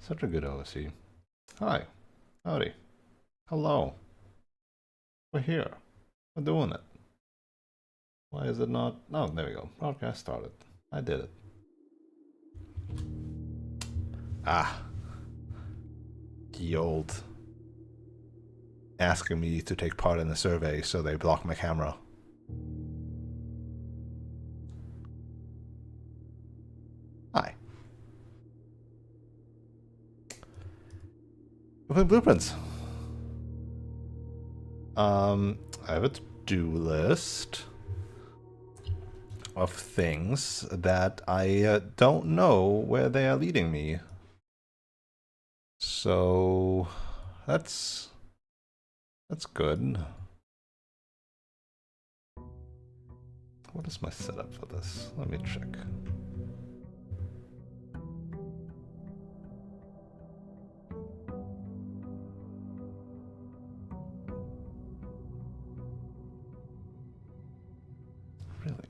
Such a good OC. Hi. Howdy. Hello. We're here. We're doing it. Why is it not? Oh, there we go. Broadcast started. I did it. Ah. The old asking me to take part in the survey, so they block my camera. Hi. Open blueprints. I have a to-do list of things that I don't know where they are leading me. So that's good. What is my setup for this? Let me check. Really?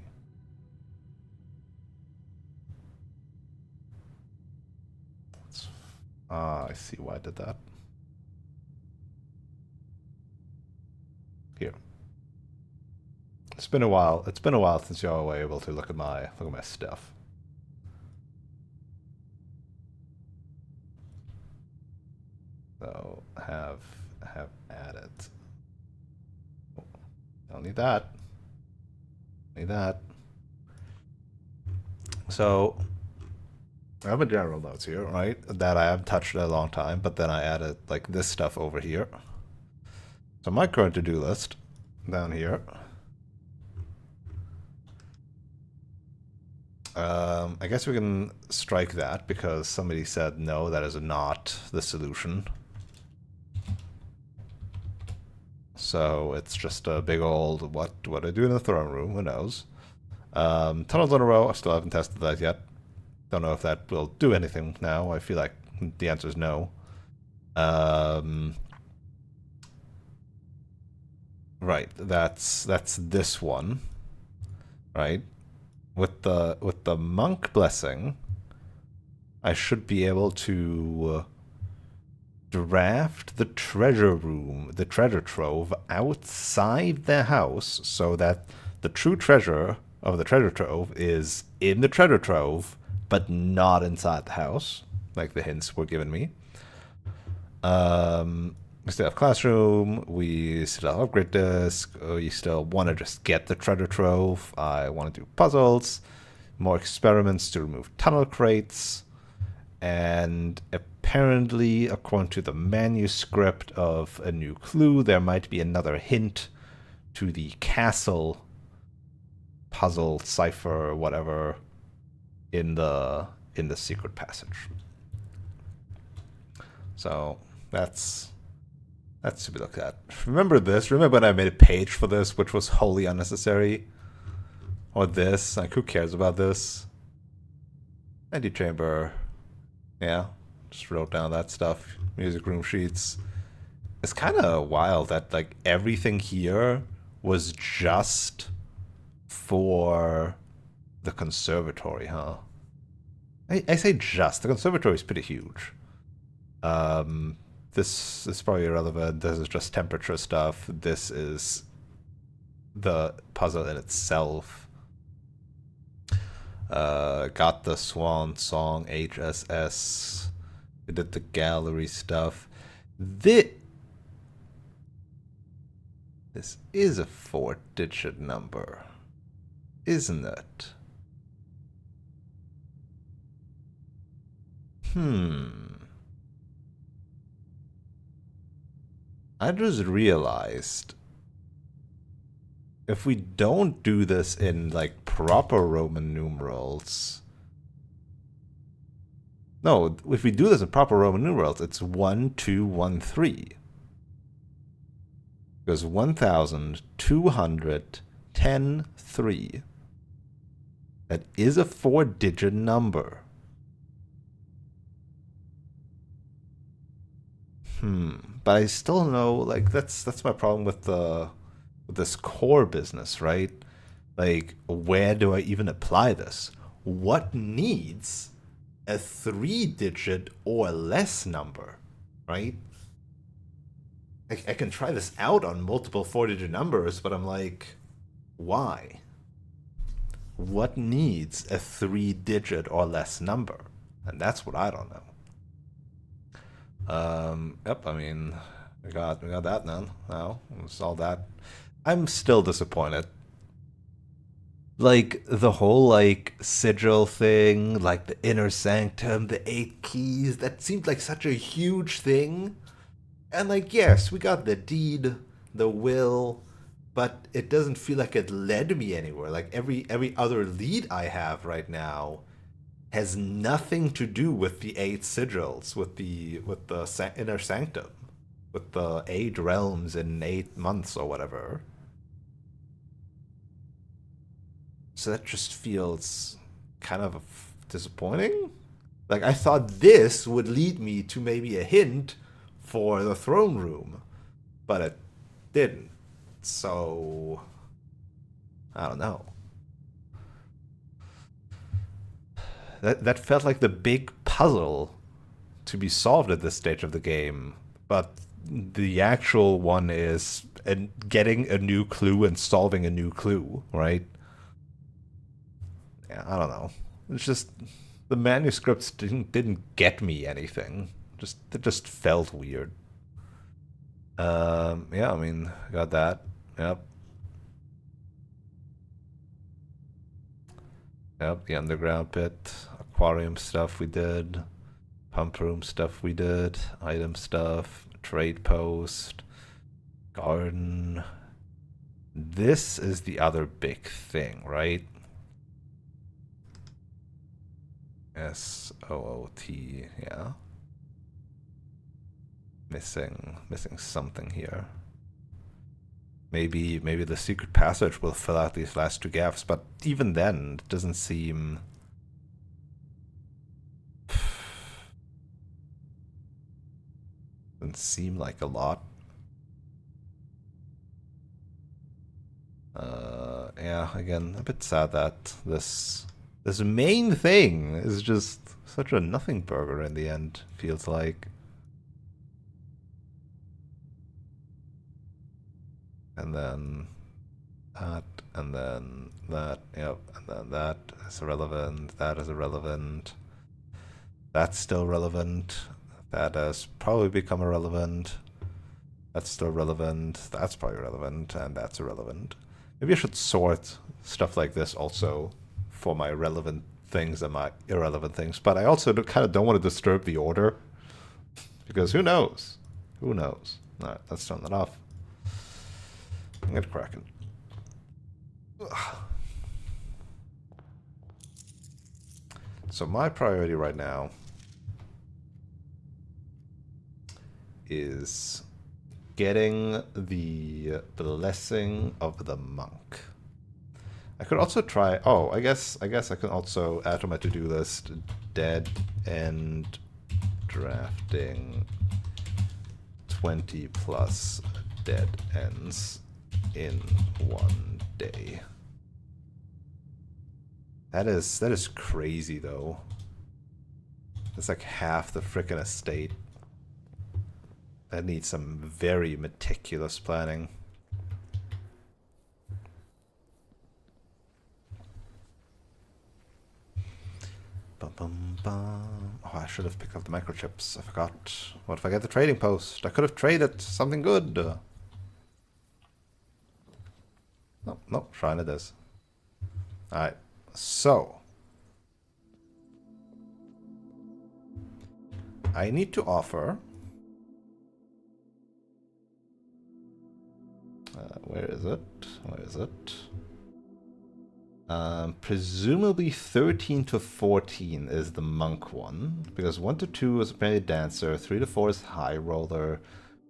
I see why I did that. Here. It's been a while. It's been a while since y'all were able to look at my stuff. So have added. Oh, don't need that. Need that. So I have a general notes here, right? That I haven't touched in a long time, but then I added like this stuff over here. So my current to-do list down here. I guess we can strike that because somebody said no, that is not the solution. So it's just a big old what I do in the throne room, who knows. Tunnels in a row, I still haven't tested that yet. Don't know if that will do anything now. I feel like the answer is no. Right, that's this one. Right? With the monk blessing, I should be able to draft the treasure room, the treasure trove outside the house so that the true treasure of the treasure trove is in the treasure trove but not inside the house, like the hints were given me. We still have classroom, we still have upgrade disk, we still want to just get the treasure trove, I want to do puzzles, more experiments to remove tunnel crates, and apparently, according to the manuscript of a new clue, there might be another hint to the castle puzzle, cipher, whatever, in the secret passage. So that's to be looked at. Remember this? Remember when I made a page for this, which was wholly unnecessary? Or this? Like, who cares about this? Antechamber. Yeah, just wrote down that stuff. Music room sheets. It's kind of wild that like everything here was just for the conservatory, huh? I say just. The conservatory is pretty huge. This is probably irrelevant. This is just temperature stuff. This is the puzzle in itself. Got the Swan Song HSS. We did the gallery stuff. This is a 4-digit number, isn't it? I just realized if we don't do this in like proper Roman numerals. No, if we do this in proper Roman numerals, it's 1213. Because 1210.3. That is a 4-digit number. But I still know, like, that's my problem with this core business, right? Like, where do I even apply this? What needs a 3-digit or less number, right? I can try this out on multiple 4-digit numbers, but I'm like, why? What needs a 3-digit or less number? And that's what I don't know. Yep, I mean, we got that now. It's all that. I'm still disappointed. Like the whole like sigil thing, like the inner sanctum, the 8 keys, that seemed like such a huge thing. And like, yes, we got the deed, the will, but it doesn't feel like it led me anywhere. Like every other lead I have right now has nothing to do with the 8 sigils, with the inner sanctum, with the 8 realms in 8 months or whatever. So that just feels kind of disappointing. Like I thought this would lead me to maybe a hint for the throne room, but it didn't. So I don't know. That felt like the big puzzle to be solved at this stage of the game, but the actual one is getting a new clue and solving a new clue, right? Yeah, I don't know. It's just the manuscripts didn't get me anything. Just it just felt weird. Yeah, I mean, got that. Yep, yep. The underground pit, aquarium stuff we did, pump room stuff we did, item stuff, trade post, garden. This is the other big thing, right? SOOT, yeah. Missing something here. Maybe the secret passage will fill out these last 2 gaps, but even then, it doesn't seem like a lot. Yeah, again, a bit sad that this main thing is just such a nothing burger in the end, feels like. And then that, and then that, yep, and then that is irrelevant, that is irrelevant, that's still relevant, that has probably become irrelevant, that's still relevant, that's probably relevant, and that's irrelevant. Maybe I should sort stuff like this also for my relevant things and my irrelevant things, but I also kind of don't want to disturb the order, because who knows? Who knows? Alright, let's turn that off. Get cracking. So my priority right now is getting the blessing of the monk. I could also try. Oh, I guess I can also add to my to-do list dead end drafting 20 plus dead ends in 1 day. That is crazy though. That's like half the frickin' estate. That needs some very meticulous planning. Bum, bum, bum. Oh, I should have picked up the microchips. I forgot. What if I get the trading post? I could have traded something good. No, shrine it is. Alright, so. I need to offer. Where is it? Where is it? Presumably 13 to 14 is the monk one, because 1 to 2 is apparently dancer, 3 to 4 is high roller,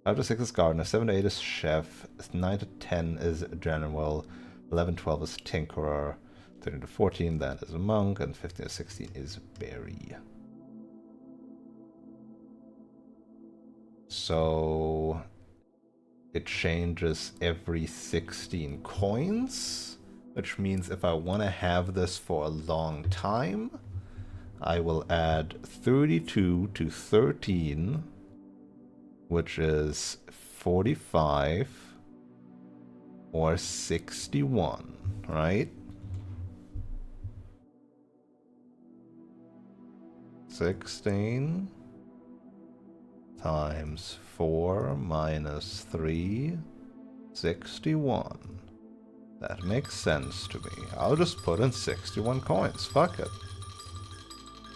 5 to 6 is gardener, 7 to 8 is chef, 9 to 10 is general, 11 to 12 is tinkerer, 13 to 14 then is a monk, and 15 to 16 is berry. So it changes every 16 coins, which means if I want to have this for a long time, I will add 32 to 13, which is 45 or 61, right? 16 times 4 minus 3, 61. That makes sense to me. I'll just put in 61 coins. Fuck it.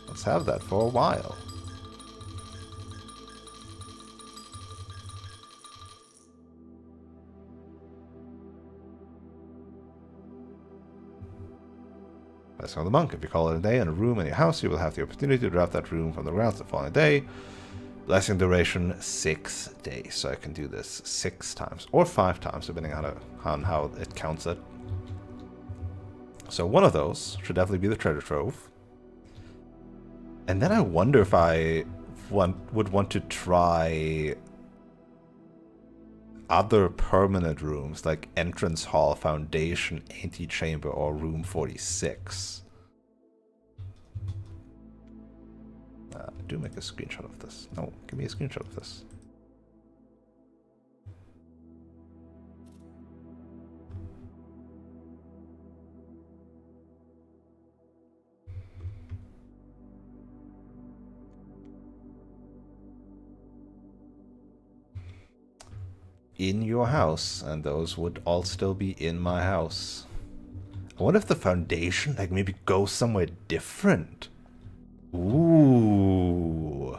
Let's have that for a while. Blessing of the Monk. If you call it a day in a room in your house, you will have the opportunity to drop that room from the grounds the following day. Blessing duration 6 days. So I can do this 6 times or 5 times, depending on how it counts it. So one of those should definitely be the treasure trove. And then I wonder if I would want to try other permanent rooms like Entrance Hall, Foundation, Antechamber, or Room 46. Do make a screenshot of this. No, give me a screenshot of this. In your house, and those would all still be in my house. I wonder if the foundation, like, maybe goes somewhere different. Ooh.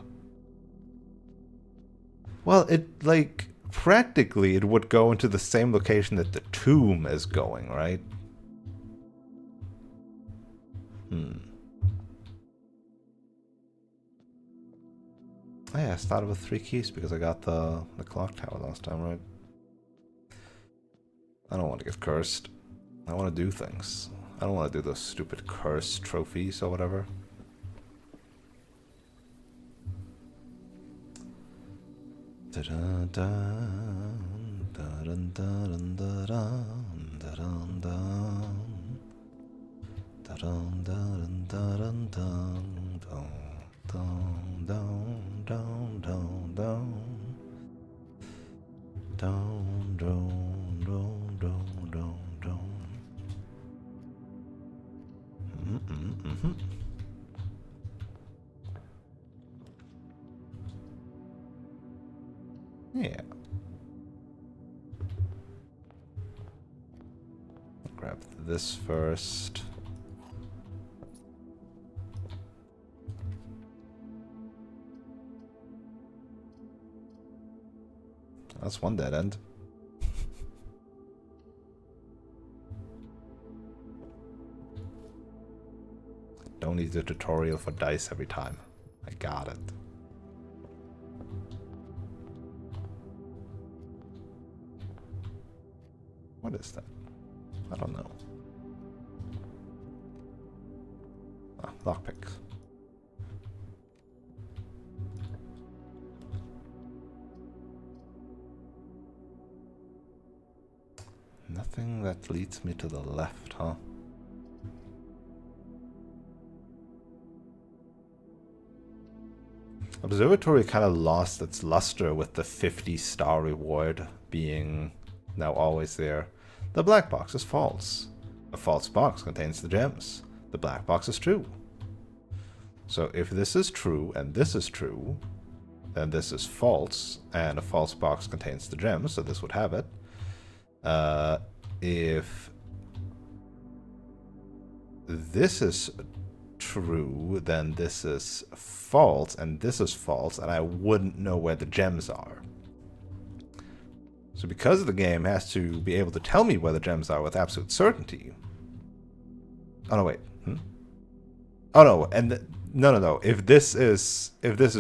Well, it, like, practically it would go into the same location that the tomb is going, right? Oh yeah, I started with 3 keys because I got the clock tower last time, right? I don't want to get cursed. I want to do things. I don't want to do those stupid curse trophies or whatever. Yeah. Grab this first. That's one dead end. Don't need the tutorial for dice every time. I got it. What is that? I don't know. Ah, lockpicks. Nothing that leads me to the left, huh? Observatory kind of lost its luster with the 50-star reward being now always there. The black box is false. A false box contains the gems. The black box is true. So if this is true and this is true, then this is false, and a false box contains the gems, so this would have it. If this is true, then this is false, and this is false, and I wouldn't know where the gems are. So because the game has to be able to tell me where the gems are with absolute certainty. Oh no, wait. Oh no, and no. If this is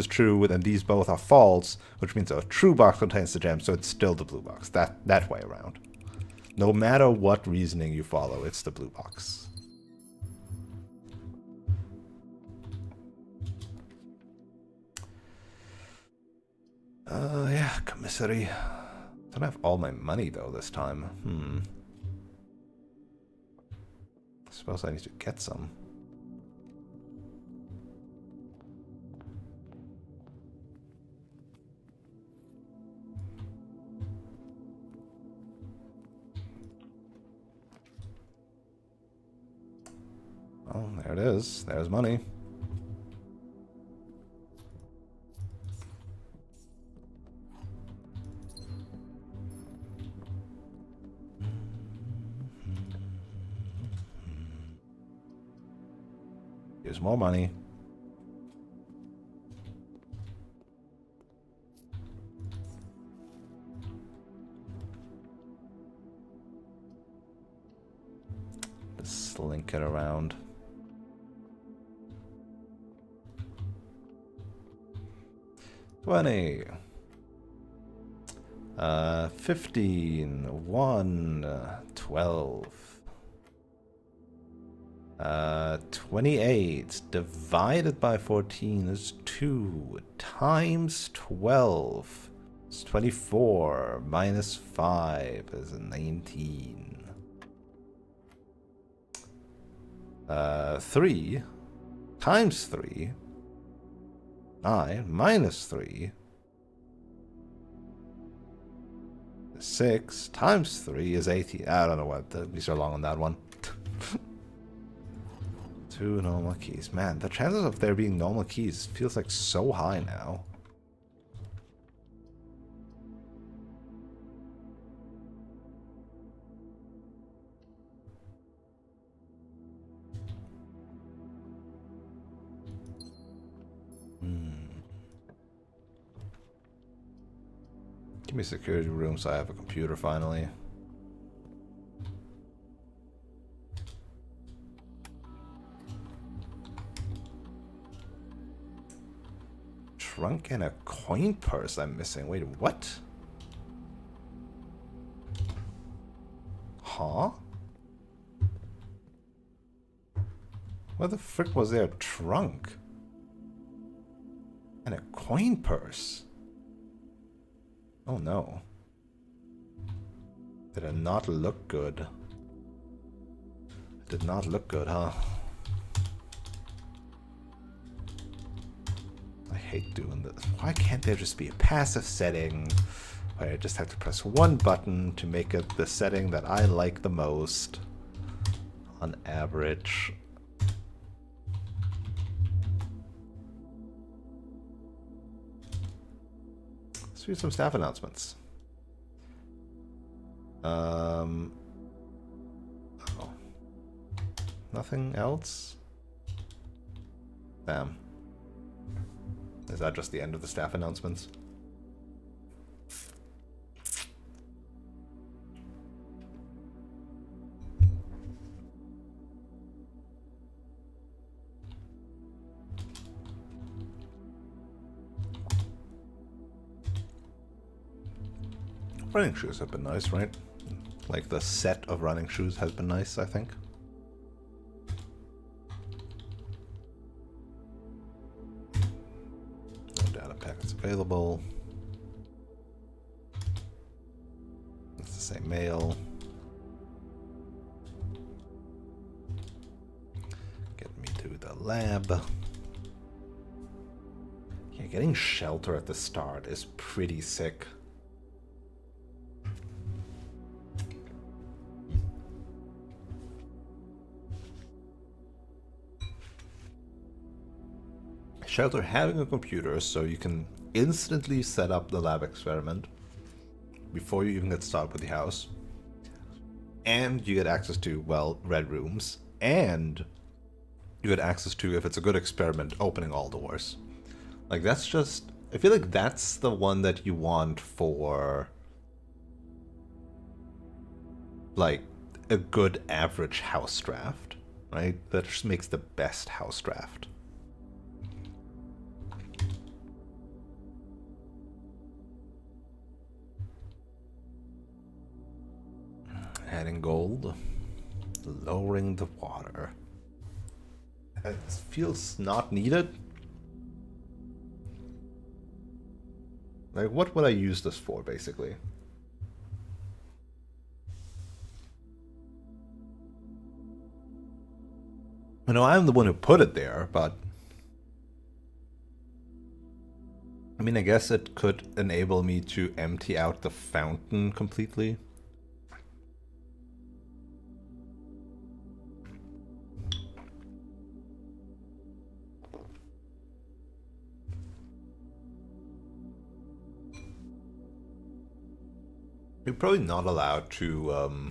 true, then these both are false, which means a true box contains the gems, so it's still the blue box. That way around. No matter what reasoning you follow, it's the blue box. Yeah, commissary. Don't have all my money though this time. I suppose I need to get some. There it is. There's money. Here's more money. Just slink it around. $20. 15. 1. 12. 28 divided by 14 is 2 times 12 is 24 minus 5 is 19. 3 times 3, 9 minus 3, 6 times 3 is 18. I don't know what, these are long on that one. 2 normal keys. Man, the chances of there being normal keys feels like so high now. Give me a security room so I have a computer finally. Trunk and a coin purse I'm missing. Wait, what? Huh? Where the frick was there a trunk? And a coin purse? Oh no. Did it not look good? It did not look good, huh? I hate doing this. Why can't there just be a passive setting where I just have to press one button to make it the setting that I like the most on average? Let's read some staff announcements. Oh. Nothing else? Damn. Is that just the end of the staff announcements? Running shoes have been nice, right? Like the set of running shoes has been nice, I think. No data packets available. It's the same mail. Get me to the lab. Yeah, getting shelter at the start is pretty sick. Shelter having a computer so you can instantly set up the lab experiment before you even get started with the house. And you get access to, well, red rooms. And you get access to, if it's a good experiment, opening all doors. Like, that's just... I feel like that's the one that you want for... like, a good average house draft, right? That just makes the best house draft. Adding gold, lowering the water. It feels not needed. Like, what would I use this for, basically? I know I'm the one who put it there, but... I mean, I guess it could enable me to empty out the fountain completely. You're probably not allowed to,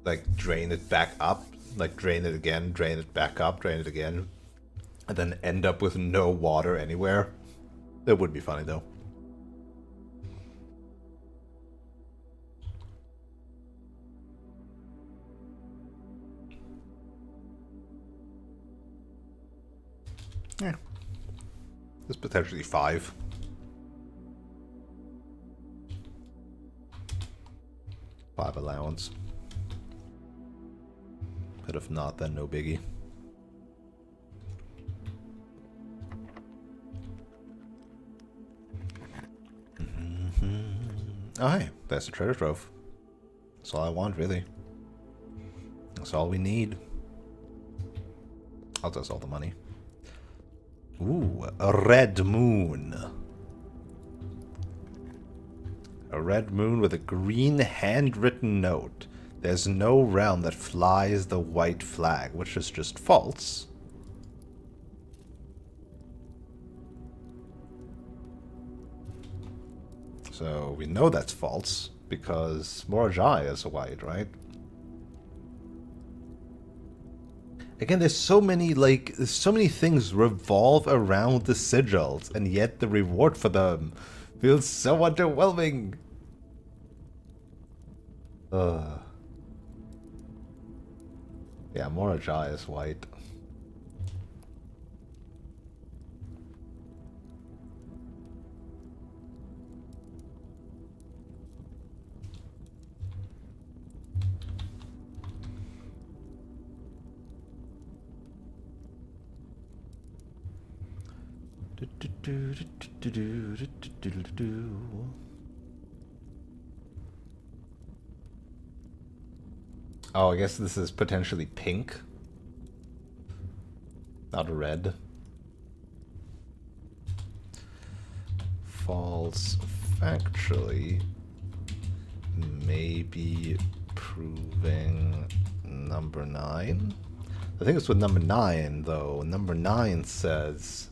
like, drain it back up. Like, drain it again, drain it back up, drain it again. And then end up with no water anywhere. That would be funny, though. Yeah. There's potentially 5. Five allowance. But if not, then no biggie. Oh, hey, that's a treasure trove. That's all I want, really. That's all we need. I'll just all the money. Ooh, a red moon. A red moon with a green handwritten note. There's no realm that flies the white flag, which is just false. So we know that's false, because Morajai is white, right? Again, there's so many, like, so many things revolve around the sigils, and yet the reward for them feels so underwhelming. Yeah, Morajai is white. Oh, I guess this is potentially pink. Not a red. False. Factually. Maybe proving number 9. The thing is with number 9, though, number 9 says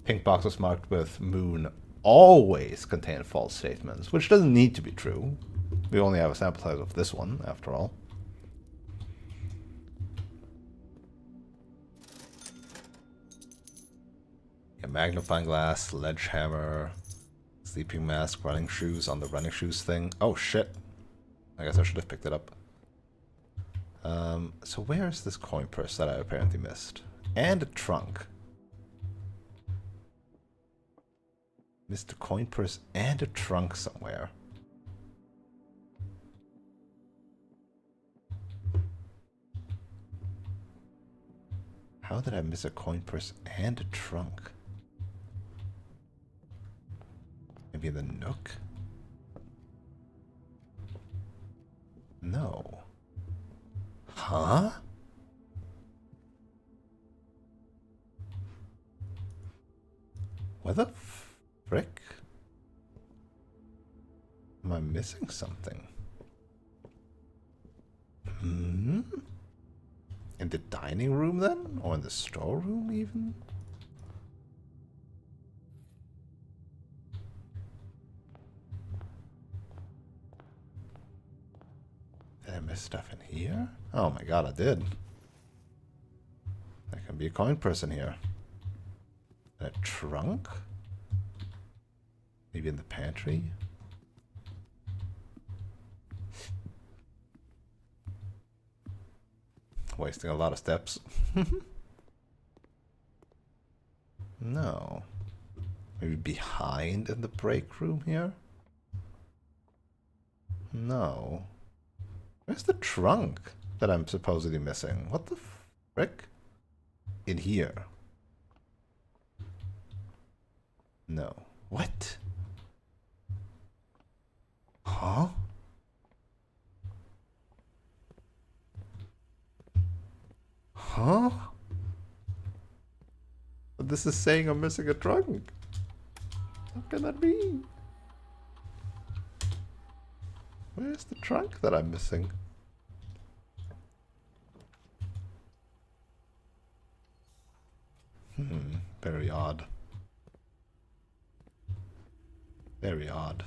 pink boxes marked with moon always contain false statements, which doesn't need to be true. We only have a sample size of this one, after all. Yeah, magnifying glass, sledgehammer, sleeping mask, running shoes on the running shoes thing. Oh shit. I guess I should have picked it up. So where is this coin purse that I apparently missed? And a trunk. Missed a coin purse and a trunk somewhere. How did I miss a coin purse and a trunk? Maybe in the nook? No. Huh? Where the frick? Am I missing something? Hmm? In the dining room then? Or in the storeroom even? Did I miss stuff in here? Oh my god, I did. There can be a coin purse in here. A trunk? Maybe in the pantry? Wasting a lot of steps. No. Maybe behind in the break room here? No. Where's the trunk that I'm supposedly missing? What the frick? In here. No. What? Huh? Huh? But this is saying I'm missing a trunk. What can that mean? Where's the trunk that I'm missing? Very odd. Very odd.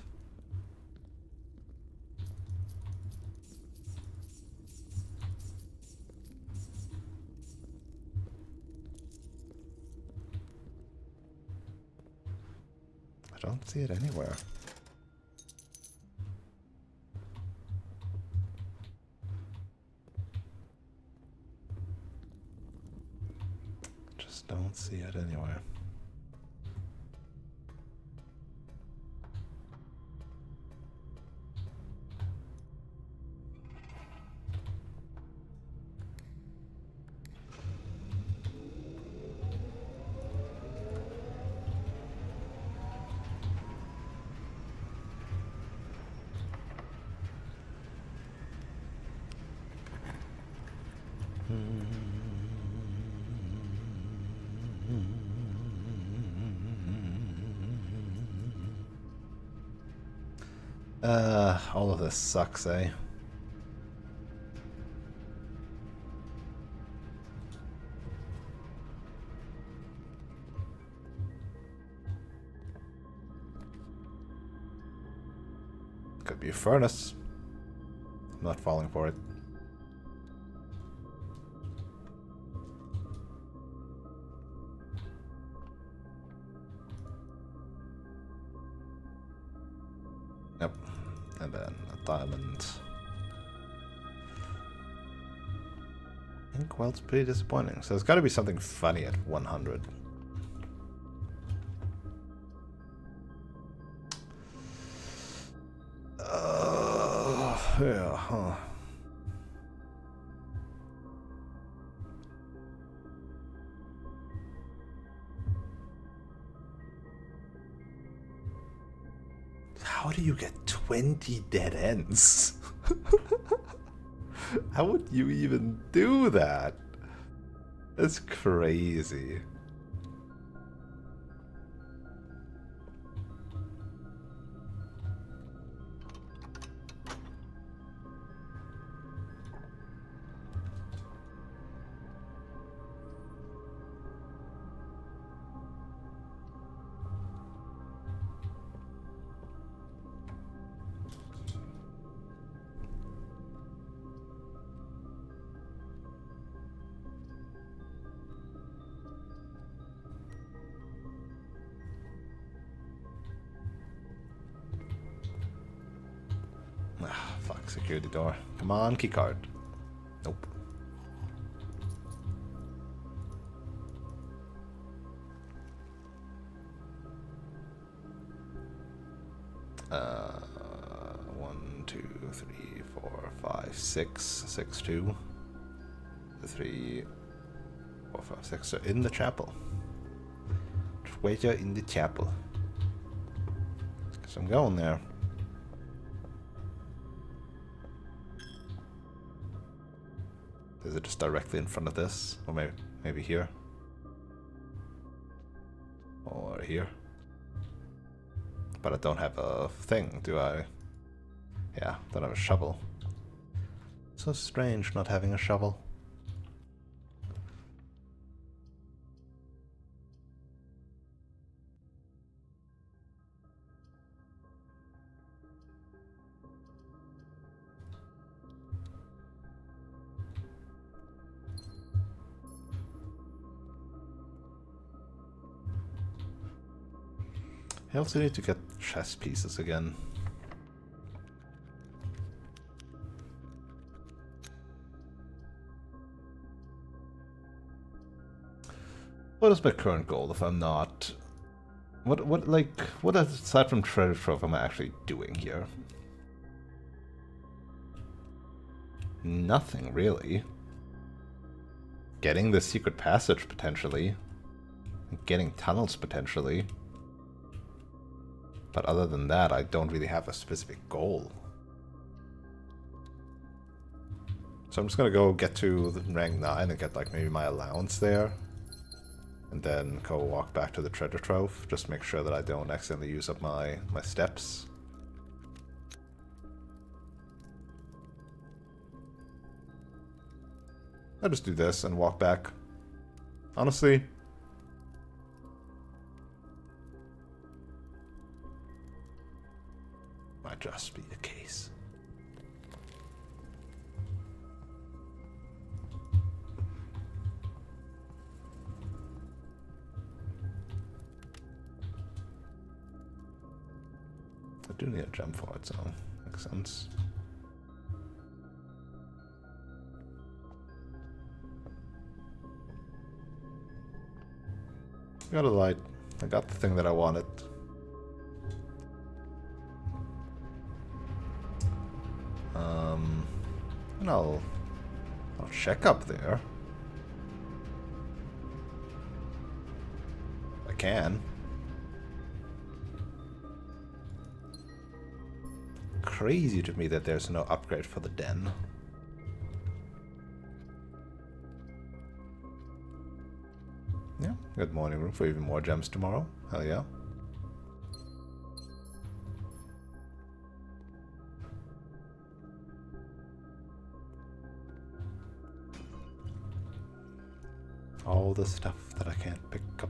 I don't see it anywhere. Just don't see it anywhere. All of this sucks, eh? Could be a furnace. I'm not falling for it. Yep. And then a diamond. Inkwell's pretty disappointing. So there's got to be something funny at 100. Yeah, huh. How do you get 20 dead ends? How would you even do that? That's crazy. Ah, fuck, secure the door. Come on, keycard. Nope. Uh, 1, 2, 3, 4, 5, 6, 6, 2, 3, 4, 5, 6. So in the chapel. Treasure in the chapel. So I'm going there. Is it just directly in front of this? Or maybe here? Or here? But I don't have a thing, do I? Yeah, don't have a shovel. So strange not having a shovel. I also need to get chess pieces again. What is my current goal if I'm not... What aside from treasure trove am I actually doing here? Nothing, really. Getting the secret passage, potentially. Getting tunnels, potentially. But other than that, I don't really have a specific goal. So I'm just gonna go get to the rank 9 and get like maybe my allowance there. And then go walk back to the treasure trove. Just make sure that I don't accidentally use up my steps. I'll just do this and walk back. Honestly, might just be the case. do need a gem for it, so makes sense. Got a light. I got the thing that I wanted. And I'll check up there. I can. Crazy to me that there's no upgrade for the den. Yeah, good morning room for even more gems tomorrow. Hell yeah. All the stuff that I can't pick up.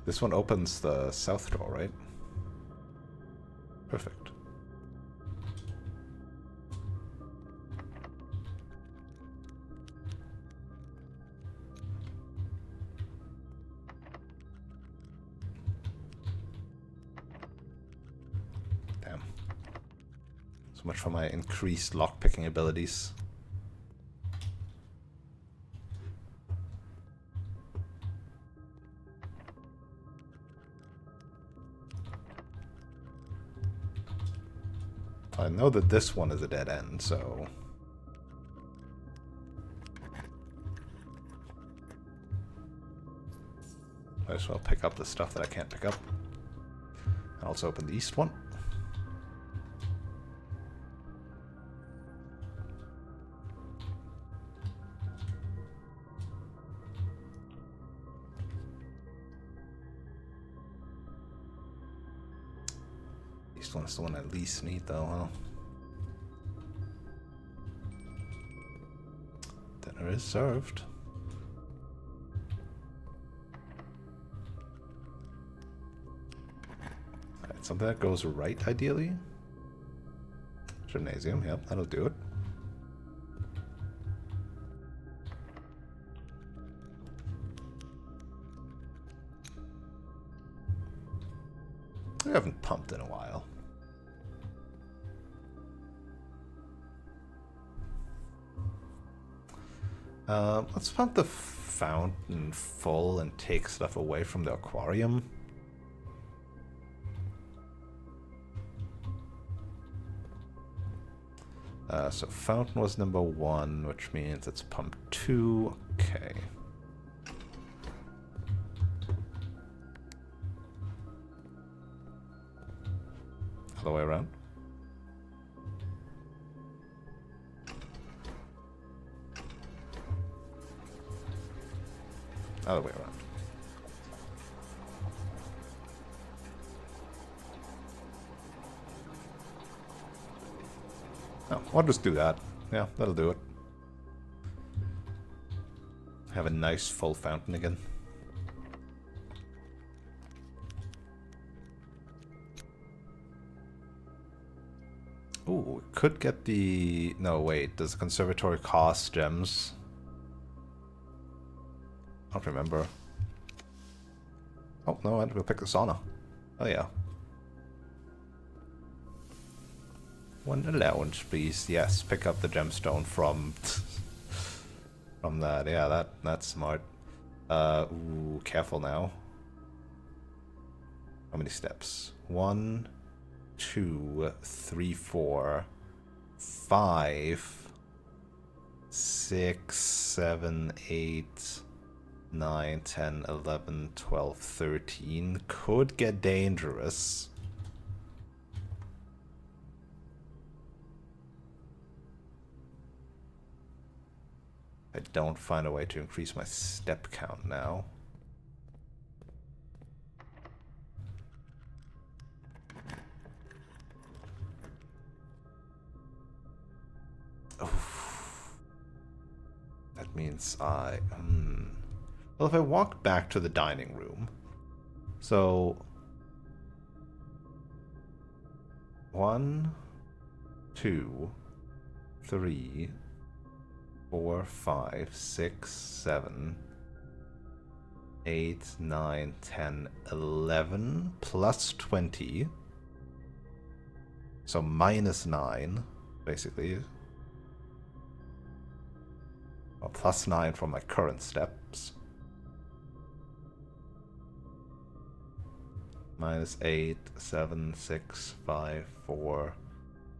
This one opens the south door, right? Perfect. Damn. So much for my increased lockpicking abilities. I know that this one is a dead end, so... might as well pick up the stuff that I can't pick up. And also open the east one. East one's the one I least need, though, huh? Dinner is served. Alright, something that goes right, ideally. Gymnasium, yep, that'll do it. We haven't pumped in a while. Let's pump the fountain full and take stuff away from the aquarium. So fountain was number 1, which means it's pump 2. Okay. Other way around. Other way around. Oh, I'll just do that. Yeah, that'll do it. Have a nice full fountain again. Ooh, could get the... No, wait. Does the conservatory cost gems? I don't remember. Oh, no, we'll pick the sauna. Oh, yeah. One allowance, please. Yes, pick up the gemstone from... from that. Yeah, that's smart. Ooh, careful now. How many steps? 1, 2, 3, 4, 5, 6, 7, 8, 9, 10, 11, 12, 13. Could get dangerous. I don't find a way to increase my step count now. Oof. That means I... Well, if I walk back to the dining room... So... 1, 2, 3, 4, 5, 6, 7, 8, 9, 10, 11, plus 20. So minus 9, basically. Or plus 9 from my current steps. Minus 8, 7, 6, 5, 4,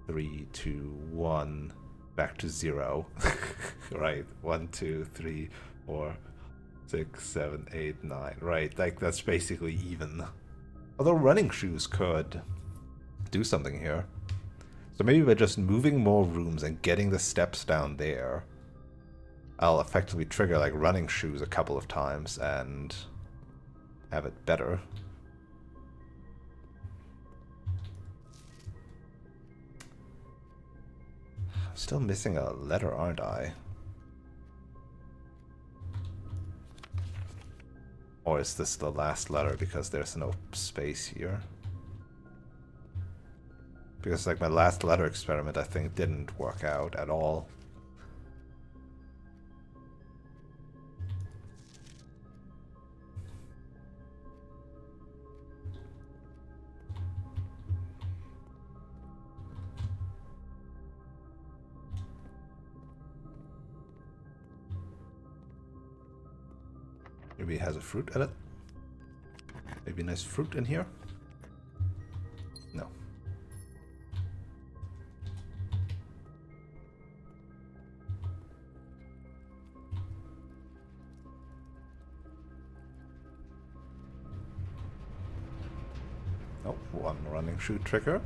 3, 2, 1. Back to 0. Right. 1, 2, 3, 4, 6, 7, 8, 9. Right. Like, that's basically even. Although running shoes could do something here. So maybe by just moving more rooms and getting the steps down there, I'll effectively trigger like running shoes a couple of times and have it better. I'm still missing a letter, aren't I? Or is this the last letter because there's no space here? Because like my last letter experiment I think didn't work out at all. Maybe it has a fruit in it. Maybe a nice fruit in here. No. Oh, one running shoe trigger.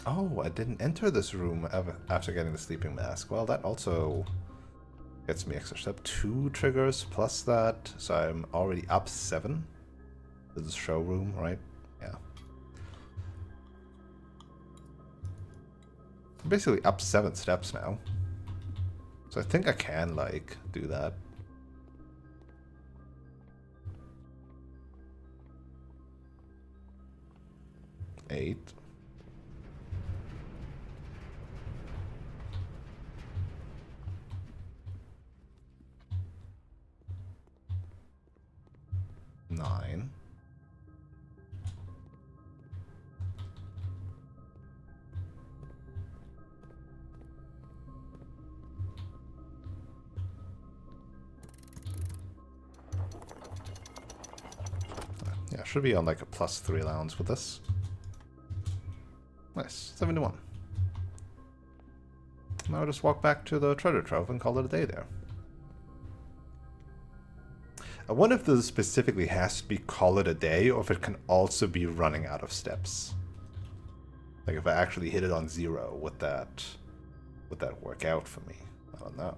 Oh, I didn't enter this room after getting the sleeping mask. Well, that also gets me extra step. 2 triggers plus that, so I'm already up 7. This is showroom, right? Yeah. I'm basically up 7 steps now. So I think I can, like, do that. Eight. Nine. Yeah, should be on like a +3 allowance with this. Nice, 71. Now I'll just walk back to the treasure trove and call it a day there. I wonder if this specifically has to be call it a day, or if it can also be running out of steps. Like if I actually hit it on 0, would that work out for me? I don't know.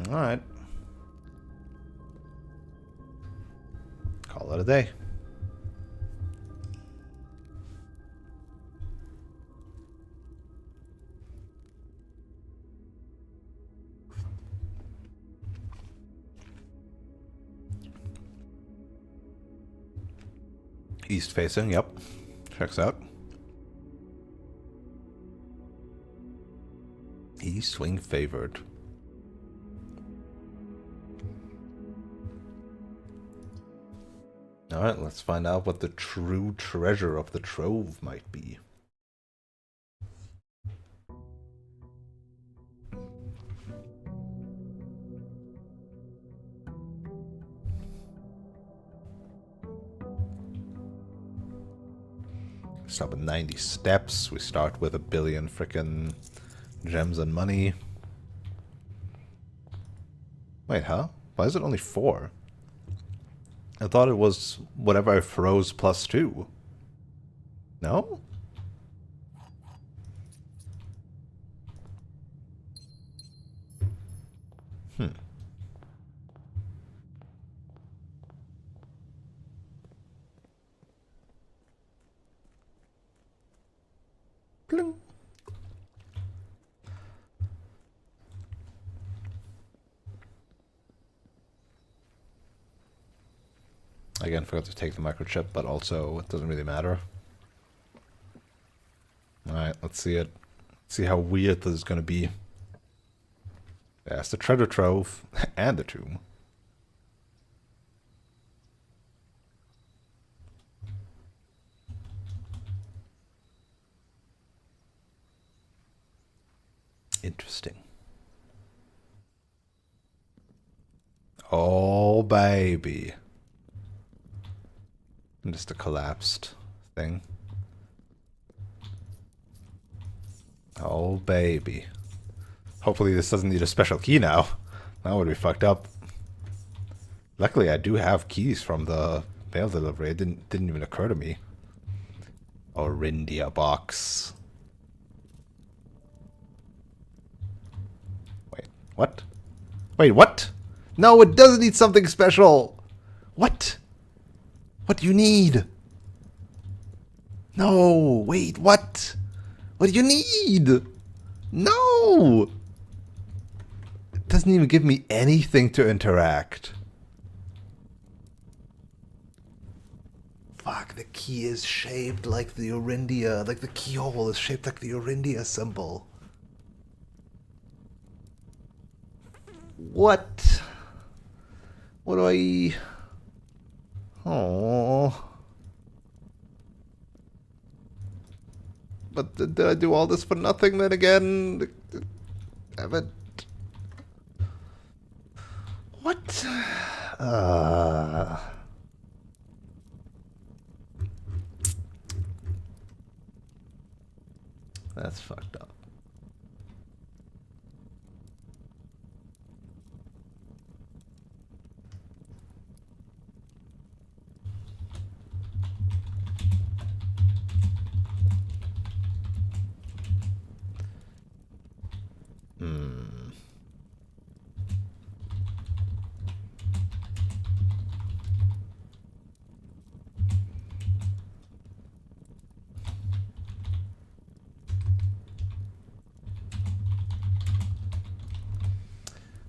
All right. Call it a day. East facing, yep. Checks out. East swing favored. Alright, let's find out what the true treasure of the trove might be. Start with 90 steps. We start with 1 billion frickin' gems and money. Wait, huh? Why is it only 4? I thought it was whatever I froze +2. No? Again, forgot to take the microchip, but also it doesn't really matter. Alright, let's see it. See how weird this is gonna be. There's the treasure trove and the tomb. Interesting. Oh, baby. And just a collapsed thing. Oh, baby. Hopefully this doesn't need a special key now. That would be fucked up. Luckily, I do have keys from the mail delivery. It didn't even occur to me. Orindia box. Wait, what? Wait, what? No, it doesn't need something special. What? What do you need? No, wait, what? What do you need? No! It doesn't even give me anything to interact. Fuck, the key is shaped like the Orindia. Like the keyhole is shaped like the Orindia symbol. What? What do I... Oh. But did I do all this for nothing then again? Damn it. What? That's fucked up.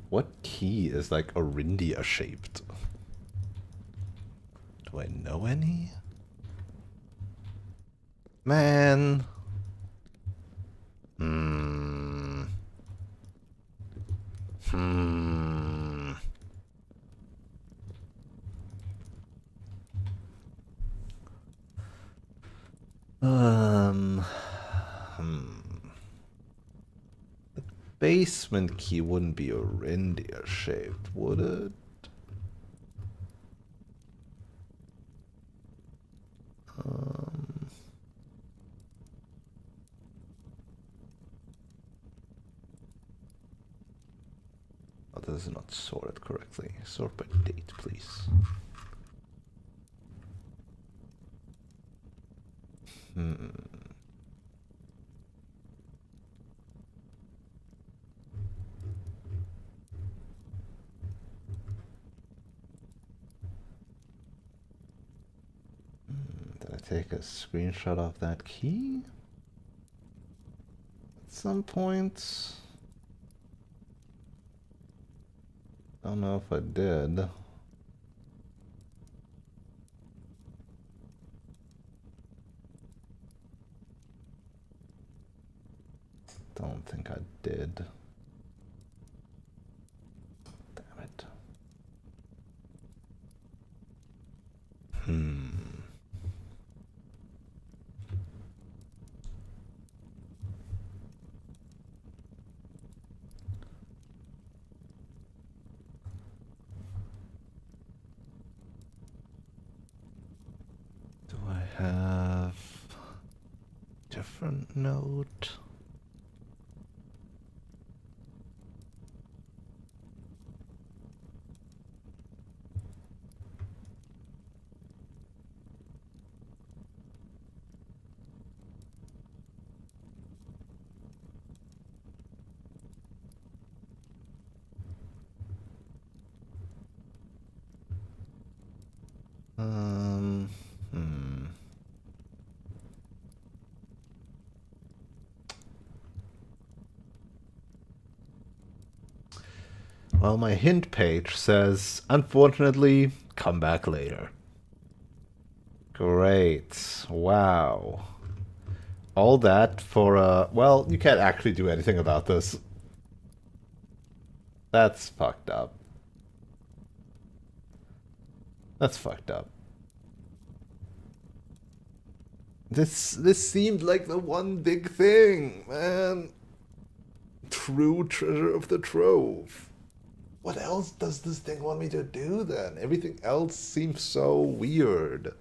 What key is like Orindia shaped? Do I know any? Man. The basement key wouldn't be Orindia shaped, would it? Oh, this is not sorted correctly. Sort by date, please. Did I take a screenshot of that key? At some point? Don't know if I did. Don't think I did. Damn it. Do I have different note? Well, my hint page says, unfortunately, come back later. Great. Wow. All that for well, you can't actually do anything about this. That's fucked up. That's fucked up. This seemed like the one big thing, man. True treasure of the trove. What else does this thing want me to do then? Everything else seems so weird.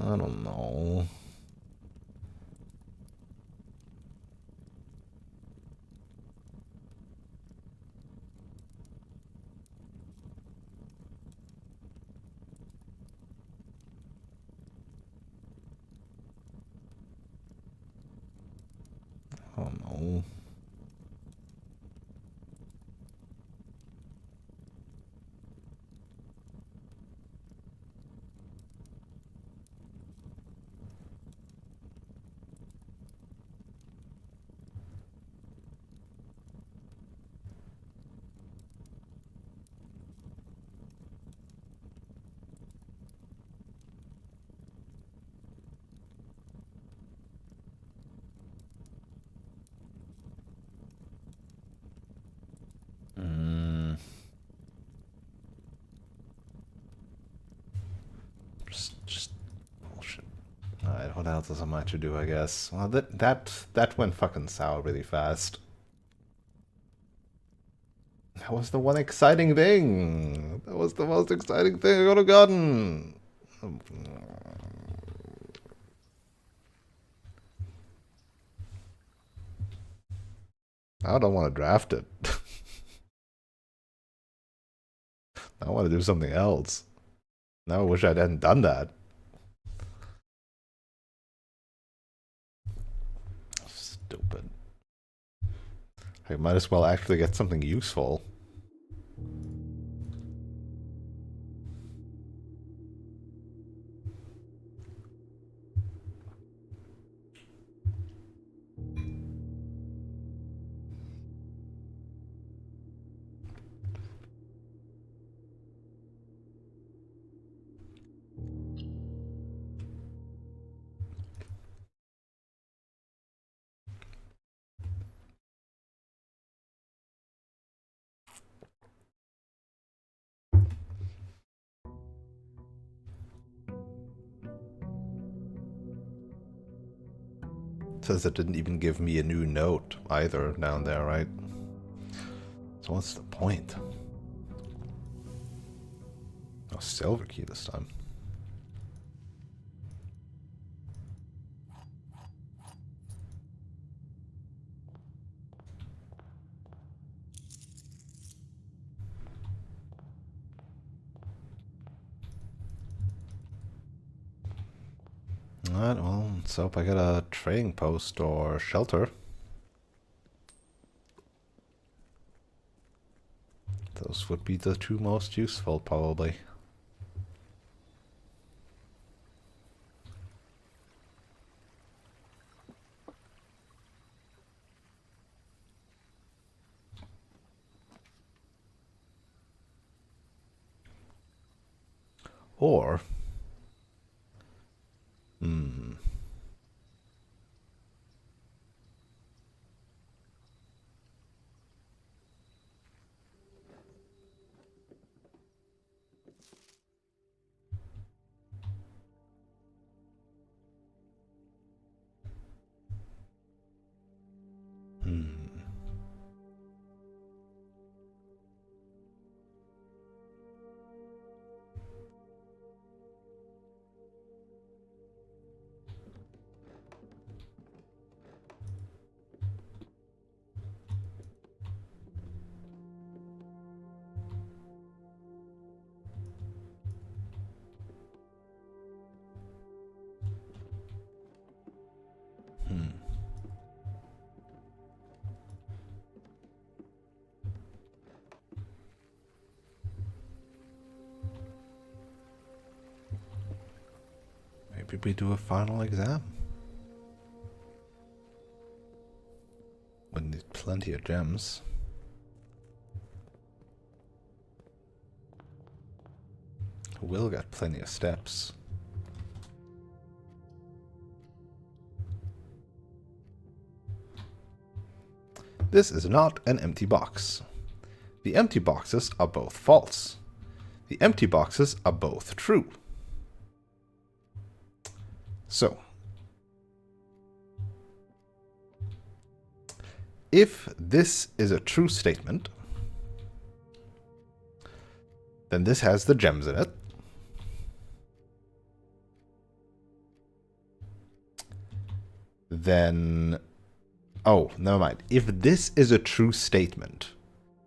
I don't know. I don't know. Just bullshit. Alright, what else is I to do, I guess? Well, that went fucking sour really fast. That was the one exciting thing. That was the most exciting thing I could have gotten. I don't want to draft it. I want to do something else. Now I wish I hadn't done that. Stupid. I might as well actually get something useful. Says it didn't even give me a new note either down there, right? So what's the point? Oh, silver key this time. Alright, well, let's hope I get a trading post or shelter. Those would be the two most useful, probably. Or... Hmm... Maybe we do a final exam. We need plenty of gems. We'll get plenty of steps. This is not an empty box. The empty boxes are both false. The empty boxes are both true. So, if this is a true statement, then this has the gems in it. Then, oh, never mind. If this is a true statement,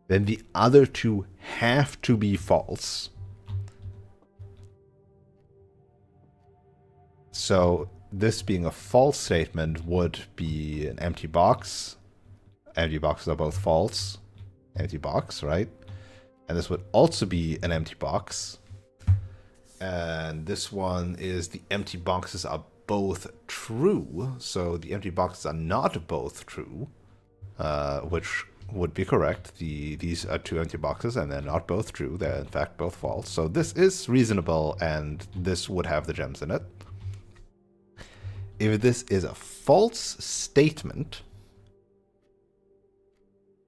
then the other two have to be false. So this being a false statement would be an empty box. Empty boxes are both false. Empty box, right? And this would also be an empty box. And this one is the empty boxes are both true. So the empty boxes are not both true, which would be correct. These are two empty boxes and they're not both true. They're in fact both false. So this is reasonable and this would have the gems in it. If this is a false statement,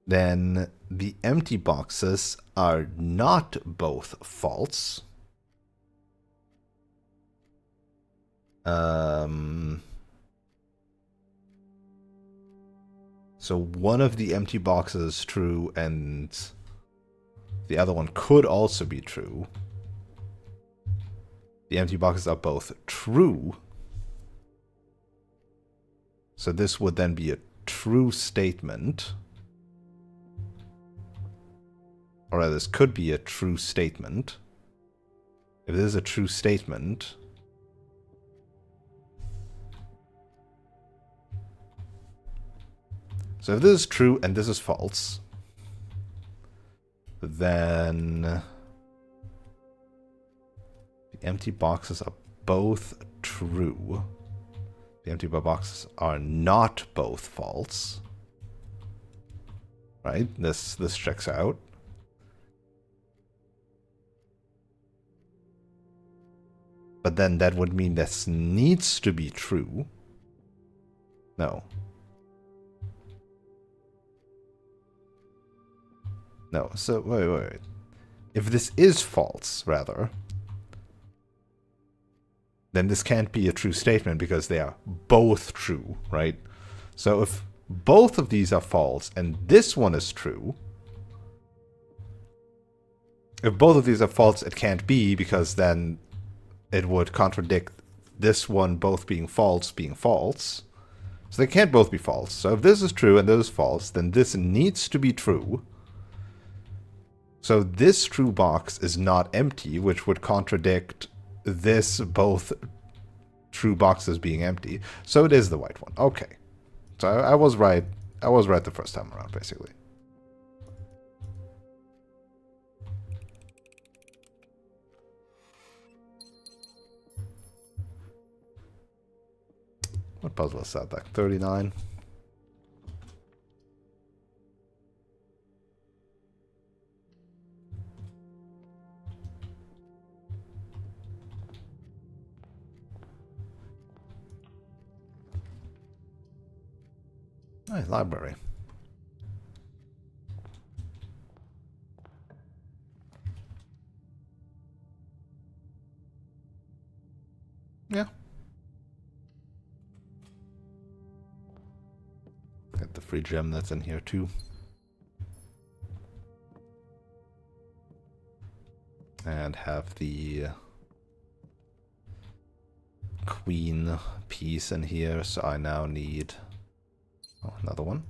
then the empty boxes are not both false. So one of the empty boxes is true and the other one could also be true. The empty boxes are both true. So this would then be a true statement. Or rather, this could be a true statement. If this is a true statement, so if this is true and this is false, then the empty boxes are both true. The empty boxes are not both false. Right? This checks out. But then that would mean this needs to be true. No. No, so wait. If this is false, rather, then this can't be a true statement because they are both true, right? So if both of these are false and this one is true, if both of these are false, it can't be because then it would contradict this one both being false. So they can't both be false. So if this is true and this is false, then this needs to be true. So this true box is not empty, which would contradict this both true boxes being empty. So it is the white one. Okay. So I was right. I was right the first time around, basically. What puzzle is that? Like 39? Hey, library. Yeah. Got the free gem that's in here too. And have the queen piece in here, so I now need another one.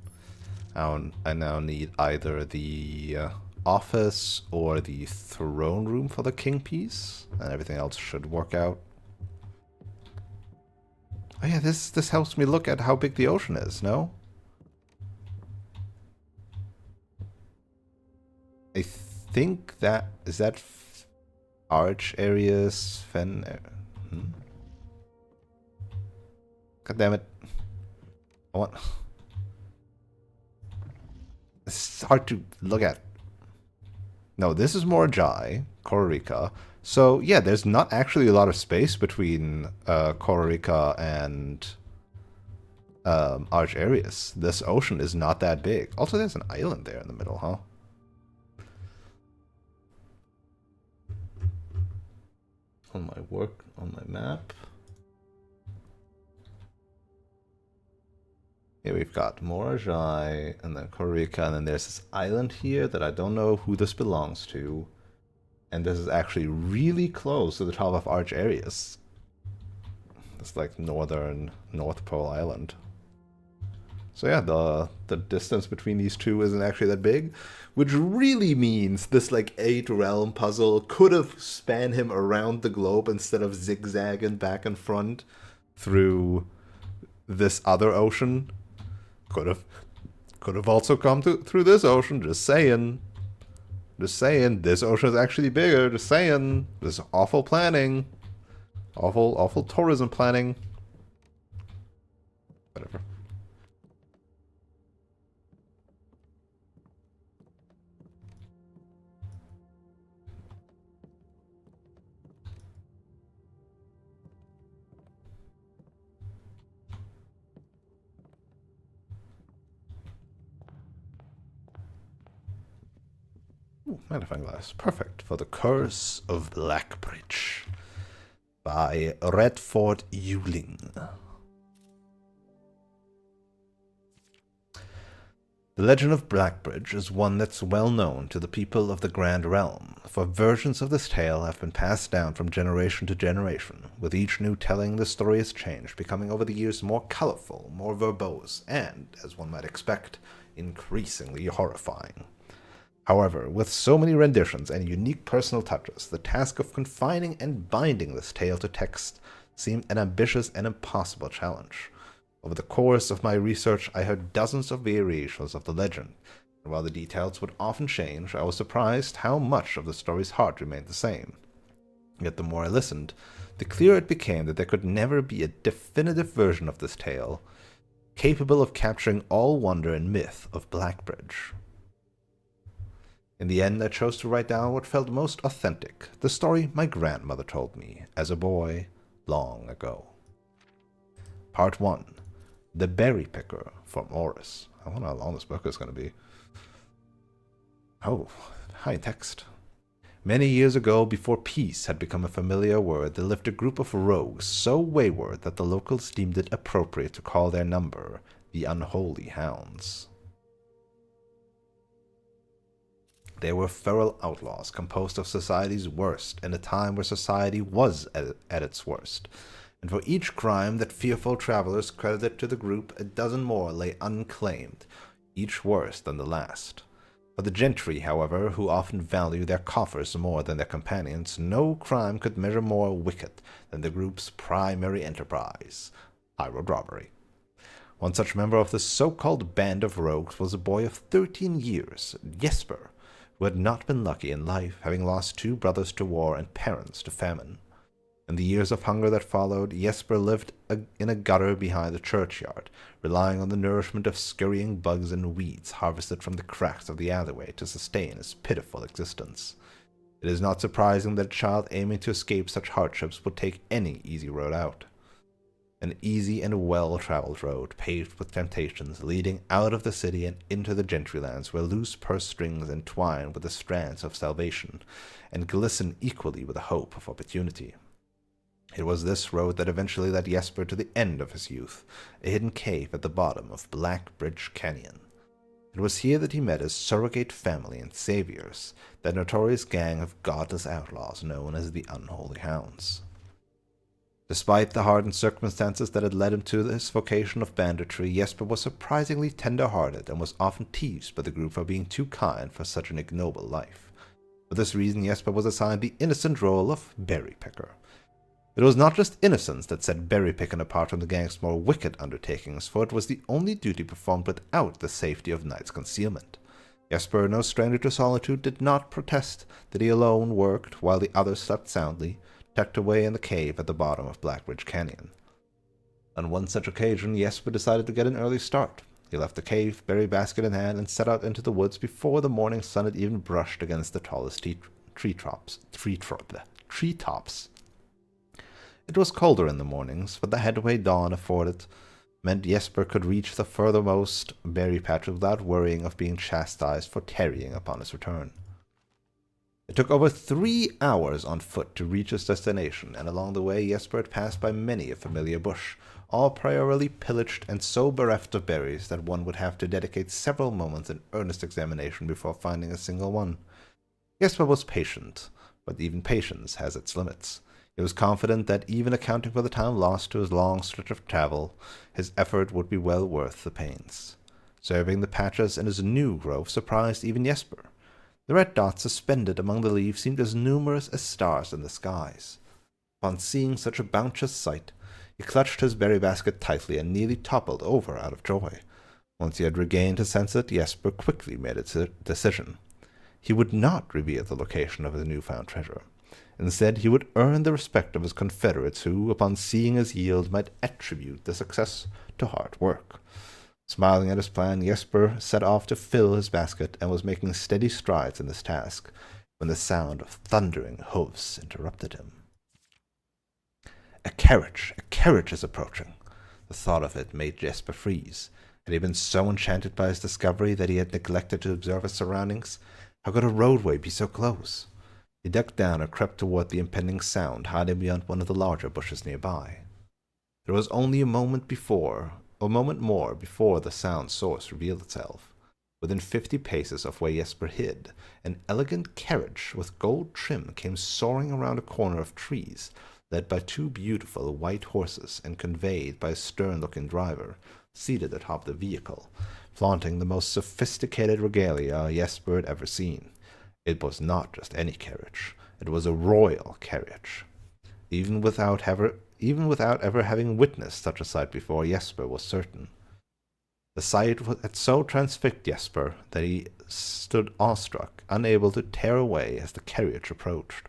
I now need either the office or the throne room for the king piece, and everything else should work out. Oh yeah, this helps me look at how big the ocean is, no? I think that is that arch areas Fen. God damn it. I want... It's hard to look at. No, this is more Jai, Kororika. So, yeah, there's not actually a lot of space between Kororika and Arch Arius. This ocean is not that big. Also, there's an island there in the middle, huh? On my map. Here we've got Morajai, and then Korika, and then there's this island here that I don't know who this belongs to. And this is actually really close to the top of Arch Arius. It's like North Pole Island. So yeah, the distance between these two isn't actually that big, which really means this like 8-realm puzzle could have spanned him around the globe instead of zigzagging back and front through this other ocean. Could have also come through this ocean. Just saying. Just saying. This ocean is actually bigger. Just saying. This is awful planning. Awful tourism planning. Whatever. Ooh, magnifying glass. Perfect for The Curse of Blackbridge by Redford Ewing. The legend of Blackbridge is one that's well known to the people of the Grand Realm, for versions of this tale have been passed down from generation to generation. With each new telling, the story has changed, becoming over the years more colorful, more verbose, and, as one might expect, increasingly horrifying. However, with so many renditions and unique personal touches, the task of confining and binding this tale to text seemed an ambitious and impossible challenge. Over the course of my research, I heard dozens of variations of the legend, and while the details would often change, I was surprised how much of the story's heart remained the same. Yet the more I listened, the clearer it became that there could never be a definitive version of this tale, capable of capturing all wonder and myth of Blackbridge. In the end, I chose to write down what felt most authentic, the story my grandmother told me as a boy long ago. Part 1. The Berry Picker from Oris. I wonder how long this book is going to be. Oh, high text. Many years ago, before peace had become a familiar word, there lived a group of rogues so wayward that the locals deemed it appropriate to call their number the Unholy Hounds. They were feral outlaws composed of society's worst in a time where society was at its worst, and for each crime that fearful travelers credited to the group, a dozen more lay unclaimed, each worse than the last. For the gentry, however, who often value their coffers more than their companions, no crime could measure more wicked than the group's primary enterprise, highroad robbery. One such member of the so-called band of rogues was a boy of 13 years, Jesper, who had not been lucky in life, having lost 2 brothers to war and parents to famine. In the years of hunger that followed, Jesper lived in a gutter behind the churchyard, relying on the nourishment of scurrying bugs and weeds harvested from the cracks of the alleyway to sustain his pitiful existence. It is not surprising that a child aiming to escape such hardships would take any easy road out. An easy and well-traveled road, paved with temptations, leading out of the city and into the gentry lands where loose purse strings entwine with the strands of salvation, and glisten equally with the hope of opportunity. It was this road that eventually led Jesper to the end of his youth, a hidden cave at the bottom of Blackbridge Canyon. It was here that he met his surrogate family and saviors, that notorious gang of godless outlaws known as the Unholy Hounds. Despite the hardened circumstances that had led him to this vocation of banditry, Jesper was surprisingly tender-hearted and was often teased by the group for being too kind for such an ignoble life. For this reason, Jesper was assigned the innocent role of berry picker. It was not just innocence that set berry picking apart from the gang's more wicked undertakings, for it was the only duty performed without the safety of night's concealment. Jesper, no stranger to solitude, did not protest that he alone worked while the others slept soundly, tucked away in the cave at the bottom of Blackbridge Canyon. On one such occasion, Jesper decided to get an early start. He left the cave, berry basket in hand, and set out into the woods before the morning sun had even brushed against the tallest treetops. It was colder in the mornings, but the headway dawn afforded meant Jesper could reach the furthermost berry patch without worrying of being chastised for tarrying upon his return. It took over 3 hours on foot to reach his destination, and along the way Jesper had passed by many a familiar bush, all priorly pillaged and so bereft of berries that one would have to dedicate several moments in earnest examination before finding a single one. Jesper was patient, but even patience has its limits. He was confident that even accounting for the time lost to his long stretch of travel, his effort would be well worth the pains. Surveying the patches in his new grove surprised even Jesper. The red dots suspended among the leaves seemed as numerous as stars in the skies. Upon seeing such a bounteous sight, he clutched his berry basket tightly and nearly toppled over out of joy. Once he had regained his senses, Jesper quickly made a decision. He would not reveal the location of his newfound treasure. Instead, he would earn the respect of his confederates who, upon seeing his yield, might attribute the success to hard work. Smiling at his plan, Jesper set off to fill his basket and was making steady strides in this task when the sound of thundering hoofs interrupted him. A carriage is approaching. The thought of it made Jesper freeze. Had he been so enchanted by his discovery that he had neglected to observe his surroundings? How could a roadway be so close? He ducked down and crept toward the impending sound, hiding beyond one of the larger bushes nearby. There was only a moment more before the sound source revealed itself. Within 50 paces of where Jesper hid, an elegant carriage with gold trim came soaring around a corner of trees, led by 2 beautiful white horses and conveyed by a stern-looking driver, seated atop the vehicle, flaunting the most sophisticated regalia Jesper had ever seen. It was not just any carriage. It was a royal carriage. Even without ever having witnessed such a sight before, Jesper was certain. The sight had so transfixed Jesper that he stood awestruck, unable to tear away as the carriage approached.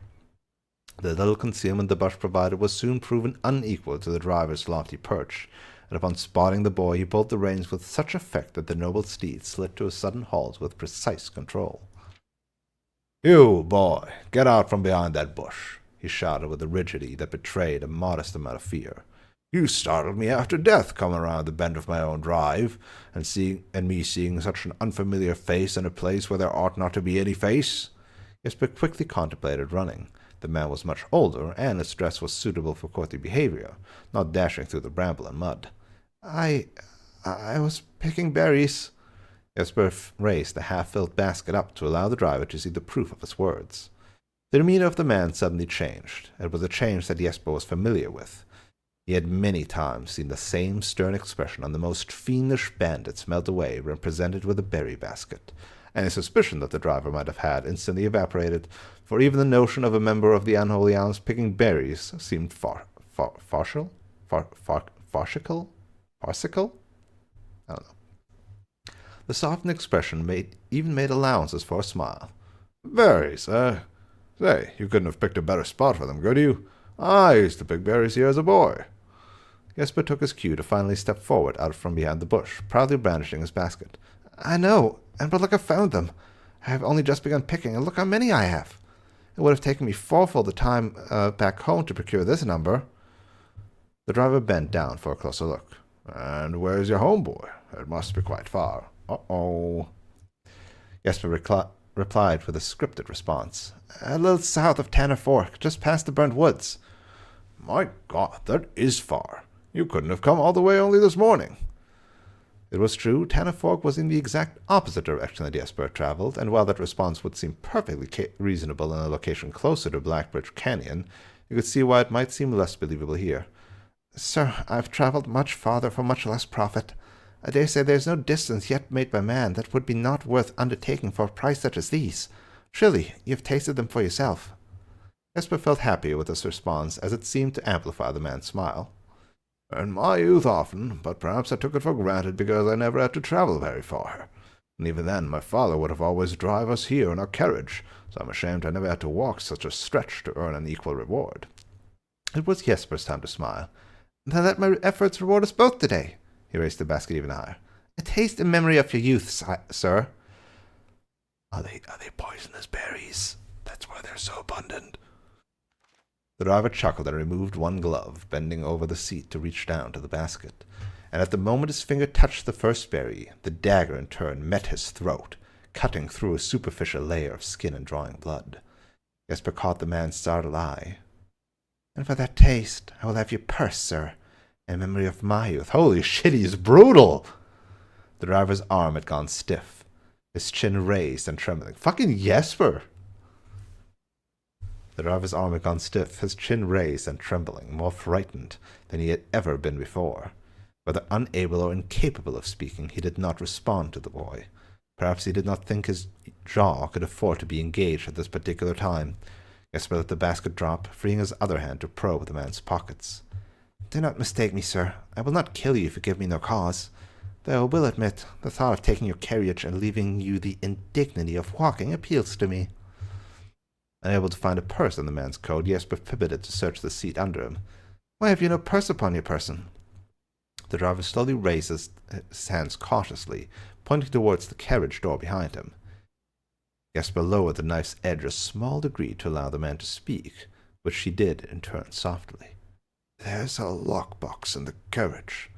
The little concealment the bush provided was soon proven unequal to the driver's lofty perch, and upon spotting the boy he pulled the reins with such effect that the noble steed slid to a sudden halt with precise control. "You, boy, get out from behind that bush," he shouted with a rigidity that betrayed a modest amount of fear. "You startled me after death coming around the bend of my own drive, and me seeing such an unfamiliar face in a place where there ought not to be any face." Jesper quickly contemplated running. The man was much older, and his dress was suitable for courtly behavior, not dashing through the bramble and mud. I was picking berries." Jesper raised the half-filled basket up to allow the driver to see the proof of his words. The demeanor of the man suddenly changed. It was a change that Jesper was familiar with. He had many times seen the same stern expression on the most fiendish bandits melt away when presented with a berry basket. Any suspicion that the driver might have had instantly evaporated, for even the notion of a member of the Unholy Alms picking berries seemed farcical? I don't know. The softened expression even made allowances for a smile. "Berries, eh? Say, you couldn't have picked a better spot for them, could you? I used to pick berries here as a boy." Jesper took his cue to finally step forward out from behind the bush, proudly brandishing his basket. "I know, but look, I found them. I have only just begun picking, and look how many I have. It would have taken me fourfold the time back home to procure this number." The driver bent down for a closer look. "And where's your home, boy? It must be quite far." "Uh-oh." Jesper replied with a scripted response. "A little south of Tanner Fork, just past the burnt woods." "My God, that is far. You couldn't have come all the way only this morning." It was true, Tanner Fork was in the exact opposite direction that Jesper had traveled, and while that response would seem perfectly reasonable in a location closer to Blackbridge Canyon, you could see why it might seem less believable here. "Sir, I've traveled much farther for much less profit. I dare say there is no distance yet made by man that would be not worth undertaking for a price such as these. Surely you have tasted them for yourself." Jesper felt happy with this response, as it seemed to amplify the man's smile. "In my youth often, but perhaps I took it for granted because I never had to travel very far. And even then my father would have always drive us here in our carriage, so I'm ashamed I never had to walk such a stretch to earn an equal reward." It was Jesper's time to smile. Then let my efforts reward us both today. He raised the basket even higher. A taste in memory of your youth, sir. Are they poisonous berries? That's why they're so abundant. The driver chuckled and removed one glove, bending over the seat to reach down to the basket. And at the moment his finger touched the first berry, the dagger in turn met his throat, cutting through a superficial layer of skin and drawing blood. Jesper caught the man's startled eye. And for that taste, I will have your purse, sir, in memory of my youth. Holy shit, he's brutal! The driver's arm had gone stiff, his chin raised and trembling. Fucking Jesper! The driver's arm had gone stiff, his chin raised and trembling, more frightened than he had ever been before. Whether unable or incapable of speaking, he did not respond to the boy. Perhaps he did not think his jaw could afford to be engaged at this particular time. Jesper let the basket drop, freeing his other hand to probe the man's pockets. Do not mistake me, sir. I will not kill you if you give me no cause. Though I will admit, the thought of taking your carriage and leaving you the indignity of walking appeals to me. Unable to find a purse on the man's coat, Jesper pivoted to search the seat under him. Why have you no purse upon your person? The driver slowly raised his hands cautiously, pointing towards the carriage door behind him. Jesper lowered the knife's edge a small degree to allow the man to speak, which she did in turn softly. There's a lockbox in the carriage.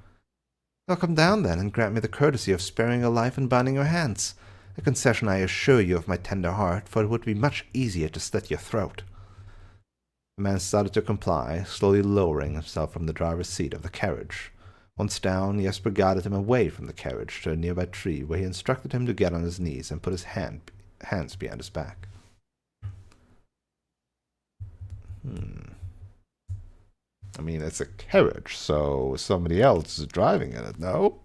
Well, come down then and grant me the courtesy of sparing your life and binding your hands. A concession I assure you of my tender heart, for it would be much easier to slit your throat. The man started to comply, slowly lowering himself from the driver's seat of the carriage. Once down, Jesper guided him away from the carriage to a nearby tree, where he instructed him to get on his knees and put his hands behind his back. I mean, it's a carriage, so somebody else is driving in it, no?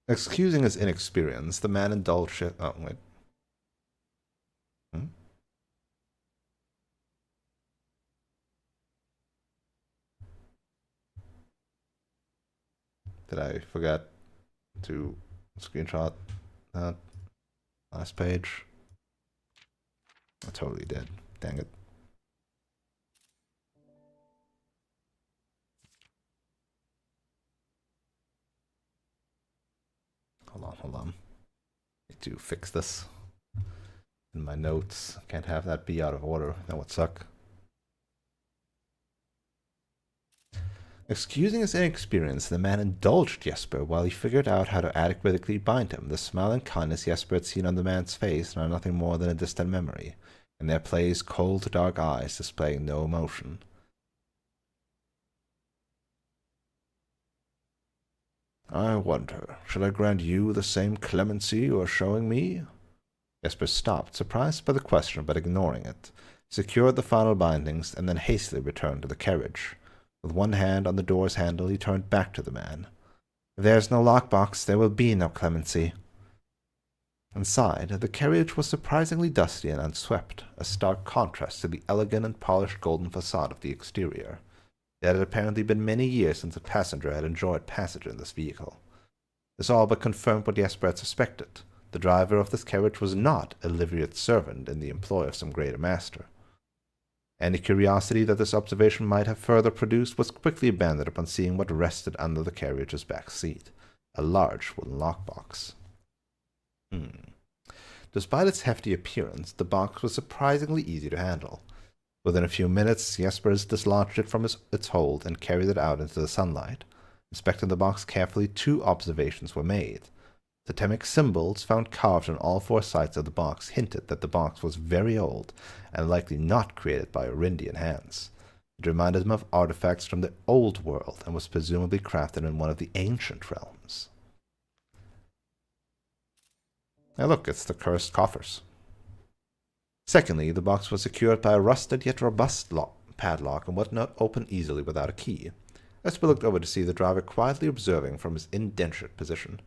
Excusing his inexperience, the man indulged it. Oh, wait. Did I forget to screenshot that last page? I totally did. Dang it. Hold on. Need to fix this in my notes. Can't have that be out of order. That would suck. Excusing his inexperience, the man indulged Jesper while he figured out how to adequately bind him. The smile and kindness Jesper had seen on the man's face are nothing more than a distant memory. In their place, cold, dark eyes displaying no emotion. I wonder, shall I grant you the same clemency you are showing me? Jesper stopped, surprised by the question, but ignoring it, secured the final bindings, and then hastily returned to the carriage. With one hand on the door's handle, he turned back to the man. If there is no lockbox, there will be no clemency. Inside, the carriage was surprisingly dusty and unswept, a stark contrast to the elegant and polished golden facade of the exterior. It had apparently been many years since a passenger had enjoyed passage in this vehicle. This all but confirmed what Jesper had suspected. The driver of this carriage was not a liveried servant in the employ of some greater master. Any curiosity that this observation might have further produced was quickly abandoned upon seeing what rested under the carriage's back seat, a large wooden lockbox. Despite its hefty appearance, the box was surprisingly easy to handle. Within a few minutes, Jesper dislodged it from its hold and carried it out into the sunlight. Inspecting the box carefully, 2 observations were made. Totemic symbols found carved on all 4 sides of the box hinted that the box was very old and likely not created by Orindian hands. It reminded him of artifacts from the Old World and was presumably crafted in one of the ancient realms. Now look, it's the cursed coffers. Secondly, the box was secured by a rusted yet robust padlock and would not open easily without a key. Jesper looked over to see the driver quietly observing from his indentured position.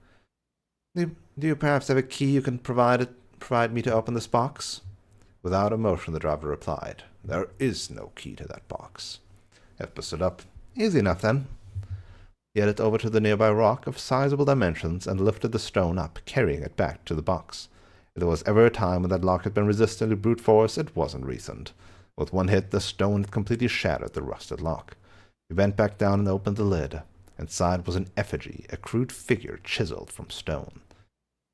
Do you perhaps have a key you can provide me to open this box? Without emotion, the driver replied, There is no key to that box. Jesper stood up. Easy enough, then. He headed over to the nearby rock of sizable dimensions and lifted the stone up, carrying it back to the box. If there was ever a time when that lock had been resistant to brute force, it wasn't recent. With one hit, the stone had completely shattered the rusted lock. He bent back down and opened the lid. Inside was an effigy, a crude figure chiseled from stone.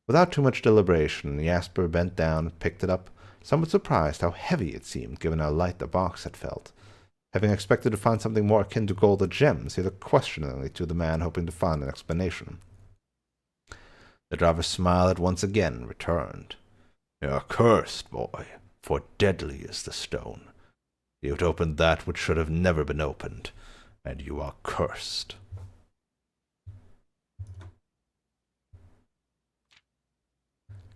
Without too much deliberation, Jasper bent down and picked it up, somewhat surprised how heavy it seemed given how light the box had felt. Having expected to find something more akin to gold or gems, he looked questioningly to the man, hoping to find an explanation. The driver's smile at once again returned. "You are cursed, boy, for deadly is the stone. You have opened that which should have never been opened, and you are cursed."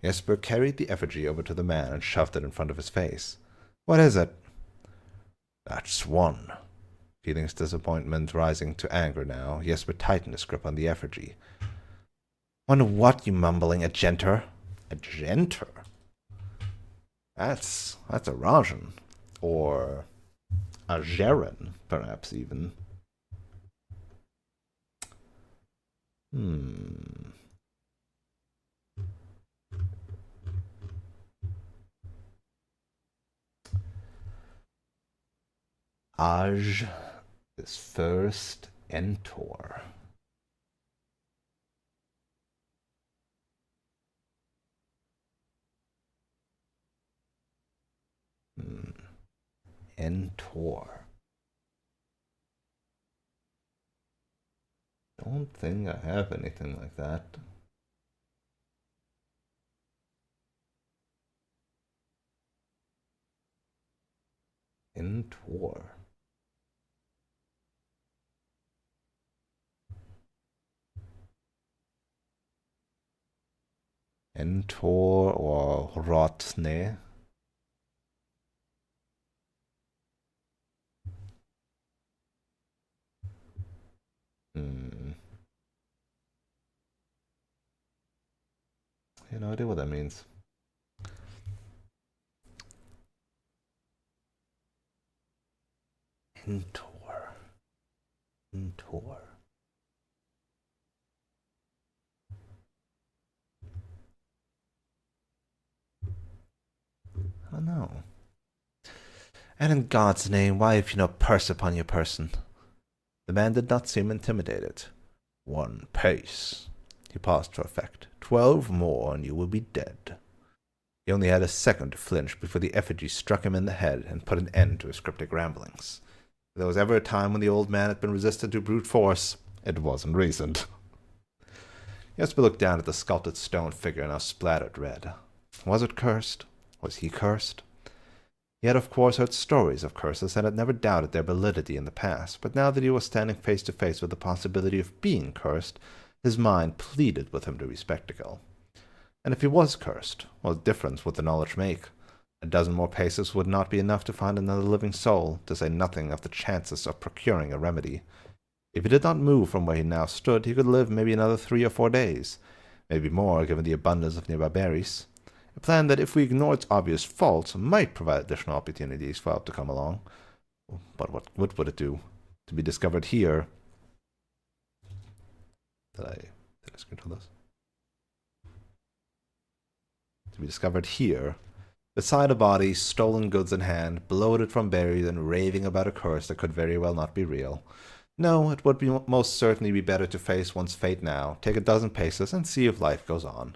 Jesper carried the effigy over to the man and shoved it in front of his face. "What is it?" "That's one." Feeling his disappointment rising to anger now, Jesper tightened his grip on the effigy. "One what, you mumbling agenter?" "Agenter? That's a Rajan. Or a Jaren, perhaps even. Aj is first Entor. Entor. Don't think I have anything like that. Entor. Entor or Rotne. I have no idea what that means. Entor. Entor. I don't know. And in God's name, why have you no purse upon your person? The man did not seem intimidated. 1 pace. He paused for effect. 12 more, and you will be dead. He only had a second to flinch before the effigy struck him in the head and put an end to his cryptic ramblings. If there was ever a time when the old man had been resistant to brute force, it wasn't recent. Jesper looked down at the sculpted stone figure now splattered red. Was it cursed? Was he cursed? He had of course heard stories of curses and had never doubted their validity in the past, but now that he was standing face to face with the possibility of being cursed, his mind pleaded with him to be skeptical. And if he was cursed, what difference would the knowledge make? A dozen more paces would not be enough to find another living soul, to say nothing of the chances of procuring a remedy. If he did not move from where he now stood, he could live maybe another 3 or 4 days, maybe more given the abundance of nearby berries. A plan that, if we ignore its obvious faults, might provide additional opportunities for help to come along. But what good would it do? To be discovered here... Did I schedule this? To be discovered here, beside a body, stolen goods in hand, bloated from berries, and raving about a curse that could very well not be real. No, it would most certainly be better to face one's fate now, take a dozen paces, and see if life goes on.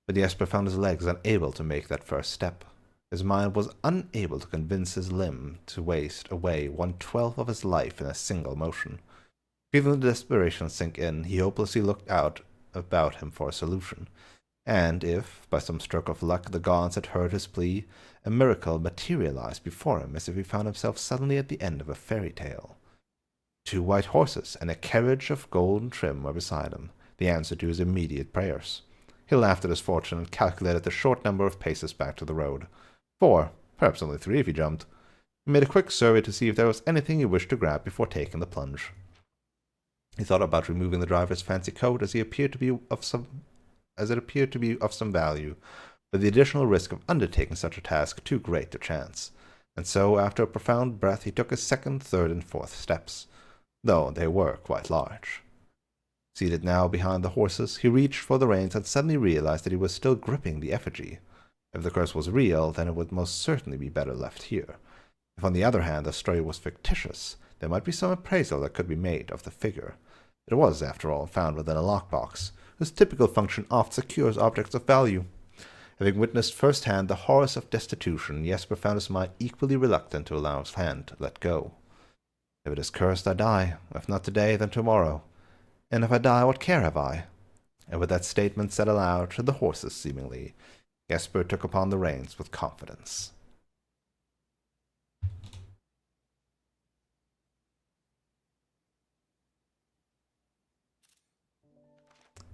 But Jesper found his legs unable to make that first step. His mind was unable to convince his limb to waste away 1/12 of his life in a single motion. Feeling the desperation sink in, he hopelessly looked out about him for a solution. And if, by some stroke of luck, the gods had heard his plea, a miracle materialized before him as if he found himself suddenly at the end of a fairy tale. 2 white horses and a carriage of golden trim were beside him, the answer to his immediate prayers. He laughed at his fortune and calculated the short number of paces back to the road. 4, perhaps only 3 if he jumped. He made a quick survey to see if there was anything he wished to grab before taking the plunge. He thought about removing the driver's fancy coat as it appeared to be of some value, but the additional risk of undertaking such a task too great to chance. And so, after a profound breath, he took his second, third, and fourth steps, though they were quite large. Seated now behind the horses, he reached for the reins and suddenly realized that he was still gripping the effigy. If the curse was real, then it would most certainly be better left here. If, on the other hand, the story was fictitious, there might be some appraisal that could be made of the figure. It was, after all, found within a lockbox, whose typical function oft secures objects of value. Having witnessed firsthand the horrors of destitution, Jesper found his mind equally reluctant to allow his hand to let go. If it is cursed, I die. If not today, then tomorrow. And if I die, what care have I? And with that statement said aloud to the horses, seemingly, Jesper took upon the reins with confidence.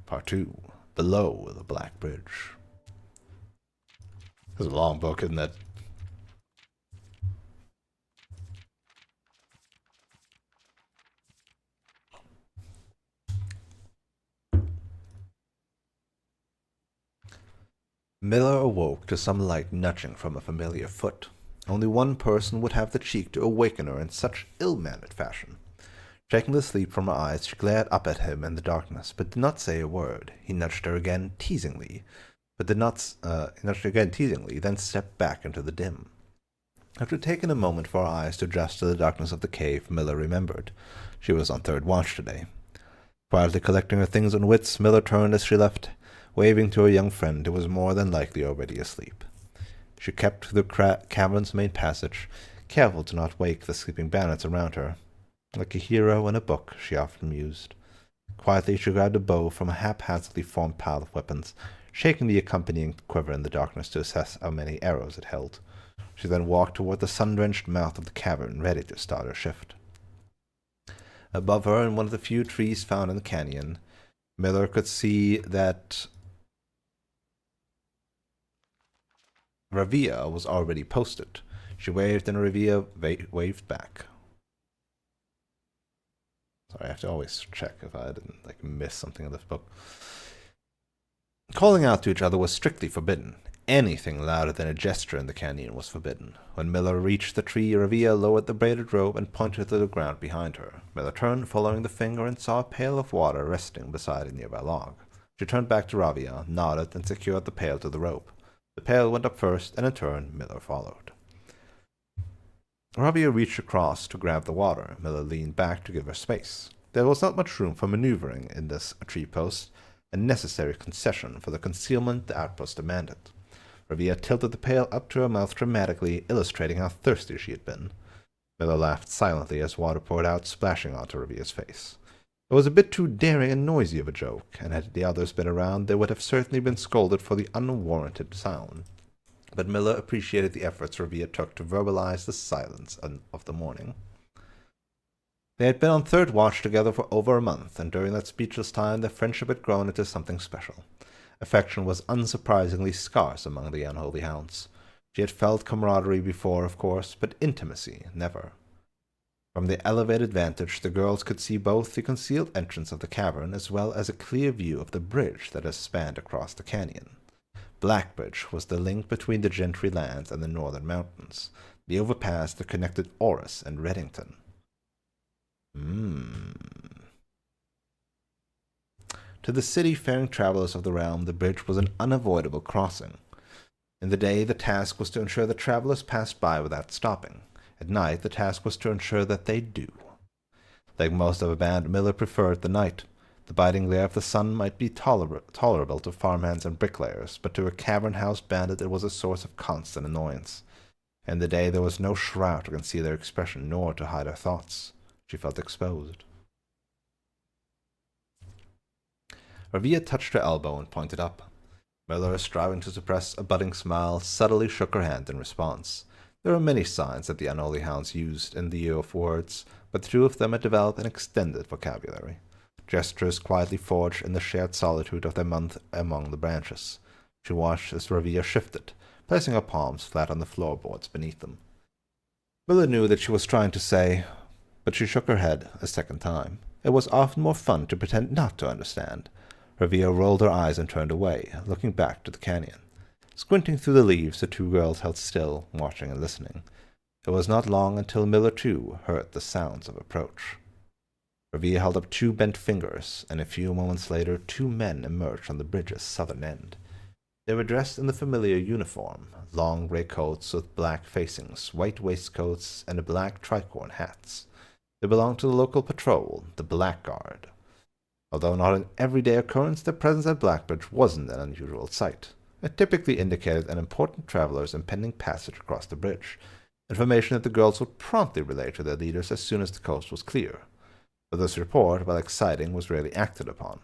Part 2. Below the Black Bridge. This is a long book, isn't it? Miller awoke to some light nudging from a familiar foot. Only one person would have the cheek to awaken her in such ill-mannered fashion. Shaking the sleep from her eyes, she glared up at him in the darkness, but did not say a word. He nudged her again teasingly, then stepped back into the dim. After taking a moment for her eyes to adjust to the darkness of the cave, Miller remembered. She was on third watch today. Quietly collecting her things and wits, Miller turned as she left, waving to her young friend, who was more than likely already asleep. She kept through the cavern's main passage, careful to not wake the sleeping bandits around her. Like a hero in a book, she often mused. Quietly she grabbed a bow from a haphazardly formed pile of weapons, shaking the accompanying quiver in the darkness to assess how many arrows it held. She then walked toward the sun-drenched mouth of the cavern, ready to start her shift. Above her, in one of the few trees found in the canyon, Miller could see that Ravia was already posted. She waved, and Ravia waved back. Sorry, I have to always check if I didn't miss something in this book. Calling out to each other was strictly forbidden. Anything louder than a gesture in the canyon was forbidden. When Miller reached the tree, Ravia lowered the braided robe and pointed to the ground behind her. Miller turned, following the finger, and saw a pail of water resting beside a nearby log. She turned back to Ravia, nodded, and secured the pail to the rope. The pail went up first, and in turn, Miller followed. Ravia reached across to grab the water. Miller leaned back to give her space. There was not much room for maneuvering in this tree post, a necessary concession for the concealment the outpost demanded. Ravia tilted the pail up to her mouth dramatically, illustrating how thirsty she had been. Miller laughed silently as water poured out, splashing onto Ravia's face. It was a bit too daring and noisy of a joke, and had the others been around, they would have certainly been scolded for the unwarranted sound. But Miller appreciated the efforts Ravia took to verbalize the silence of the morning. They had been on third watch together for over a month, and during that speechless time their friendship had grown into something special. Affection was unsurprisingly scarce among the unholy hounds. She had felt camaraderie before, of course, but intimacy never. From the elevated vantage, the girls could see both the concealed entrance of the cavern as well as a clear view of the bridge that has spanned across the canyon. Blackbridge was the link between the Gentry lands and the northern mountains, the overpass that connected Orris and Reddington. To the city-faring travelers of the realm, the bridge was an unavoidable crossing. In the day, the task was to ensure that travelers passed by without stopping. At night, the task was to ensure that they do. Like most of a band, Miller preferred the night. The biting glare of the sun might be tolerable to farmhands and bricklayers, but to a cavern-house bandit it was a source of constant annoyance. In the day there was no shroud to conceal their expression, nor to hide her thoughts. She felt exposed. Ravia touched her elbow and pointed up. Miller, striving to suppress a budding smile, subtly shook her hand in response. There were many signs that the unholy hounds used in the year of words, but the two of them had developed an extended vocabulary. Gestures quietly forged in the shared solitude of their month among the branches. She watched as Ravia shifted, placing her palms flat on the floorboards beneath them. Miller knew that she was trying to say, but she shook her head a second time. It was often more fun to pretend not to understand. Ravia rolled her eyes and turned away, looking back to the canyon. Squinting through the leaves, the two girls held still, watching and listening. It was not long until Miller, too, heard the sounds of approach. Ravia held up 2 bent fingers, and a few moments later 2 men emerged on the bridge's southern end. They were dressed in the familiar uniform, long grey coats with black facings, white waistcoats, and black tricorn hats. They belonged to the local patrol, the Blackguard. Although not an everyday occurrence, their presence at Blackbridge wasn't an unusual sight. It typically indicated an important traveler's impending passage across the bridge, information that the girls would promptly relay to their leaders as soon as the coast was clear. But this report, while exciting, was rarely acted upon.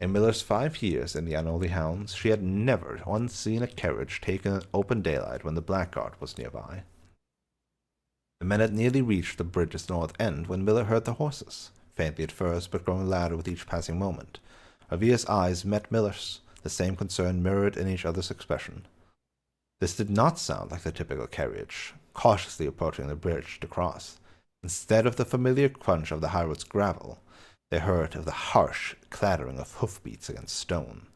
In Miller's 5 years in the Unholy Hounds, she had never once seen a carriage taken in open daylight when the Blackguard was nearby. The men had nearly reached the bridge's north end when Miller heard the horses, faintly at first but growing louder with each passing moment. Ravia's eyes met Miller's, the same concern mirrored in each other's expression. This did not sound like the typical carriage, cautiously approaching the bridge to cross. Instead of the familiar crunch of the highroad's gravel, they heard of the harsh clattering of hoofbeats against stone.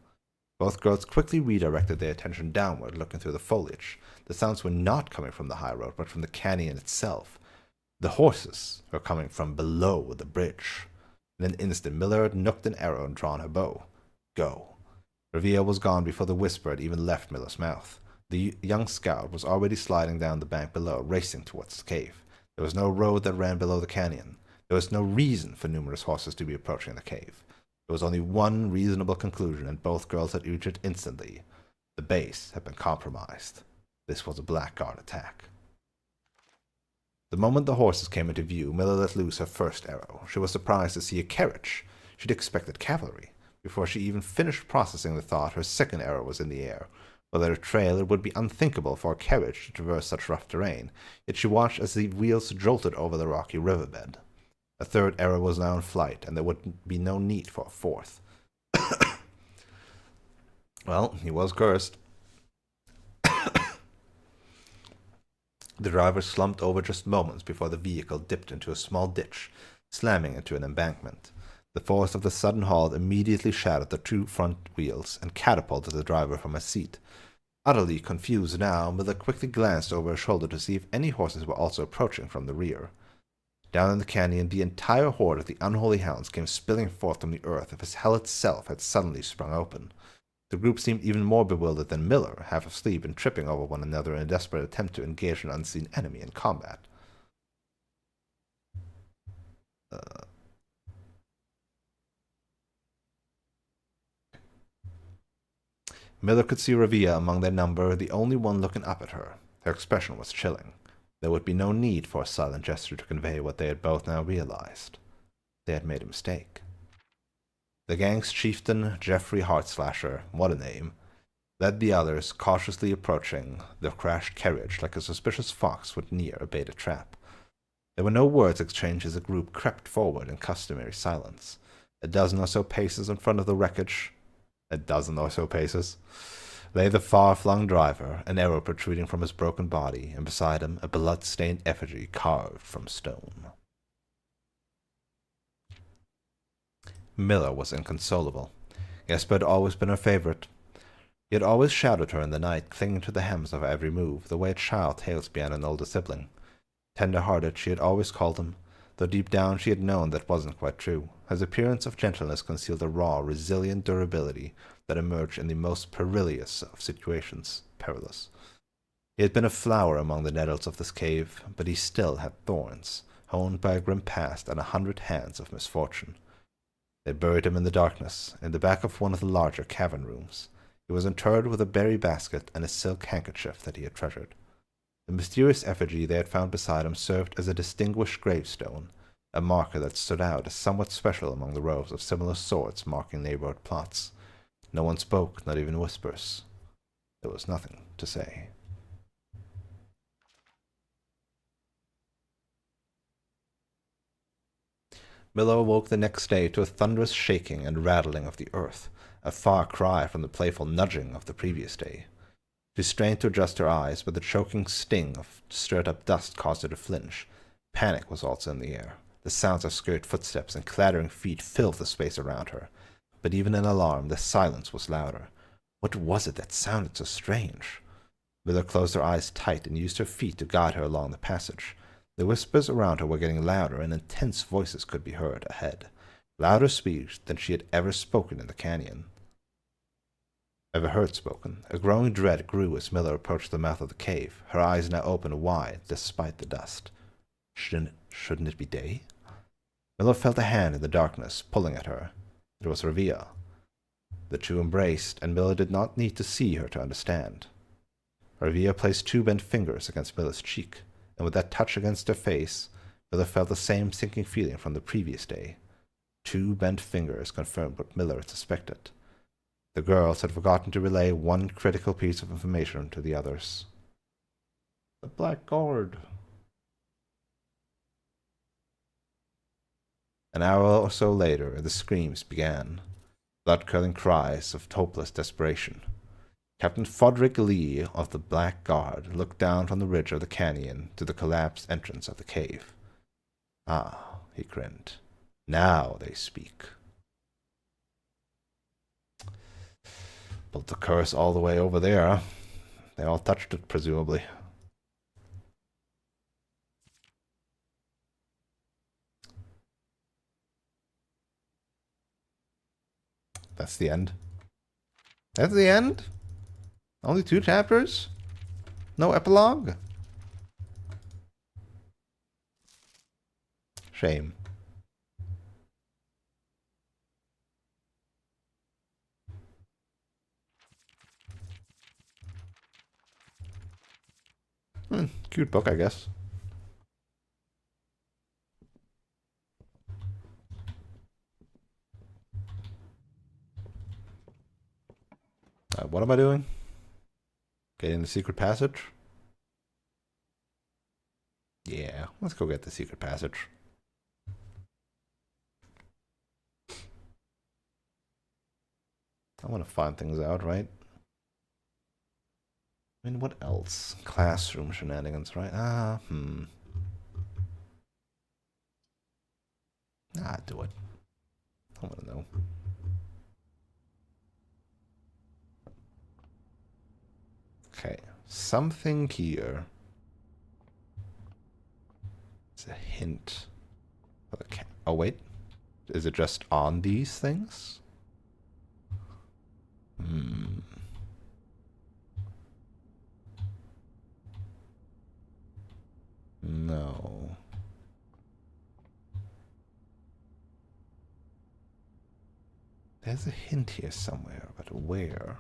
Both girls quickly redirected their attention downward, looking through the foliage. The sounds were not coming from the high road, but from the canyon itself. The horses were coming from below the bridge. In an instant, Miller had nooked an arrow and drawn her bow. Go. Ravia was gone before the whisper had even left Miller's mouth. The young scout was already sliding down the bank below, racing towards the cave. There was no road that ran below the canyon. There was no reason for numerous horses to be approaching the cave. There was only one reasonable conclusion, and both girls had reached it instantly. The base had been compromised. This was a Blackguard attack. The moment the horses came into view, Miller let loose her first arrow. She was surprised to see a carriage. She'd expected cavalry. Before she even finished processing the thought, her second arrow was in the air. Without a trail, it would be unthinkable for a carriage to traverse such rough terrain, yet she watched as the wheels jolted over the rocky riverbed. A third arrow was now in flight, and there would be no need for a fourth. Well, he was cursed. The driver slumped over just moments before the vehicle dipped into a small ditch, slamming into an embankment. The force of the sudden halt immediately shattered the 2 front wheels and catapulted the driver from his seat. Utterly confused now, Miller quickly glanced over his shoulder to see if any horses were also approaching from the rear. Down in the canyon, the entire horde of the Unholy Hounds came spilling forth from the earth as if hell itself had suddenly sprung open. The group seemed even more bewildered than Miller, half asleep and tripping over one another in a desperate attempt to engage an unseen enemy in combat. Miller could see Ravia among their number, the only one looking up at her. Her expression was chilling. There would be no need for a silent gesture to convey what they had both now realized. They had made a mistake. The gang's chieftain, Geoffrey Heartslasher, what a name, led the others, cautiously approaching the crashed carriage like a suspicious fox would near a baited trap. There were no words exchanged as the group crept forward in customary silence. A dozen or so paces in front of the wreckage, lay the far-flung driver, an arrow protruding from his broken body, and beside him a blood-stained effigy carved from stone. Miller was inconsolable. Jesper had always been her favorite. He had always shadowed her in the night, clinging to the hems of her every move, the way a child tails behind an older sibling. Tender-hearted, she had always called him, though deep down she had known that wasn't quite true. His appearance of gentleness concealed a raw, resilient durability that emerged in the most perilous of situations. He had been a flower among the nettles of this cave, but he still had thorns, honed by a grim past and 100 hands of misfortune. They buried him in the darkness, in the back of one of the larger cavern rooms. He was interred with a berry basket and a silk handkerchief that he had treasured. The mysterious effigy they had found beside him served as a distinguished gravestone, a marker that stood out as somewhat special among the rows of similar swords marking neighborhood plots. No one spoke, not even whispers. There was nothing to say. Miller awoke the next day to a thunderous shaking and rattling of the earth, a far cry from the playful nudging of the previous day. She strained to adjust her eyes, but the choking sting of stirred-up dust caused her to flinch. Panic was also in the air. The sounds of scurried footsteps and clattering feet filled the space around her. But even in alarm, the silence was louder. What was it that sounded so strange? Miller closed her eyes tight and used her feet to guide her along the passage. The whispers around her were getting louder, and intense voices could be heard ahead. Louder speech than she had ever spoken in the canyon. Ever heard spoken. A growing dread grew as Miller approached the mouth of the cave, her eyes now open wide despite the dust. Shouldn't it be day? Miller felt a hand in the darkness, pulling at her. It was Revia. The two embraced, and Miller did not need to see her to understand. Revia placed two bent fingers against Miller's cheek, and with that touch against her face, Miller felt the same sinking feeling from the previous day. Two bent fingers confirmed what Miller had suspected. The girls had forgotten to relay one critical piece of information to the others. The Black Guard. An hour or so later, the screams began, blood-curdling cries of hopeless desperation. Captain Fodrick Lee of the Black Guard looked down from the ridge of the canyon to the collapsed entrance of the cave. Ah, he grinned. Now they speak. Built the curse all the way over there. They all touched it, presumably. That's the end. That's the end? Only 2 chapters? No epilogue? Shame. Cute book, I guess. What am I doing? Getting the secret passage? Yeah, let's go get the secret passage. I want to find things out, right? I mean, what else? Classroom shenanigans, right? Do it. I want to know. Okay, something here. It's a hint. Oh, wait. Is it just on these things? No. There's a hint here somewhere, but where?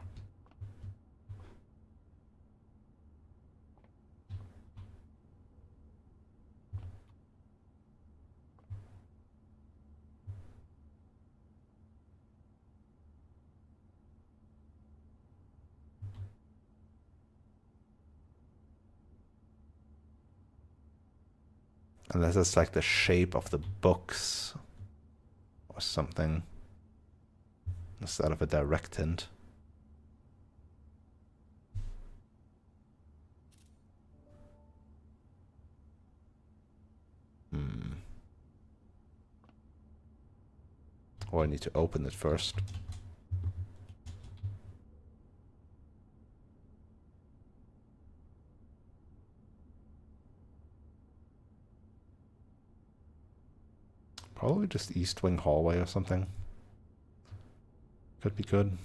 Unless it's like the shape of the books or something instead of a direct hint. Or I need to open it first. Probably just East Wing hallway or something. Could be good.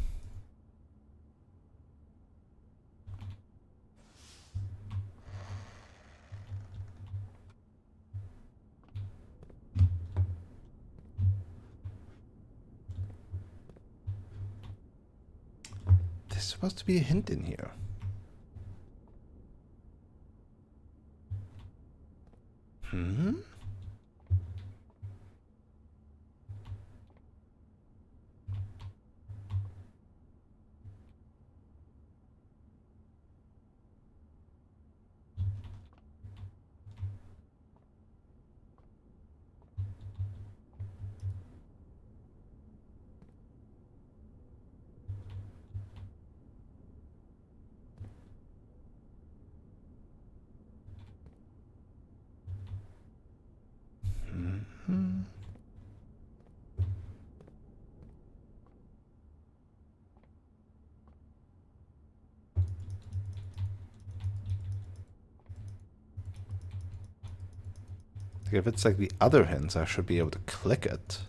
There's supposed to be a hint in here. Like if it's like the other hints, I should be able to click it.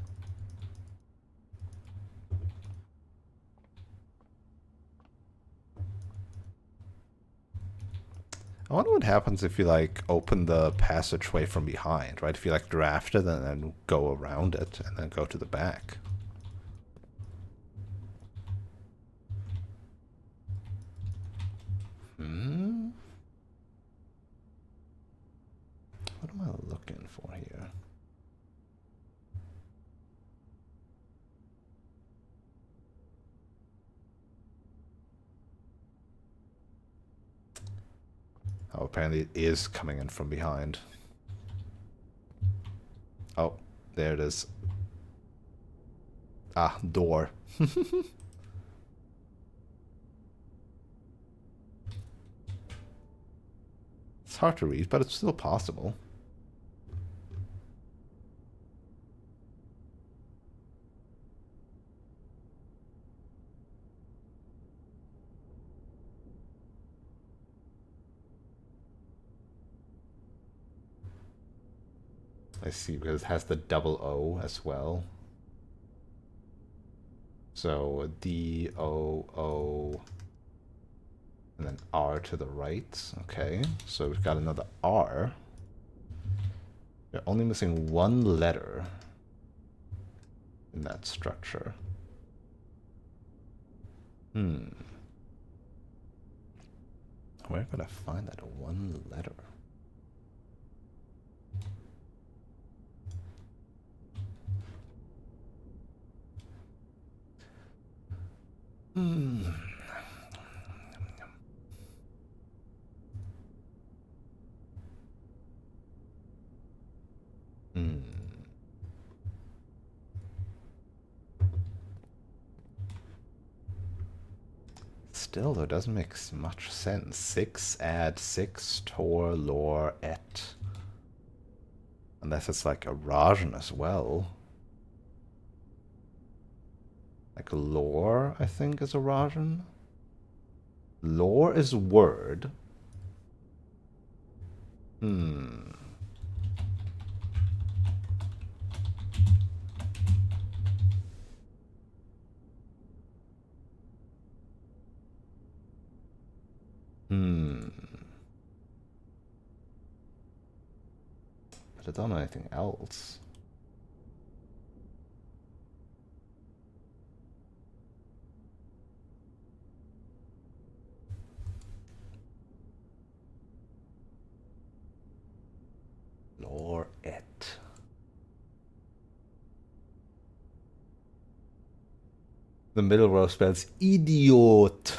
I wonder what happens if you like open the passageway from behind, right? If you like draft it and then go around it and then go to the back. Hmm? What am I looking for here? Oh, apparently it is coming in from behind. Oh, there it is. Ah, door. It's hard to read, but it's still possible. I see, because it has the double O as well. So D-O-O, and then R to the right. Okay, so we've got another R. We're only missing one letter in that structure. Where could I find that one letter? Hmm. Still, though, doesn't make much sense. 6 add 6 tor lore et. Unless it's like a Rajan as well. Like lore, I think, is a Rajan. Lore is word. Hmm. But I don't know anything else. Lore et. The middle row spells idiot.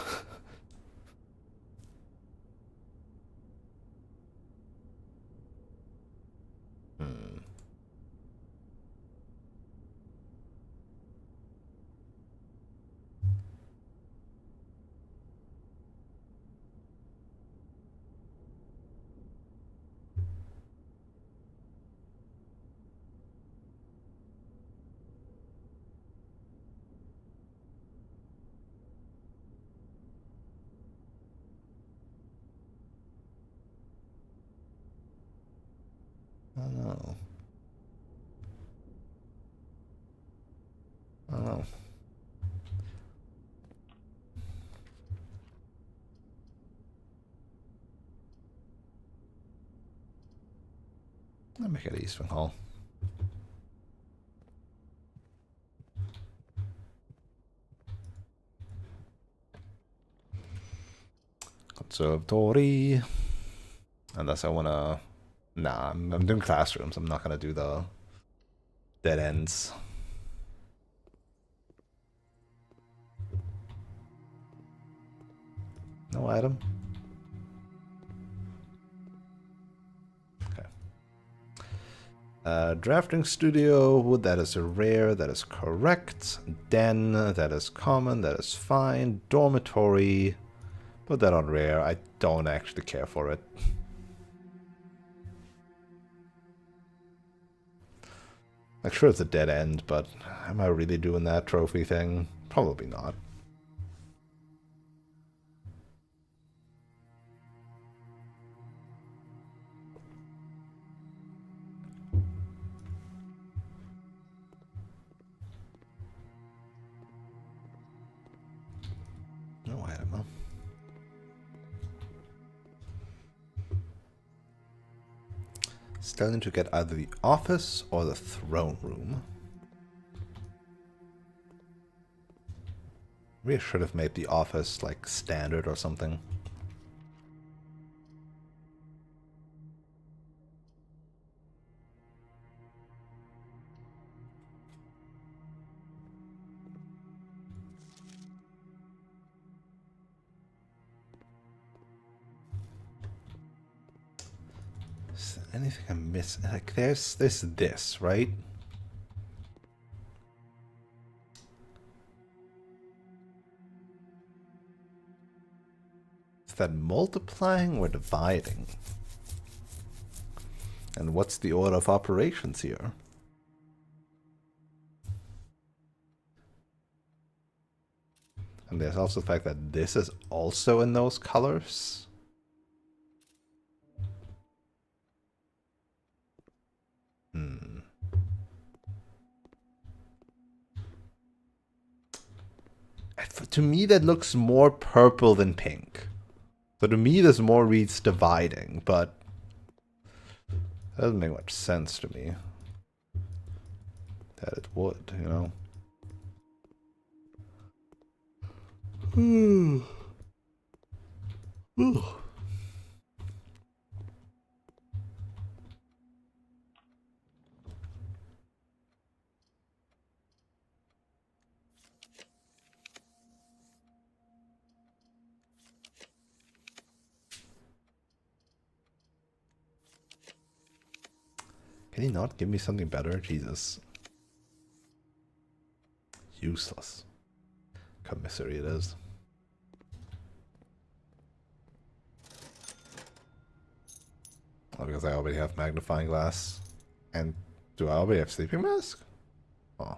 I don't know. I don't know. I'll make it Eastern Hall. Conservatory. Unless I wanna... Nah, I'm doing classrooms. I'm not gonna do the dead ends. No item. Okay. Drafting studio, that is a rare, that is correct. Den, that is common, that is fine. Dormitory, put that on rare. I don't actually care for it. Like, sure, it's a dead end, but am I really doing that trophy thing? Probably not. Still need to get either the office or the throne room. We should have made the office like standard or something. Is there anything I'm missing? Like there's this, right? Is that multiplying or dividing? And what's the order of operations here? And there's also the fact that this is also in those colors. To me, that looks more purple than pink. So to me, this more reads dividing, but that doesn't make much sense to me. That it would, you know? Can he not give me something better? Jesus. Useless. Commissary it is. Oh, because I already have magnifying glass. And do I already have sleeping mask? Oh.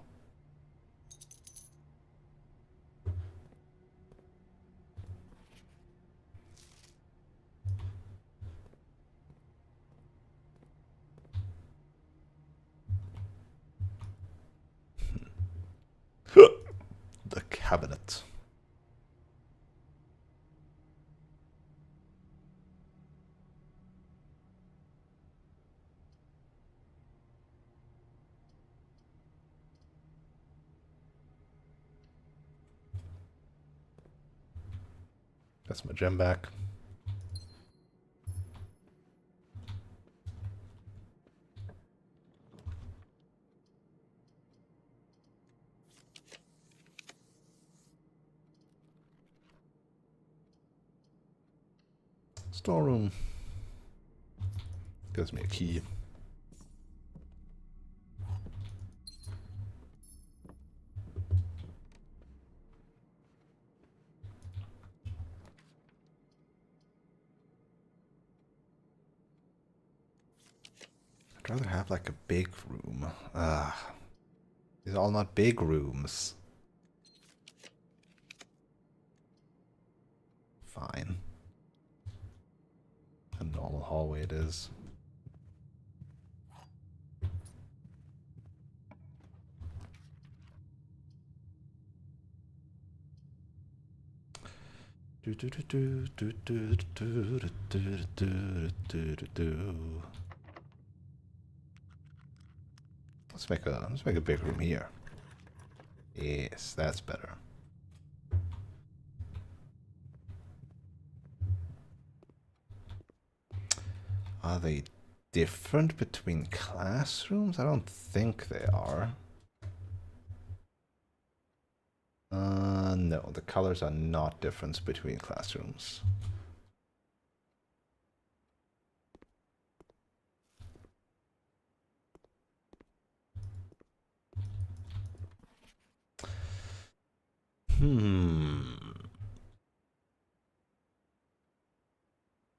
The cabinet. That's my gem back. Storeroom. Gives me a key. I'd rather have like a big room. These are all not big rooms. Fine. A normal hallway it is. Let's make a big room here. Yes, that's better. Are they different between classrooms? I don't think they are. No, the colors are not different between classrooms.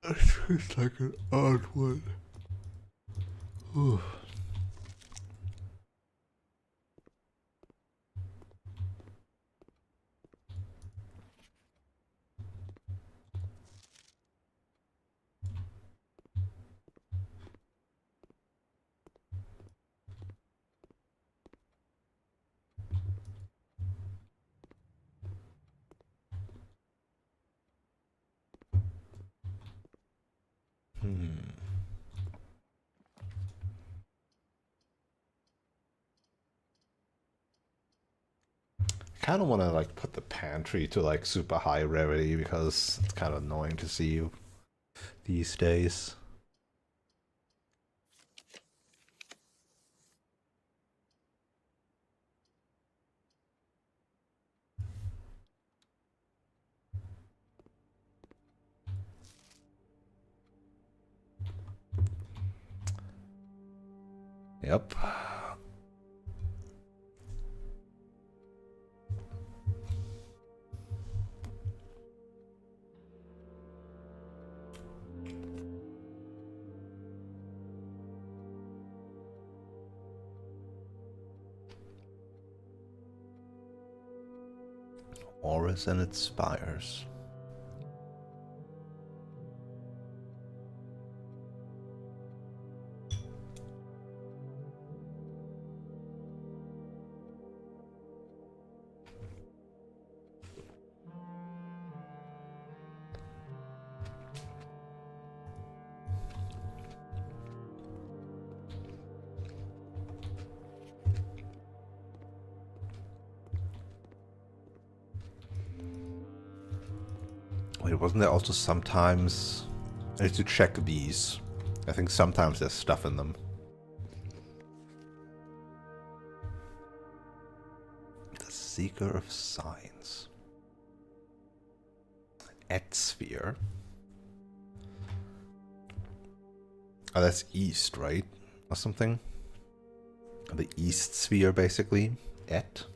That seems like an odd one. Ooh. kind of want to like put the pantry to like super high rarity because it's kind of annoying to see you these days. Yep. Auras and its spires. Wait, wasn't there also sometimes... I need to check these. I think sometimes there's stuff in them. The Seeker of Signs. Sphere. Oh, that's east, right? Or something? The east sphere, basically. Et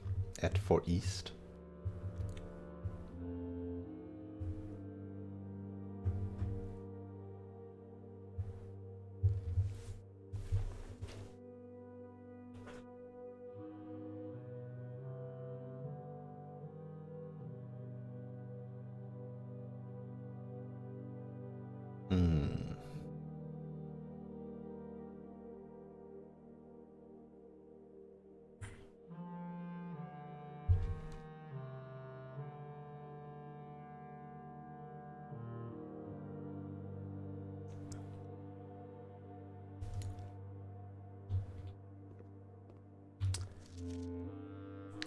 for east.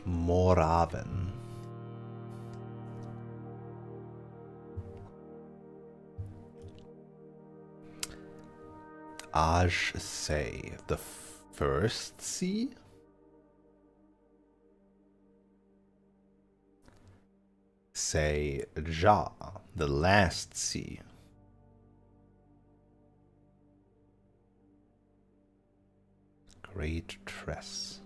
Moraven. Aj say the first sea? Say Ja, the last sea. Great Tress.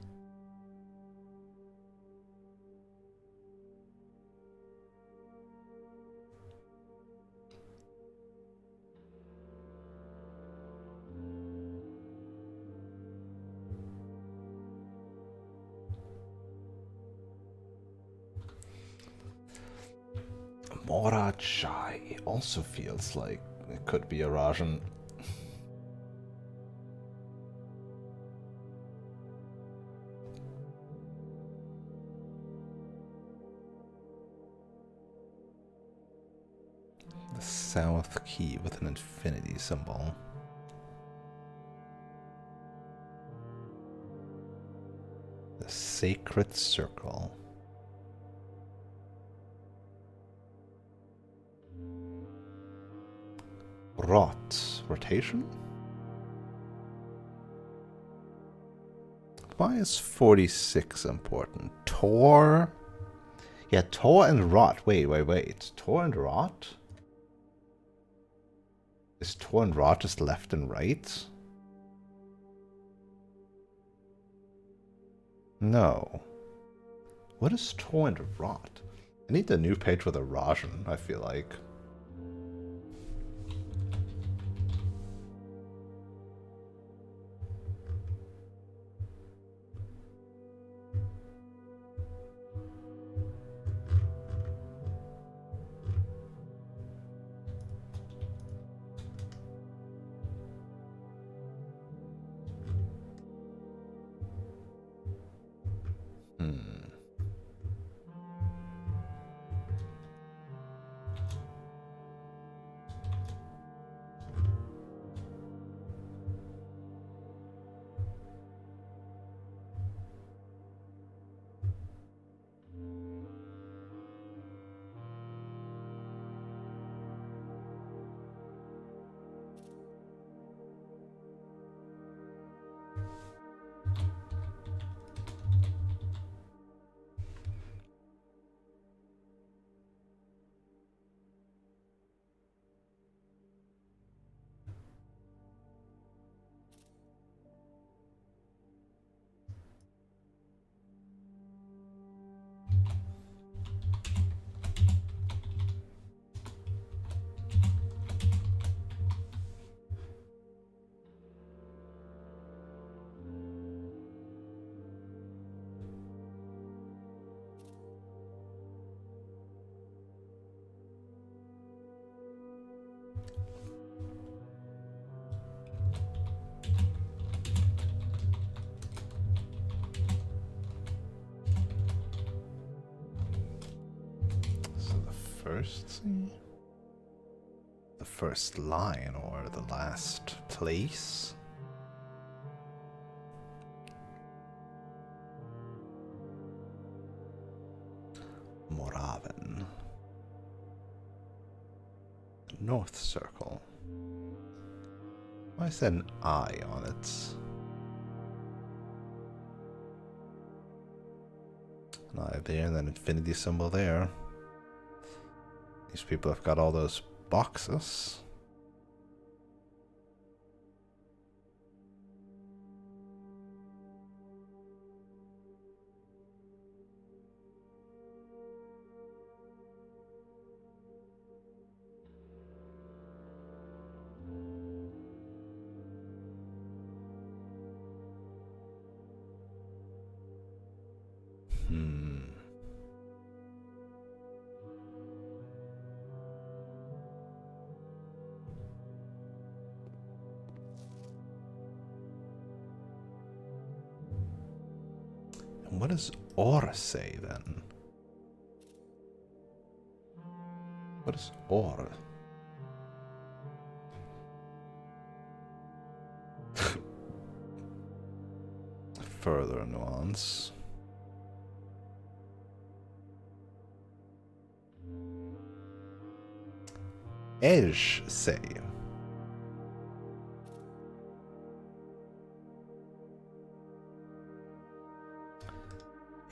Morachai also feels like it could be a Rajan. The south key with an infinity symbol. The Sacred Circle. Rot. Rotation? Why is 46 important? Tor? Yeah, Tor and Rot. Wait. Tor and Rot? Is Tor and Rot just left and right? No. What is Tor and Rot? I need a new page with a Rajan, I feel like. So the first line or the last place. Moraven. North circle. Why is there an eye on it? An eye there and an infinity symbol there. These people have got all those boxes. And what does or say then? What is or? Further nuance. Edge say.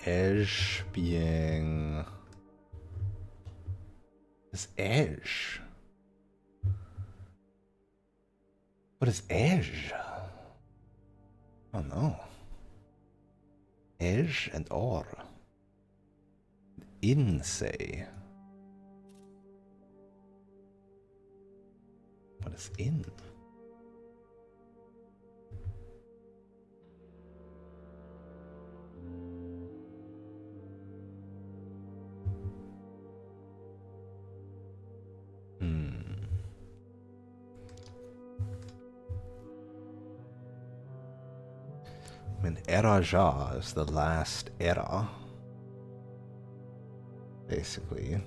Edge being... Is edge? What is edge? Oh no. Edge and or. In say. What is in? I mean, Eraja is the last era, basically.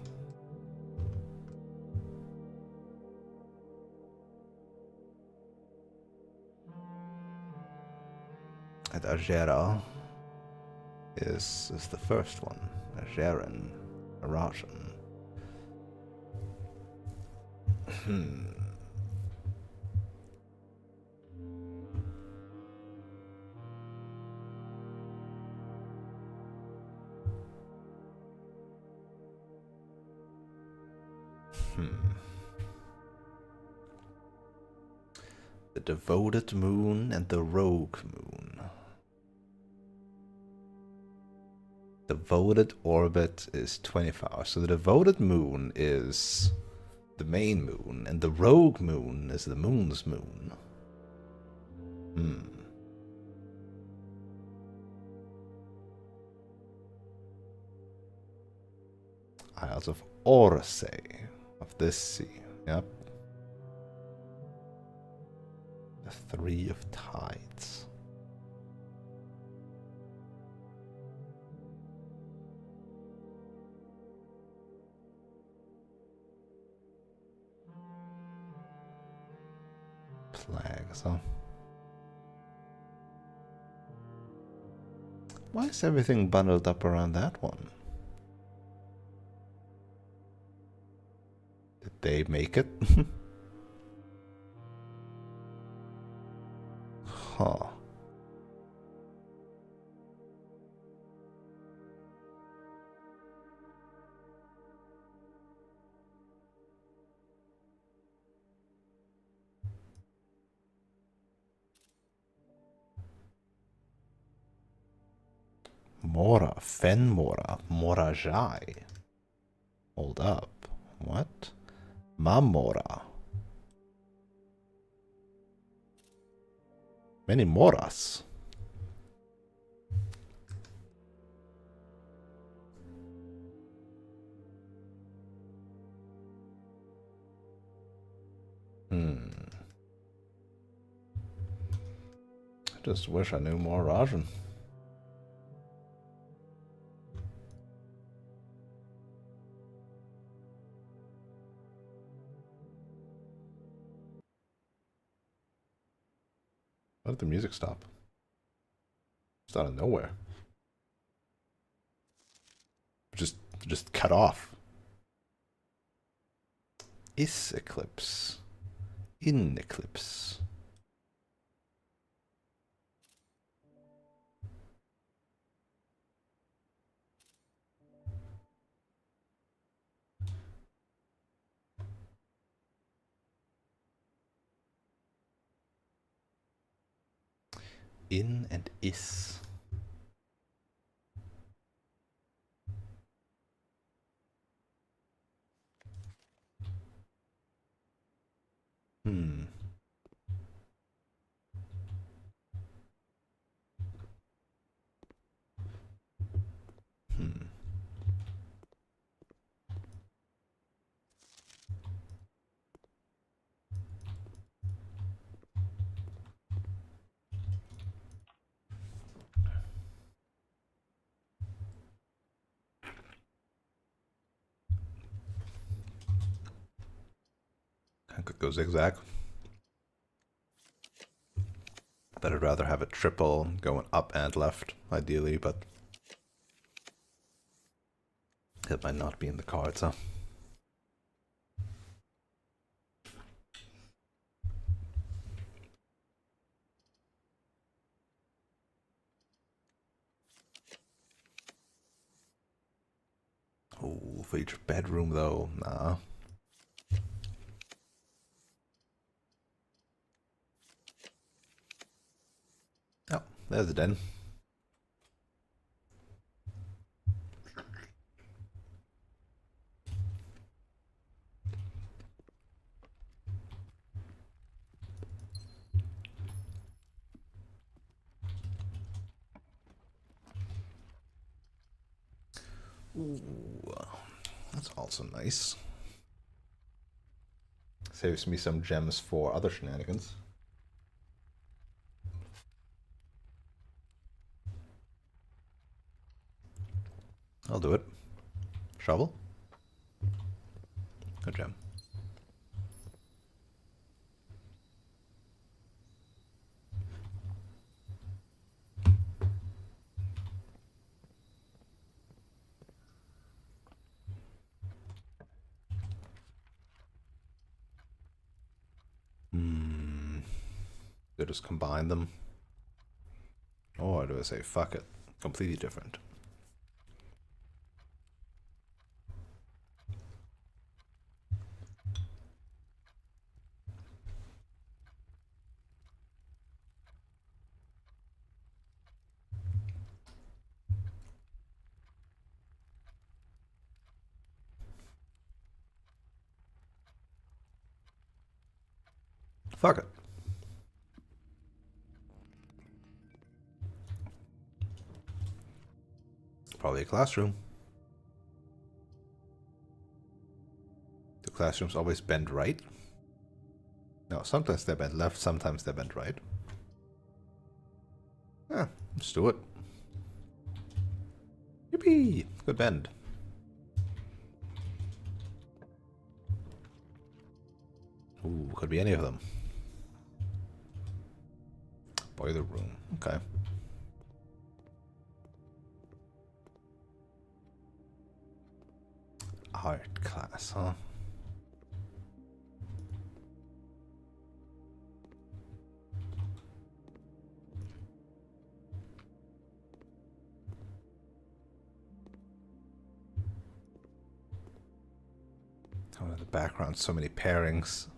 And Ajera is the first one. Ajeran, Arajan. The devoted moon and the rogue moon. Devoted orbit is 24 hours. So the devoted moon is the main moon, and the rogue moon is the moon's moon. Isles of Orsay, of this sea. Yep. The Three of Tides. Plagues, huh? Why is everything bundled up around that one? Did they make it? Huh. Mora, Fenmora, Morajai. Hold up. What? Mamora. Many Moras. I just wish I knew more Rajan. Why did the music stop? It's out of nowhere. Just cut off. Is eclipse. In eclipse. In and is. Hmm. I could go zigzag. But I'd rather have a triple going up and left, ideally, but it might not be in the cards, huh? Oh, for each bedroom though, nah. Oh, there's the den. Ooh, that's also nice. Saves me some gems for other shenanigans. I'll do it. Shovel. Good gem. They just combine them. Or do I say fuck it? Completely different. Fuck it. Probably a classroom. Do classrooms always bend right? No, sometimes they bend left, sometimes they bend right. Yeah, let's do it. Yippee! Good bend. Ooh, could be any of them. Boiler room. Okay. Art class, huh? Oh, in the background, so many pairings.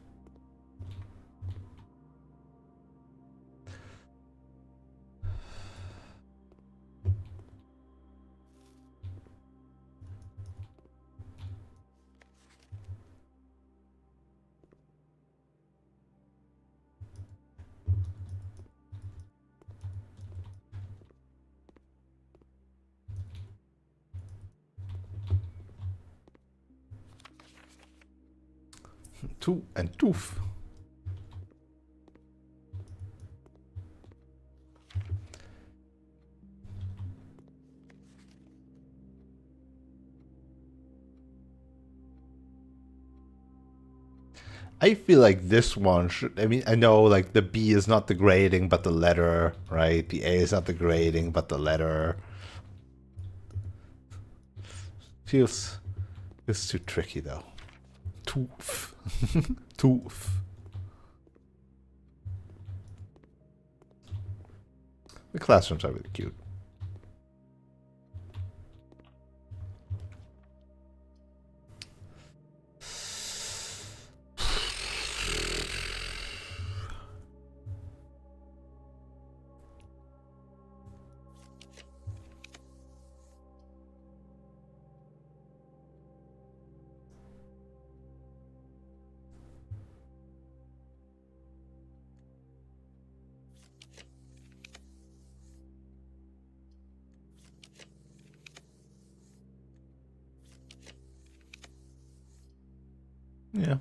Two and toof. I feel like this one should. I mean, I know like the B is not the grading, but the letter, right? The A is not the grading, but the letter. Feels too tricky though. Tooth. Tooth. The classrooms are really cute. Yeah.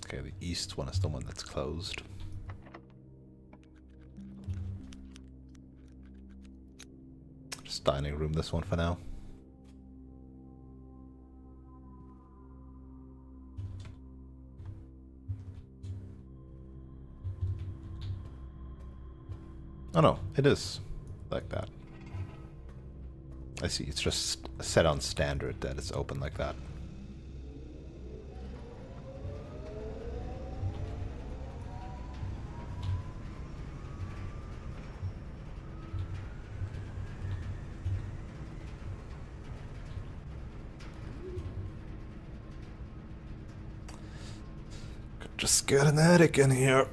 Okay, the east one is the one that's closed. Just dining room this one for now. Oh no, it is like that. I see, it's just set on standard that it's open like that. Could just get an attic in here.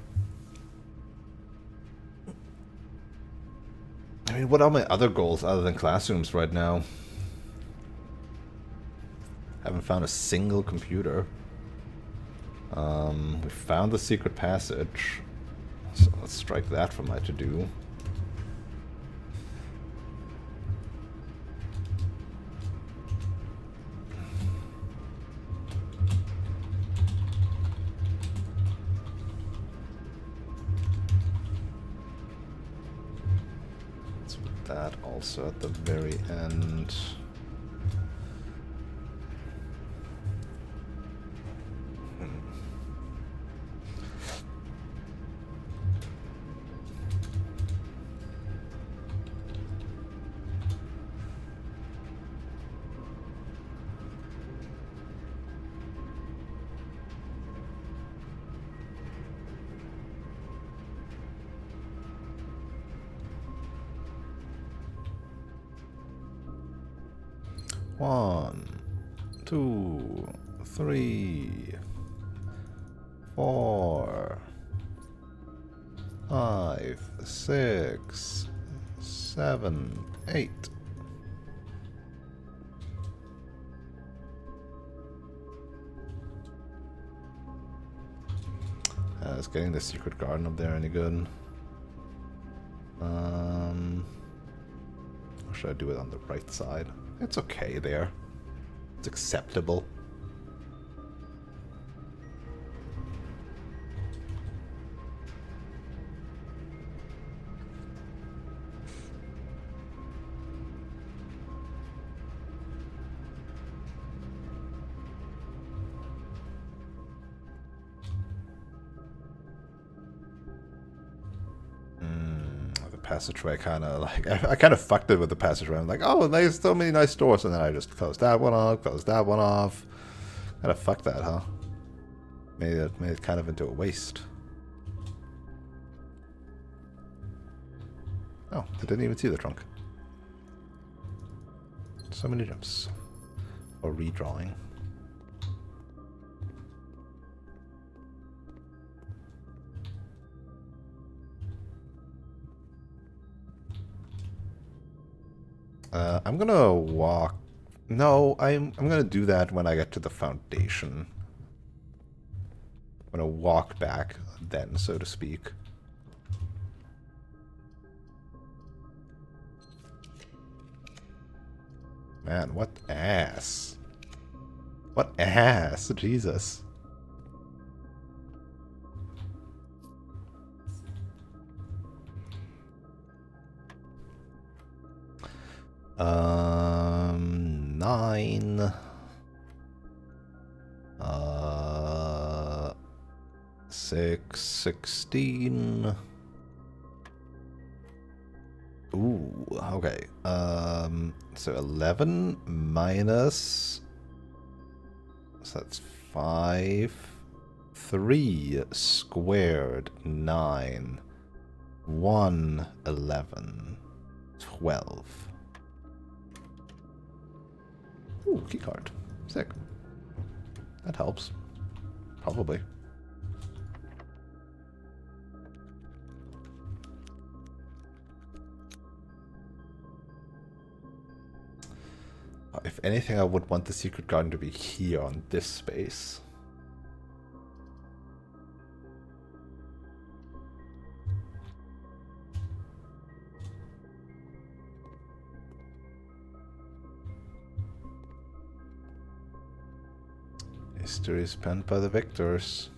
I mean, what are my other goals other than classrooms right now? Haven't found a single computer. We found the secret passage. So let's strike that from my to-do. Let's put that also at the very end. One, 2, 3, 4, 5, 6, 7, 8. Is getting the secret garden up there any good? Or should I do it on the right side? It's okay there. It's acceptable. Passageway kind of like I kind of fucked it with the passageway. I'm like, oh, there's so many nice doors, and then I just closed that one off, closed that one off. Kind of fucked that, huh? Made it kind of into a waste. Oh, I didn't even see the trunk. So many jumps. Or redrawing. I'm gonna walk. No, I'm gonna do that when I get to the foundation. I'm gonna walk back then, so to speak. Man, what ass? What ass? Jesus. 9. 6, 16. Ooh, okay. So 11 minus. So that's 5. 3 squared, 9. 1, 11. 12. Ooh, keycard. Sick. That helps. Probably. If anything, I would want the secret garden to be here on this space. History spent by the victors.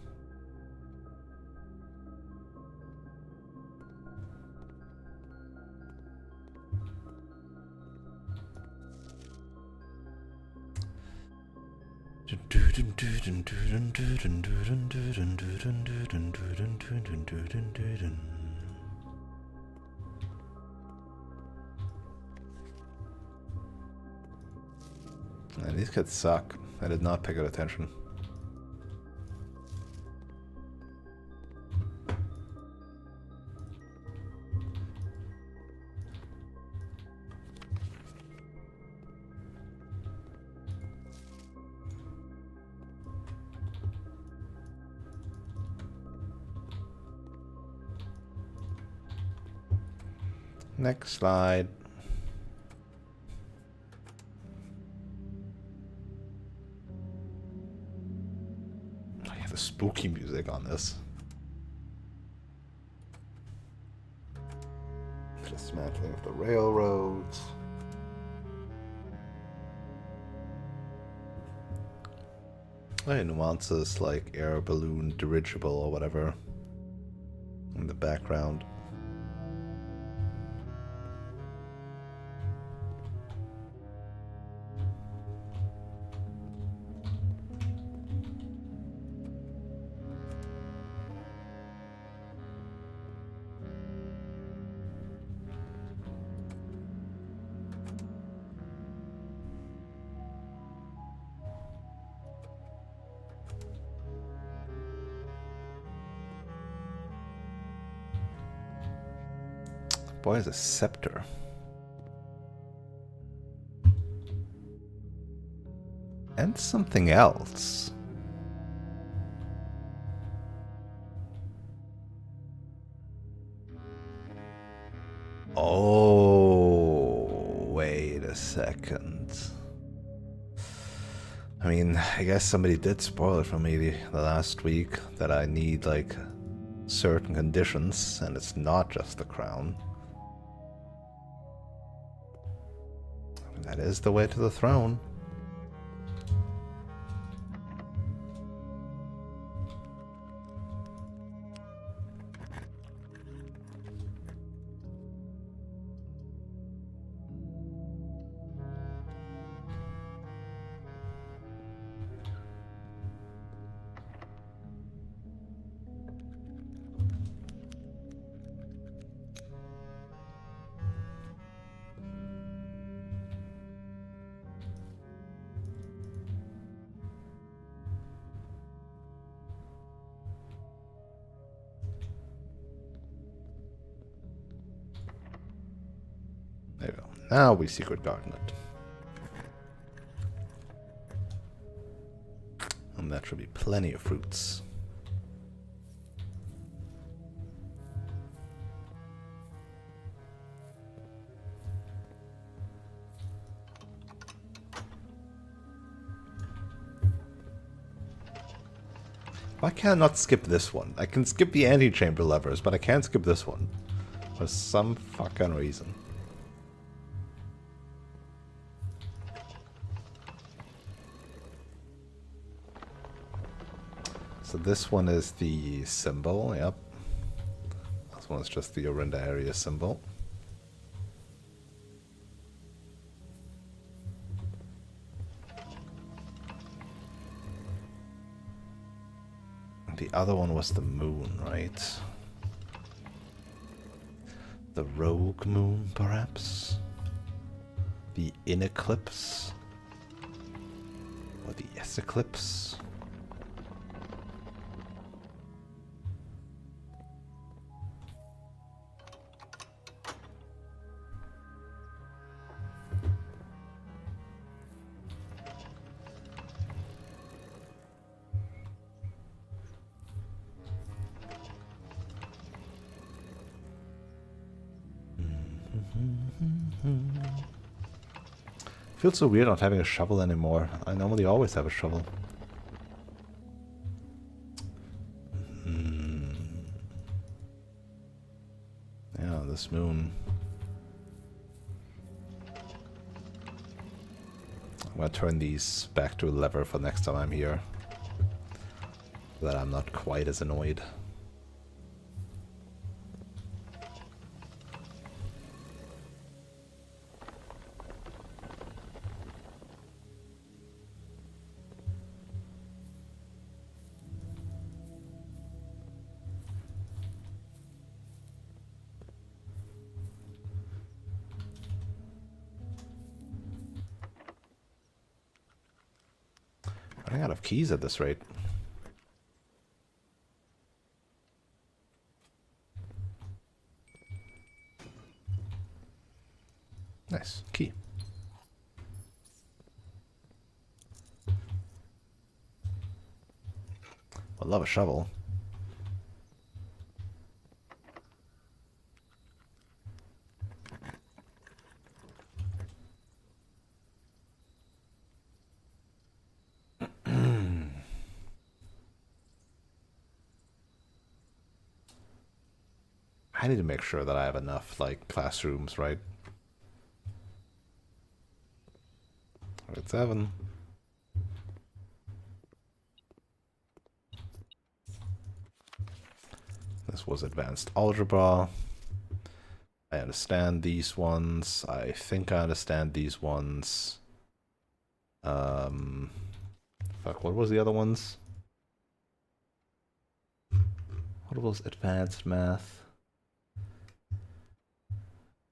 Man, these kids suck. I did not pay good attention. Next slide. Oh, yeah, the spooky music on this. Dismantling of the railroads. Oh, nuances like air balloon dirigible or whatever in the background. Boy, is a scepter. And something else. Oh, wait a second. I mean, I guess somebody did spoil it for me the last week that I need, like, certain conditions, and it's not just the crown. That is the way to the throne. There we go. Now we secret garden it. And that should be plenty of fruits. Why can't I not skip this one? I can skip the antechamber levers, but I can't skip this one. For some fucking reason. So this one is the symbol, yep. This one is just the Orinda area symbol. The other one was the moon, right? The rogue moon, perhaps? The in eclipse? Or the S eclipse? Feels so weird not having a shovel anymore. I normally always have a shovel. Yeah, this moon. I'm gonna turn these back to a lever for next time I'm here, so that I'm not quite as annoyed. Running out of keys at this rate. Nice. Key. I love a shovel. I need to make sure that I have enough, like, classrooms, right? 7. This was advanced algebra. I understand these ones. I think I understand these ones. Fuck, what was the other ones? What was advanced math?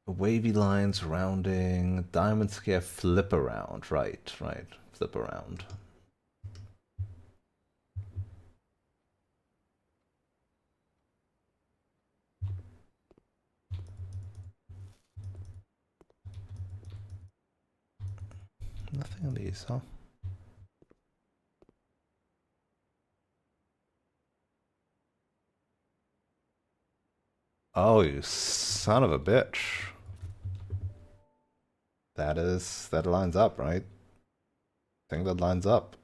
Wavy lines, rounding, diamond scale, flip around. Right, flip around. Nothing on these, huh? Oh, you son of a bitch. That lines up, right? I think that lines up.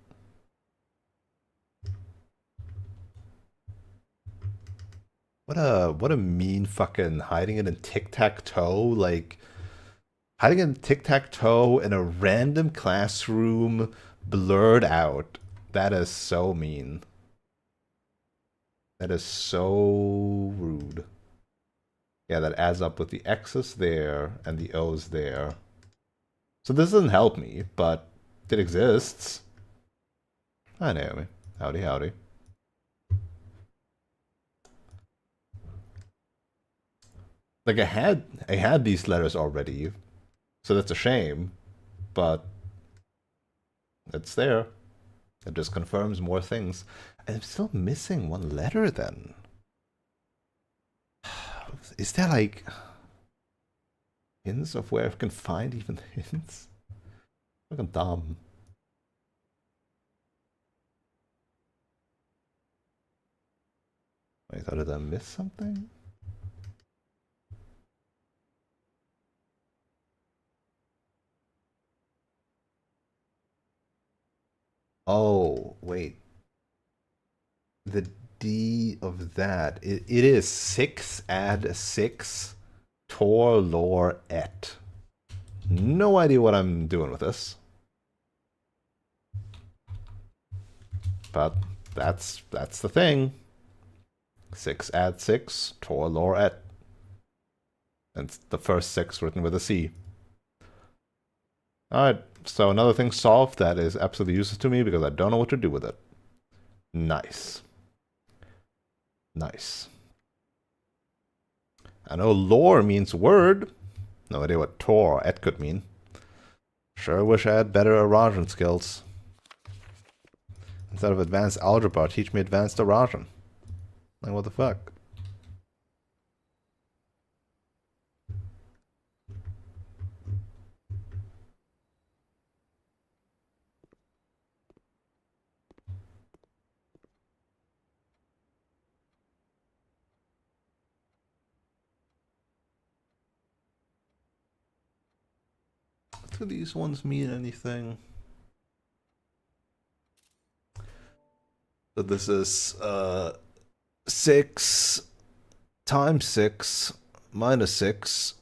What a mean fucking hiding it in tic-tac-toe, like hiding it in tic-tac-toe in a random classroom blurred out. That is so mean. That is so rude. Yeah, that adds up with the X's there and the O's there. So this doesn't help me, but it exists. Hi, Naomi. Howdy, howdy. Like I had these letters already, so that's a shame, but it's there. It just confirms more things. I'm still missing one letter then. Is there like hints of where I can find even hints? Fucking dumb. Wait, did I miss something? Oh, wait. The D of that. It is 6 add 6 tor lore et. No idea what I'm doing with this. But that's the thing. 6 add 6 tor lore et. And it's the first 6 written with a C. Alright, so another thing solved that is absolutely useless to me because I don't know what to do with it. Nice. Nice. I know lore means word. No idea what Tor or Et could mean. Sure wish I had better Arajan skills. Instead of advanced algebra, teach me advanced Arajan. Like, what the fuck? Do these ones mean anything? So this is 6 times 6 minus 6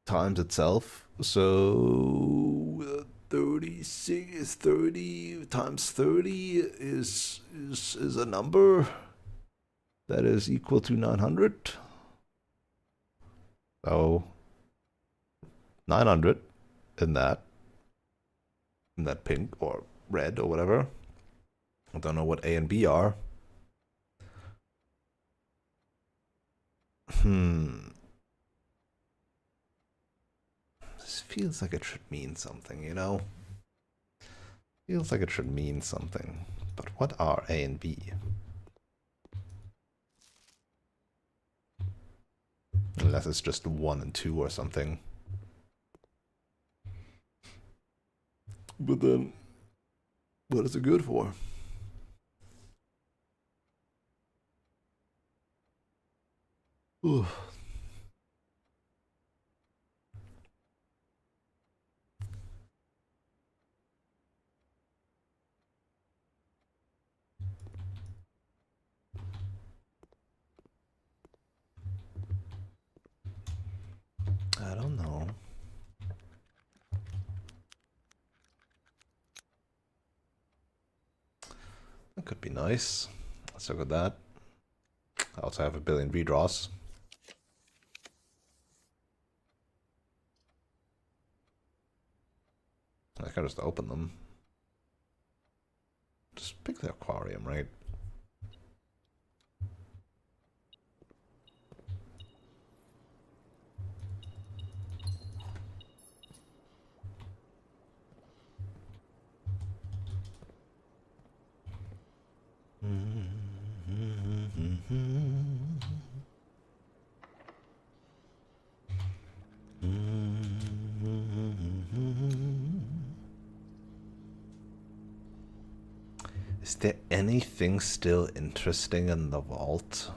times itself. So 36 30 times 30 is a number that is equal to 900. So 900 in that pink or red or whatever. I don't know what A and B are. This feels like it should mean something, you know? Feels like it should mean something. But what are A and B? Unless it's just 1 and 2 or something. But then, what is it good for? Ooh. I don't know. That could be nice. Let's look at that. I also have a billion redraws. I can just open them. Just pick the aquarium, right? Is there anything still interesting in the vault?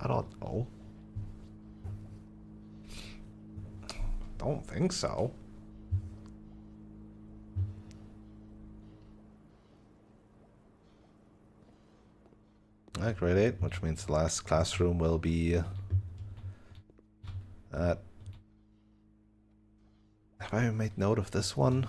I don't know. Don't think so. Grade 8, which means the last classroom will be at... Have I made note of this one?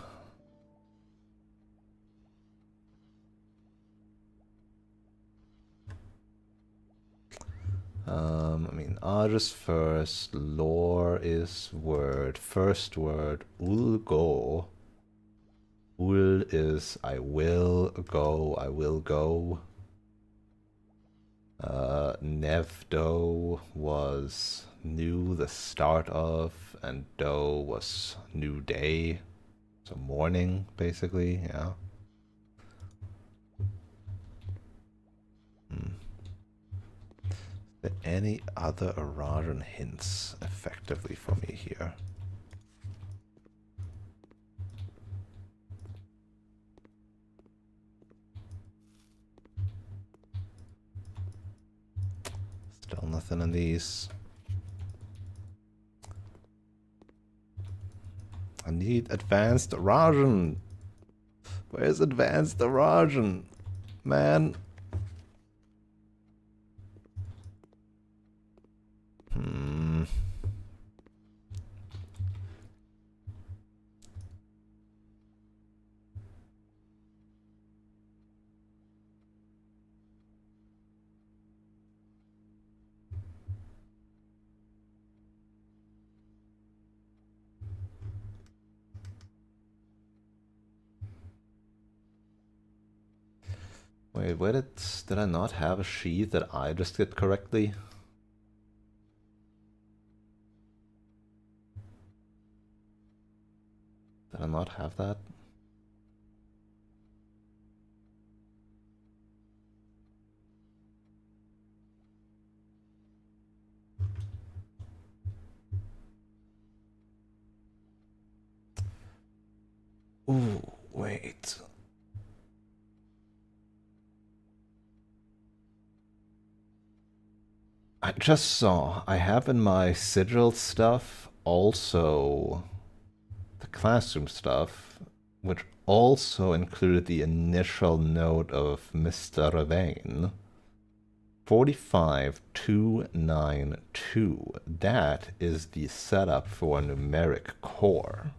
I mean, R is first, lore is word, first word, ul go. Ul is I will go, I will go. Nevdo was new, the start of, and do was new day. So morning, basically, yeah. Is there any other Arajan hints effectively for me here? Still nothing in these. I need advanced Arajan. Where's advanced Arajan? Man. Wait, where did I not have a sheet that I just did correctly? Did I not have that? Ooh, wait. I just saw I have in my sigil stuff also the classroom stuff, which also included the initial note of Mr. Ravain. 45292. That is the setup for a numeric core.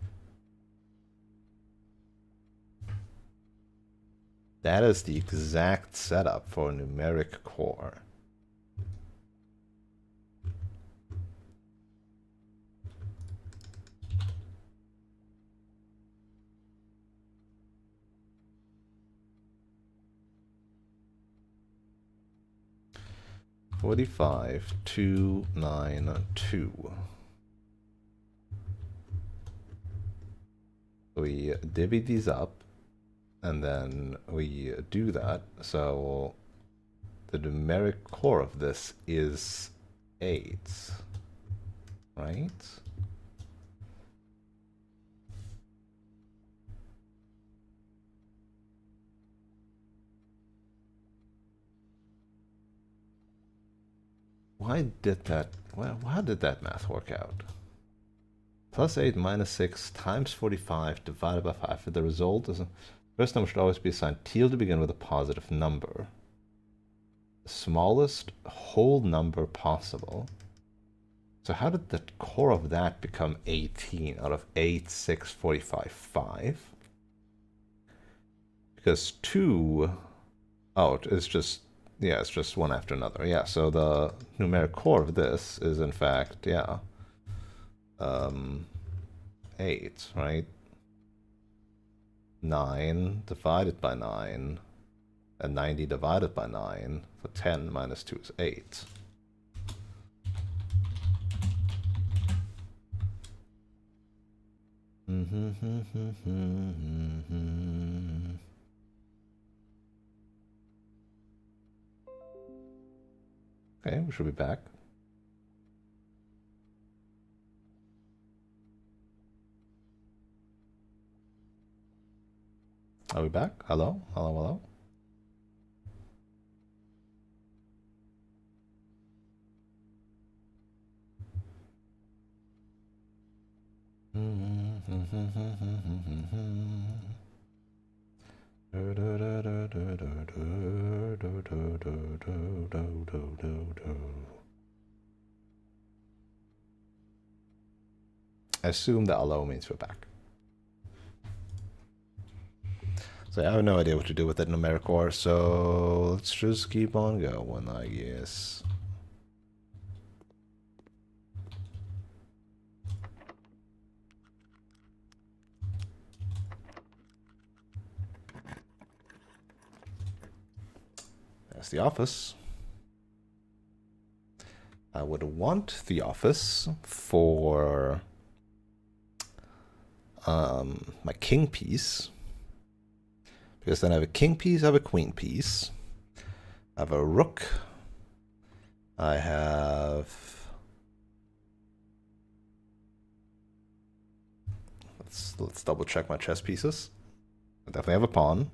That is the exact setup for a numeric core. Forty-five, 292. We divvy these up, and then we do that. So the numeric core of this is 8, right? Why did that? Well, how did that math work out? Plus 8 minus 6 times 45 divided by 5. The result is the first number should always be assigned teal to begin with a positive number. The smallest whole number possible. So how did the core of that become 18 out of 8, 6, 45, 5? Because 2... Oh, it's just... Yeah, it's just one after another. Yeah, so the numeric core of this is in fact, yeah, 8, right? 9 divided by 9, and 90 divided by 9, so 10 minus 2 is 8. Okay, we should be back. Are we back? Hello? Hello, hello? I assume that hello means we're back. So I have no idea what to do with that numeric core, so let's just keep on going, I guess. That's the office. I would want the office for my king piece. Because then I have a king piece, I have a queen piece. I have a rook. I have... Let's double check my chess pieces. I definitely have a pawn.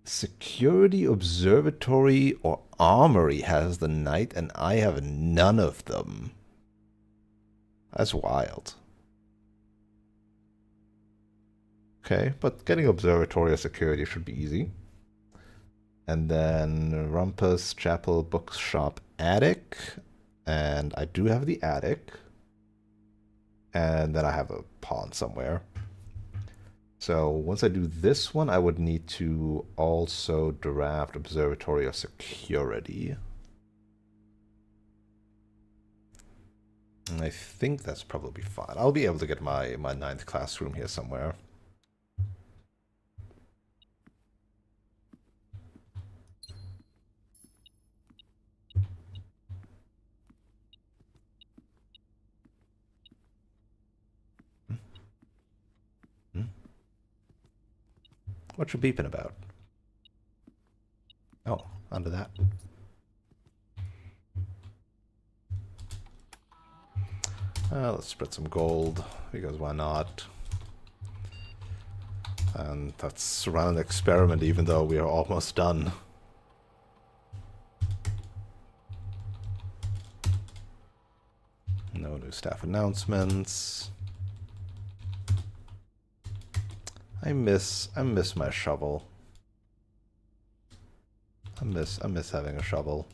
Security, observatory, or armory has the knight, and I have none of them. That's wild. Okay, but getting observatory or security should be easy. And then Rumpus, Chapel, Bookshop, Attic. And I do have the attic. And then I have a pawn somewhere. So once I do this one, I would need to also draft observatory or security. I think that's probably fine. I'll be able to get my ninth classroom here somewhere. Hmm? What you beeping about? Oh, under that. Let's spread some gold, because why not? And let's run an experiment, even though we are almost done. No new staff announcements. I miss my shovel. I miss having a shovel.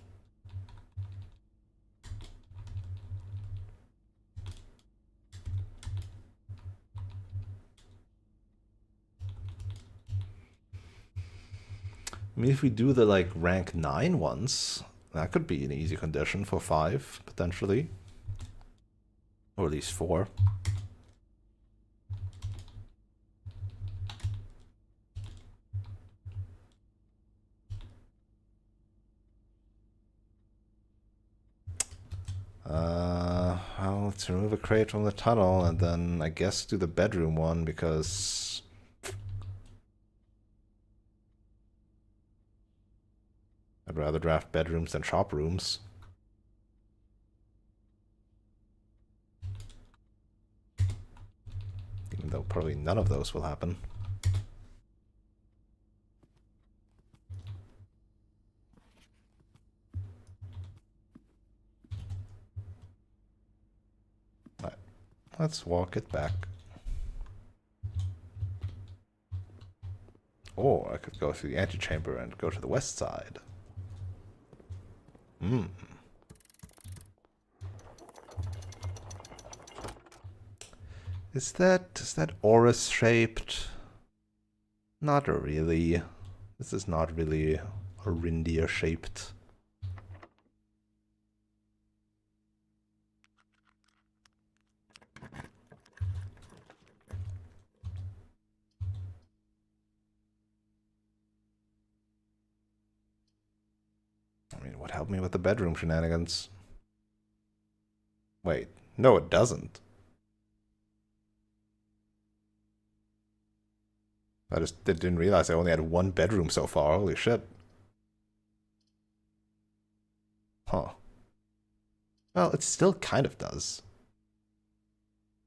I mean, if we do the like rank 9 ones, that could be an easy condition for 5 potentially, or at least 4. Well, let's remove a crate from the tunnel and then I guess do the bedroom one because I'd rather draft bedrooms than shop rooms. Even though probably none of those will happen. Right. Let's walk it back. Or I could go through the antechamber and go to the west side. Hmm. Is that Oris shaped? Not really. This is not really Orindia shaped. I mean, what helped me with the bedroom shenanigans? Wait, no, it doesn't. I just didn't realize I only had one bedroom so far. Holy shit. Huh. Well, it still kind of does.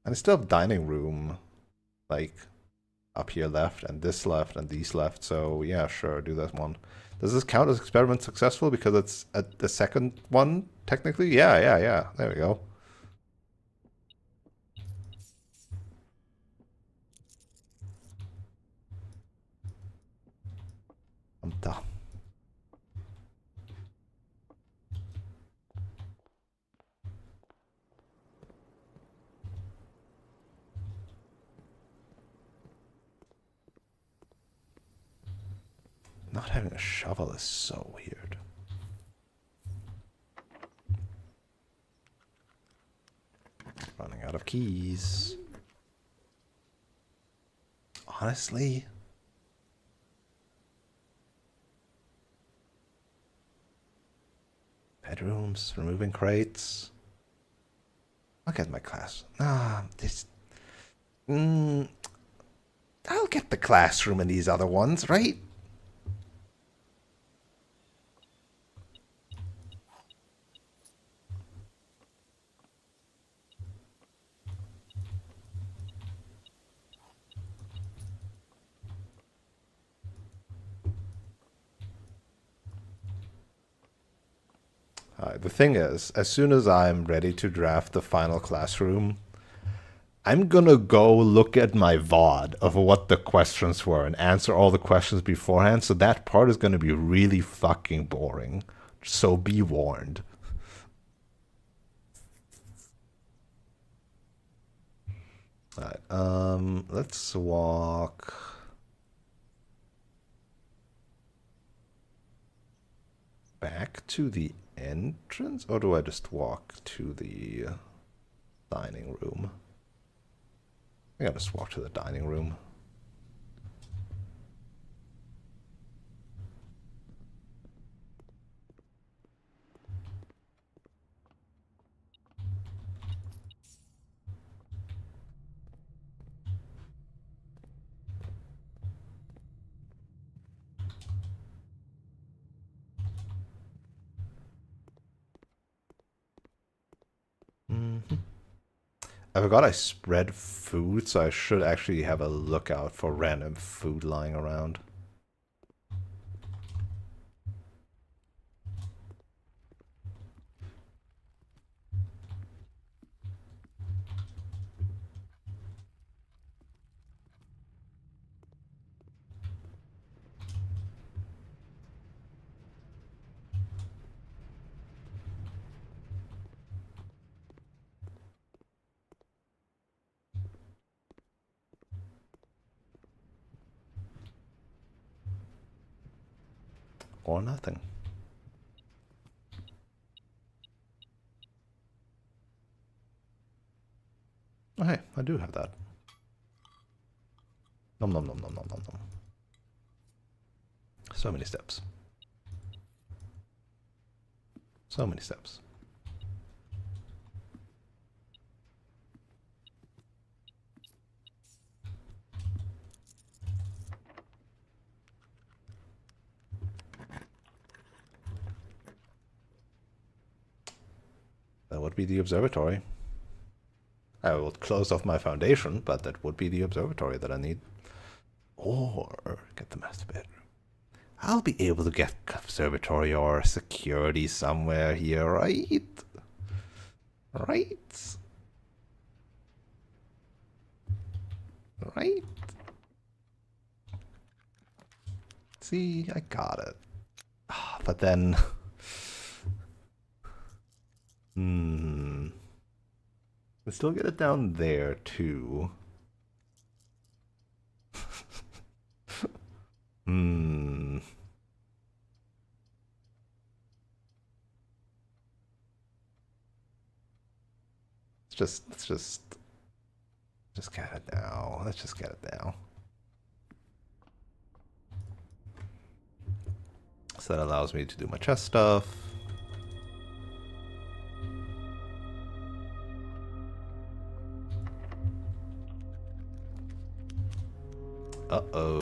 And I still have dining room, like, up here left, and this left, and these left. So, yeah, sure, do that one. Does this count as experiment successful because it's at the second one, technically? Yeah. There we go. I'm done. Not having a shovel is so weird. Running out of keys. Honestly? Bedrooms, removing crates. I'll get my class. This. I'll get the classroom in these other ones, right? The thing is, as soon as I'm ready to draft the final classroom, I'm gonna go look at my VOD of what the questions were and answer all the questions beforehand, so that part is gonna be really fucking boring. So be warned. Alright, let's walk back to the entrance, or do I just walk to the Dining room. I gotta just walk to the dining room. I forgot I spread food, so I should actually have a lookout for random food lying around. Or nothing. Oh, hey, I do have that. Nom nom nom nom nom nom nom. So many steps. So many steps. That would be the observatory. I will close off my foundation, but that would be the observatory that I need. Or get the master bedroom. I'll be able to get observatory or security somewhere here, right? Right? Right? See, I got it. But then... I still get it down there, too. Let's just get it now. Let's just get it now. So that allows me to do my chest stuff. Uh-oh.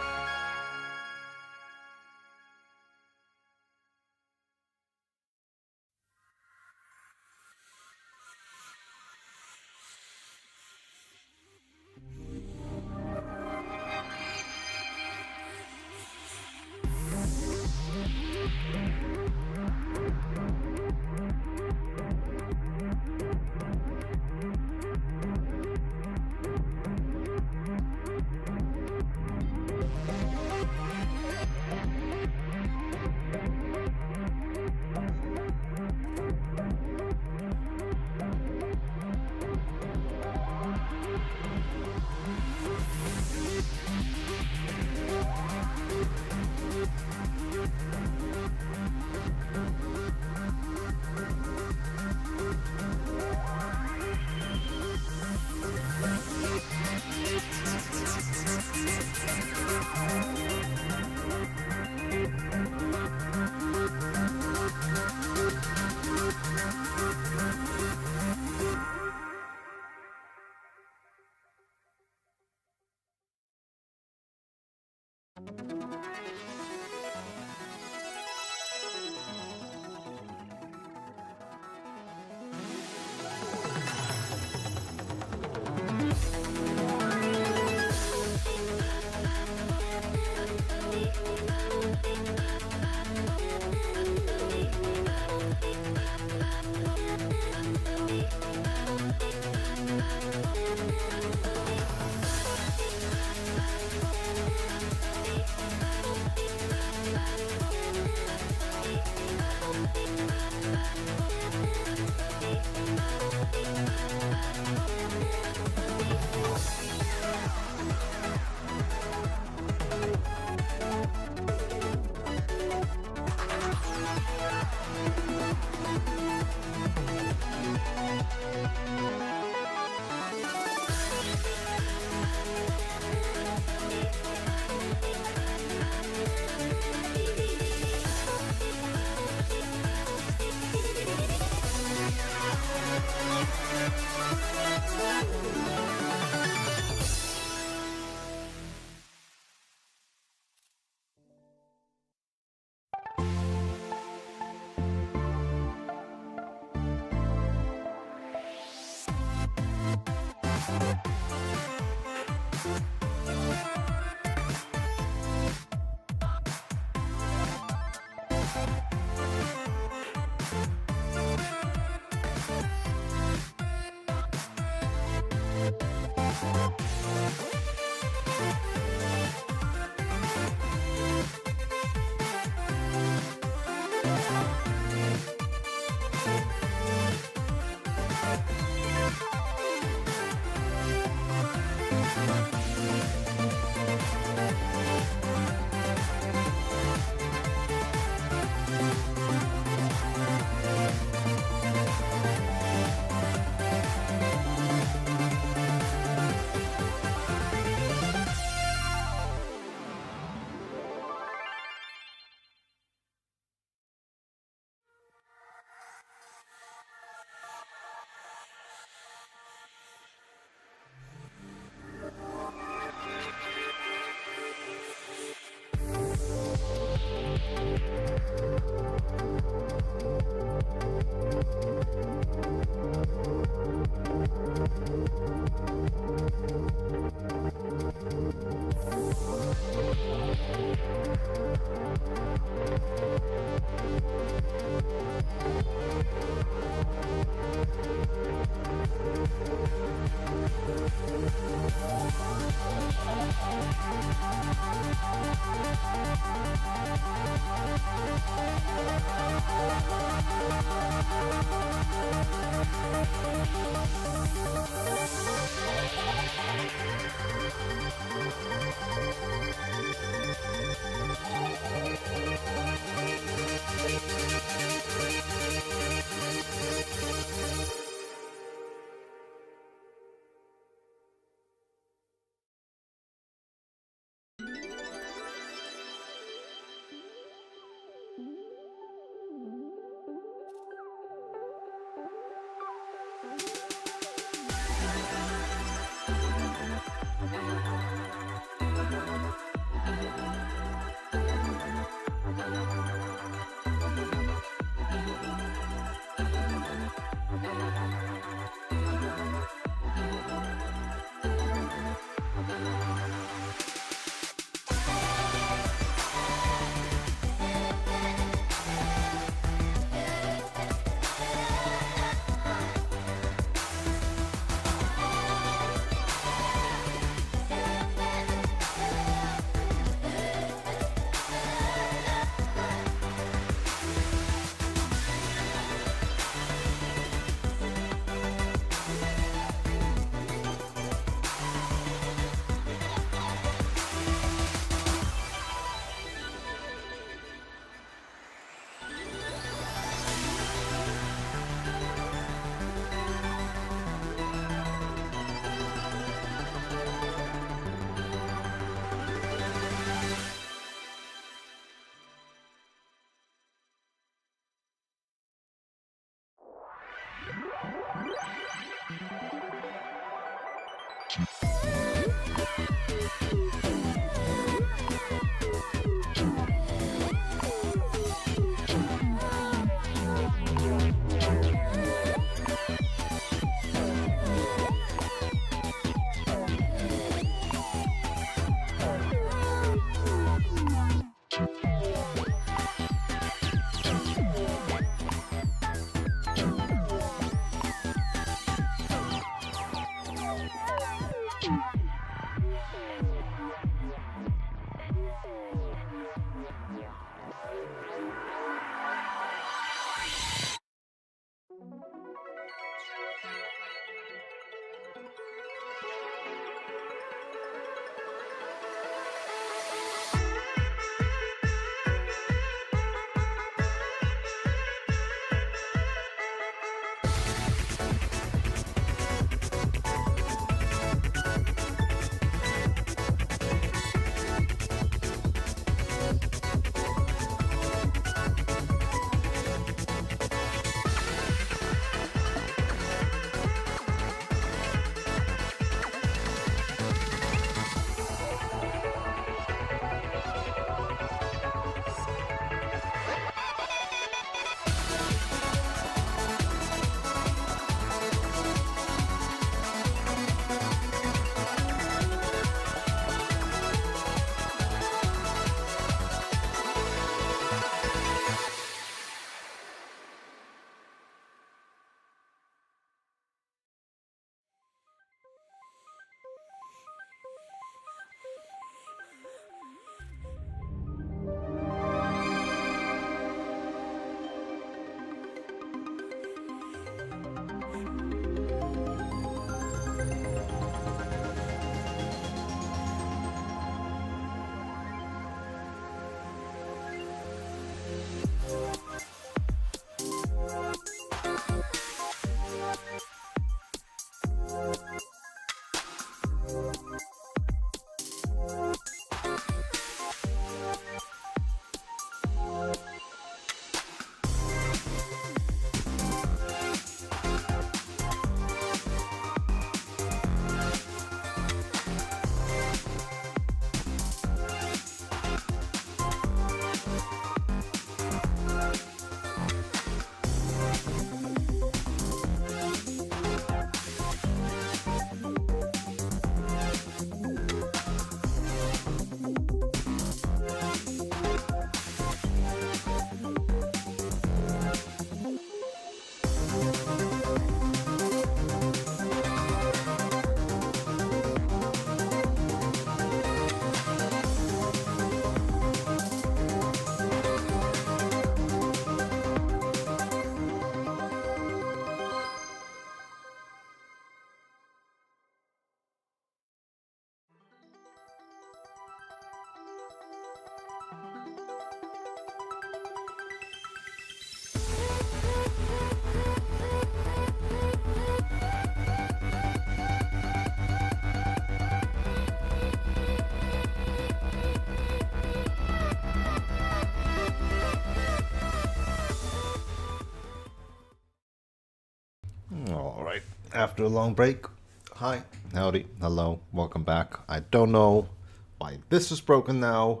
All right, after a long break. Hi, howdy, hello, welcome back. I don't know why this is broken now.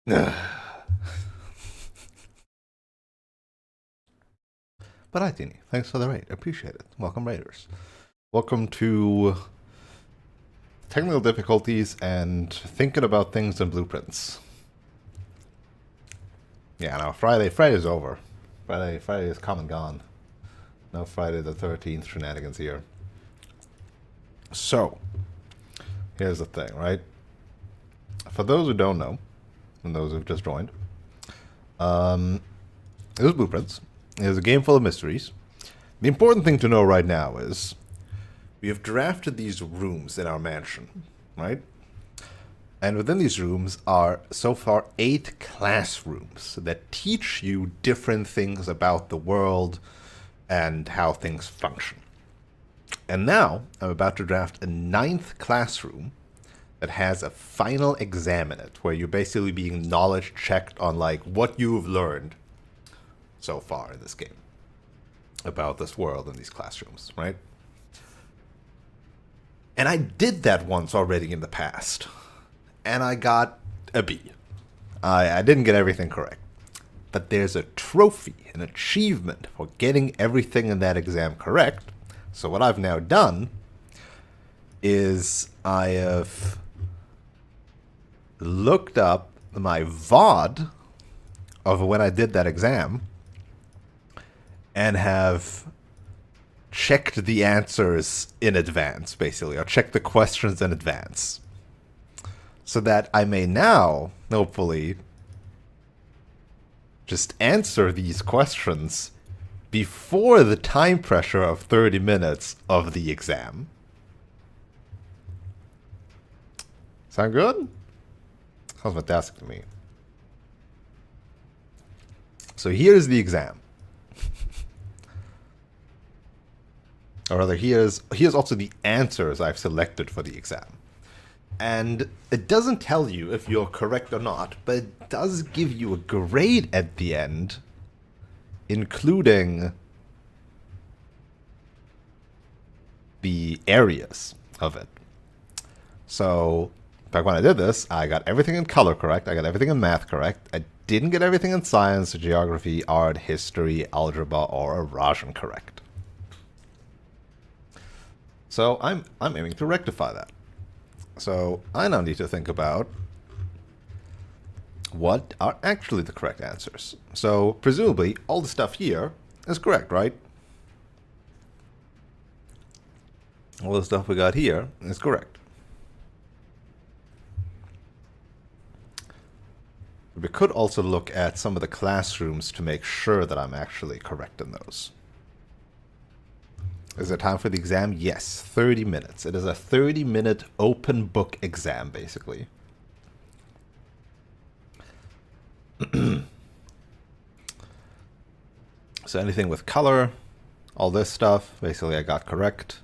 But hi, Teeny. Thanks for the raid. Appreciate it. Welcome, Raiders. Welcome to technical difficulties and thinking about things in blueprints. Yeah, no, Friday's over. Friday is come and gone. No Friday the 13th shenanigans here. So, here's the thing, right? For those who don't know, and those who've just joined, it was Blueprints. It was a game full of mysteries. The important thing to know right now is we have drafted these rooms in our mansion, right? And within these rooms are so far 8 classrooms that teach you different things about the world and how things function. And now I'm about to draft a 9th classroom that has a final exam in it, where you're basically being knowledge checked on like what you've learned so far in this game about this world and these classrooms, right? And I did that once already in the past, and I got a B. I didn't get everything correct, but there's a trophy, an achievement for getting everything in that exam correct. So what I've now done is I have looked up my VOD of when I did that exam and have checked the answers in advance, basically, or checked the questions in advance, so that I may now, hopefully, just answer these questions before the time pressure of 30 minutes of the exam. Sound good? Sounds fantastic to me. So here's the exam. Or rather, here's also the answers I've selected for the exam. And it doesn't tell you if you're correct or not, but it does give you a grade at the end, including the areas of it. So, back when I did this, I got everything in color correct, I got everything in math correct, I didn't get everything in science, geography, art, history, algebra, or Russian correct. So I'm aiming to rectify that. So I now need to think about what are actually the correct answers. So presumably all the stuff here is correct, right? All the stuff we got here is correct. We could also look at some of the classrooms to make sure that I'm actually correct in those. Is it time for the exam? Yes, 30 minutes. It is a 30-minute open book exam, basically. So anything with color, all this stuff, basically I got correct.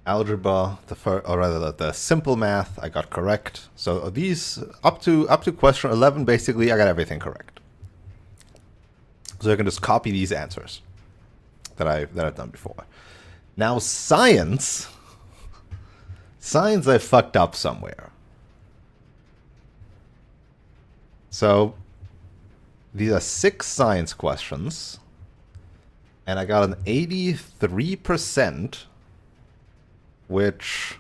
Algebra, the simple math, I got correct. So these up to question 11, basically I got everything correct. So I can just copy these answers that I've done before. Now science I fucked up somewhere. So these are 6 science questions, and I got an 83%, which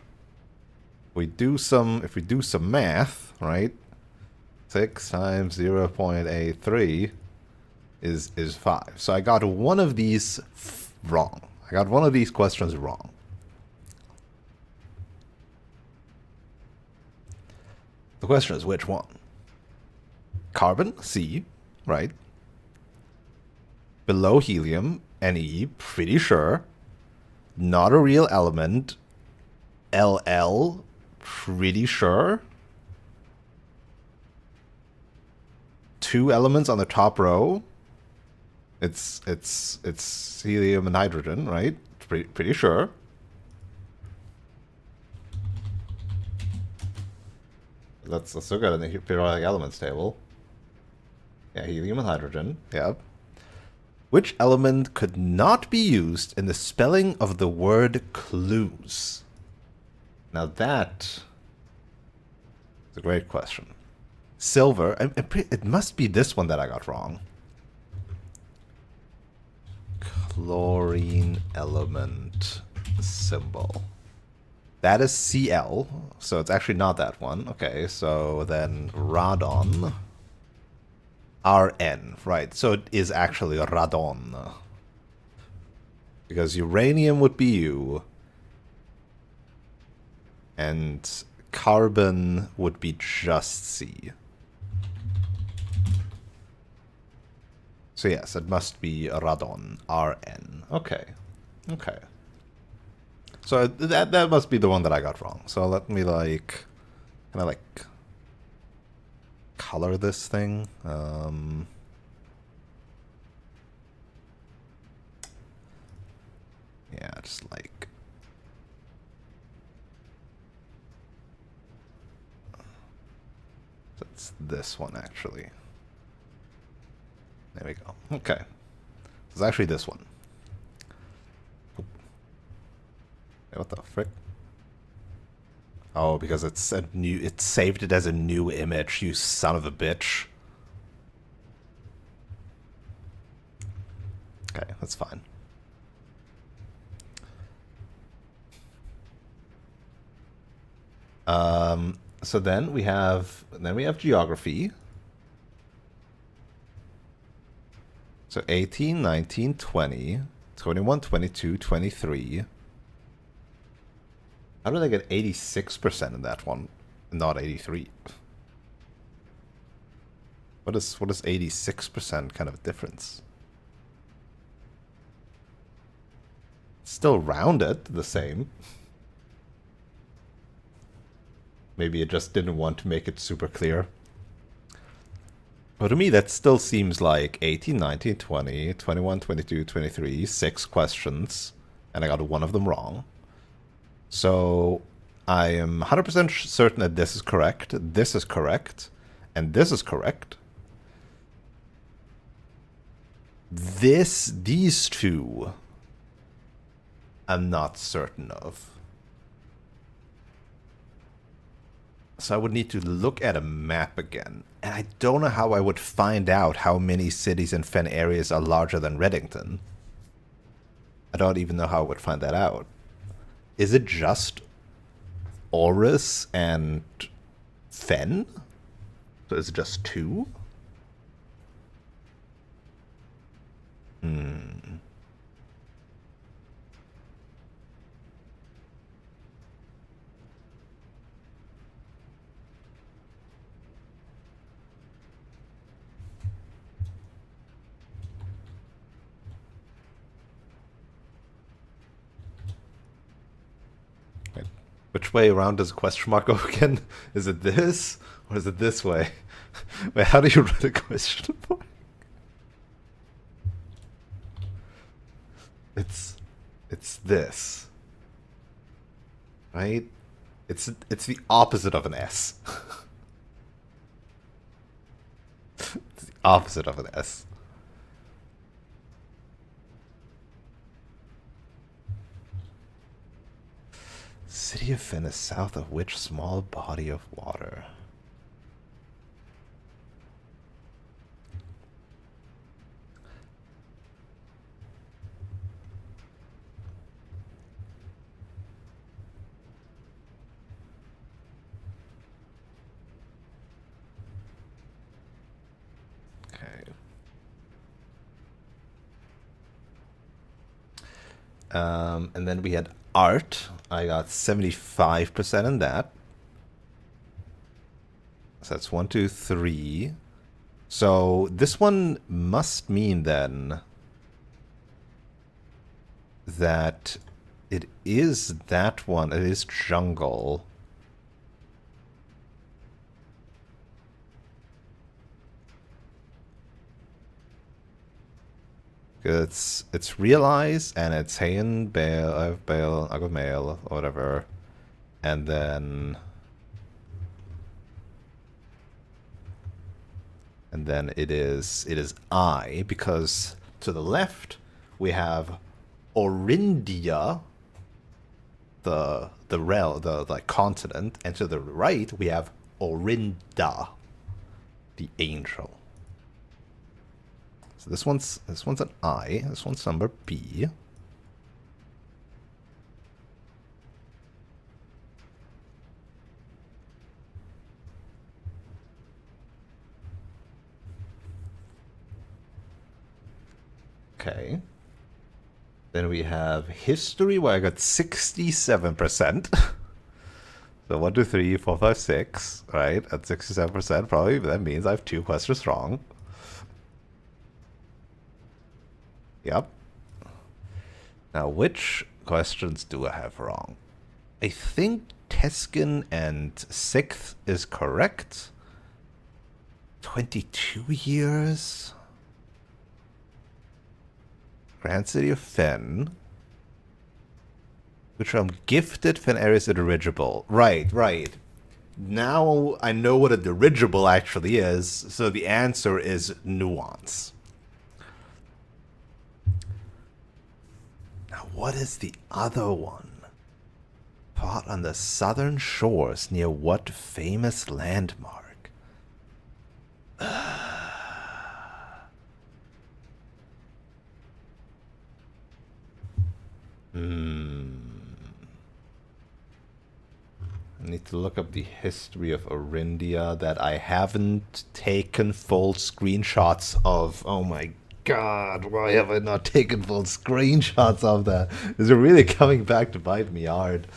if we do some math, right? 6 times 0.83 is 5. So I got one of these wrong. I got one of these questions wrong. The question is which one? Carbon, C, right? Below helium, Ne, pretty sure. Not a real element. Ll, pretty sure. 2 elements on the top row. It's helium and hydrogen, right? Pretty sure. Let's look at it in the periodic elements table. Yeah, helium and hydrogen. Yep. Which element could not be used in the spelling of the word clues? Now that is a great question. Silver. It must be this one that I got wrong. Chlorine element symbol. That is Cl, so it's actually not that one. Okay, so then radon. Rn, right, so it is actually radon. Because uranium would be U. And carbon would be just C. So yes, it must be radon, Rn. Okay. Okay. So that must be the one that I got wrong. So let me like kind of like color this thing. Yeah, just like that's this one actually. There we go. Okay. It's actually this one. Oop. Hey, what the frick? Oh, because it's a new. It saved it as a new image. You son of a bitch. Okay, that's fine. So then we have geography. So 18, 19, 20, 21, 22, 23. How did I get 86% in that one, not 83? What is 86% kind of a difference? Still rounded the same. Maybe it just didn't want to make it super clear. But to me, that still seems like 18, 19, 20, 21, 22, 23, 6 questions, and I got one of them wrong. So I am 100% certain that this is correct, and this is correct. These two, I'm not certain of. So I would need to look at a map again. And I don't know how I would find out how many cities and fen areas are larger than Reddington. I don't even know how I would find that out. Is it just Oris and Fen? So is it just 2? Which way around does a question mark go again? Is it this? Or is it this way? Wait, how do you write a question mark? It's this. Right? It's the opposite of an S. It's the opposite of an S. City of Fen is south of which small body of water? Okay. And then we had art. I got 75% in that. So that's 1, 2, 3. So this one must mean then that it is that one. It is jungle. It's realize and it's Hayan, Bale, Bale, I got mail, or whatever. And then it is I, because to the left, we have Orindia, the like continent, and to the right we have Orinda, the angel. So this one's an I. This one's number B. Okay. Then we have history, where I got 67%. So 1, 2, 3, 4, 5, 6, right? At 67%, probably that means I have 2 questions wrong. Yep. Now, which questions do I have wrong? I think Teskin and 6th is correct. 22 years? Grand City of Fen. Which I'm gifted Fen area is a dirigible. Right, right. Now I know what a dirigible actually is, so the answer is nuance. Now what is the other one? Fought on the southern shores near what famous landmark? I need to look up the history of Orindia that I haven't taken full screenshots of. Oh my god, why have I not taken full screenshots of that? Is it really coming back to bite me hard?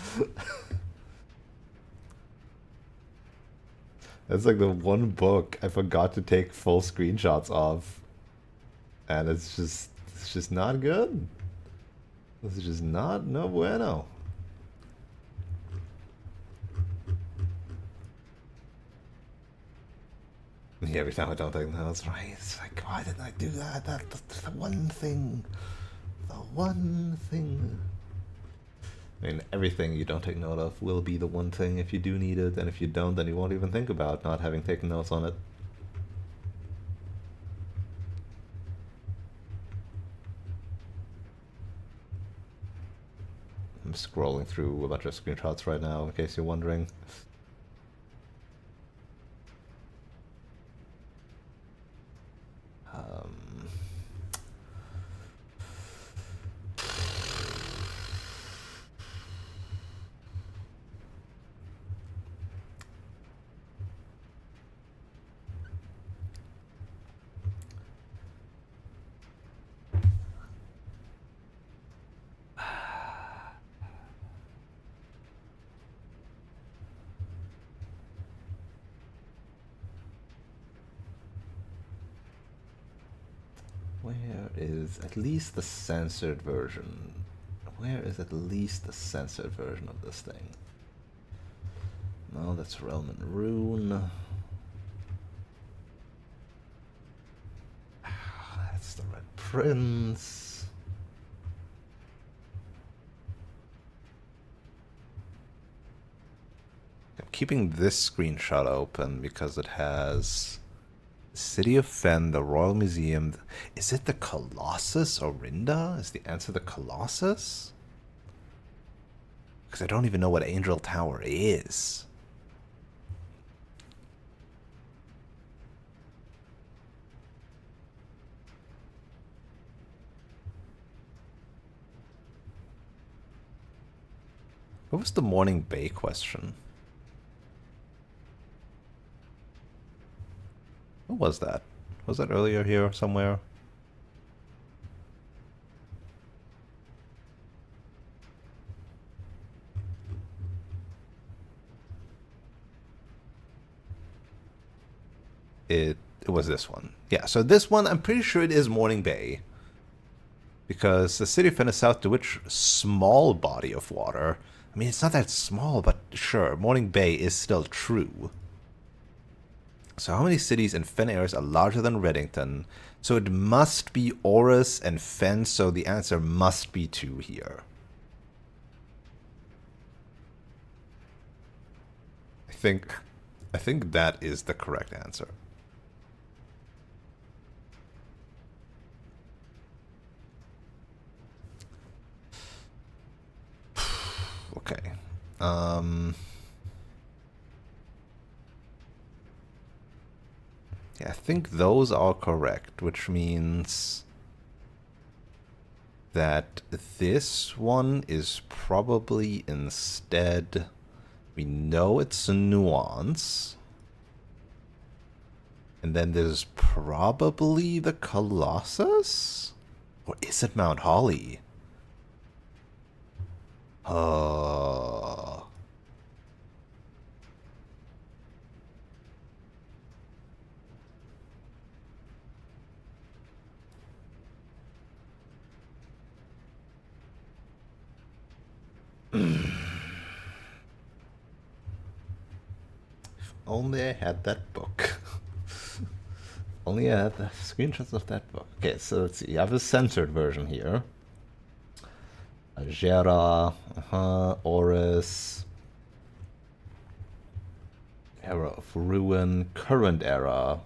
That's like the one book I forgot to take full screenshots of. And it's just not good. It's just no bueno. Every time I don't take notes, right? It's like, why didn't I do that? That's the one thing. The one thing. I mean, everything you don't take note of will be the one thing if you do need it, and if you don't, then you won't even think about not having taken notes on it. I'm scrolling through a bunch of screenshots right now, in case you're wondering. Where is at least the censored version? Where is at least the censored version of this thing? No, that's Realm and Rune. That's the Red Prince. I'm keeping this screenshot open because it has City of Fen, the Royal Museum. Is it the Colossus Orinda? Is the answer the Colossus? Because I don't even know what Angel Tower is. What was the Morning Bay question? What was that? Was that earlier here somewhere? It was this one. Yeah, so this one, I'm pretty sure it is Morning Bay. Because the city of Fen is south to which small body of water? I mean, it's not that small, but sure, Morning Bay is still true. So how many cities in Fen areas are larger than Reddington? So it must be Oris and Fen, so the answer must be 2 here. I think that is the correct answer. Okay. Yeah, I think those are correct, which means that this one is probably instead. We know it's a nuance. And then there's probably the Colossus? Or is it Mount Holly? Oh. Only I had that book. Only I had the screenshots of that book. Okay, so let's see. I have a censored version here. Gera, Oris, Era of Ruin, Current Era.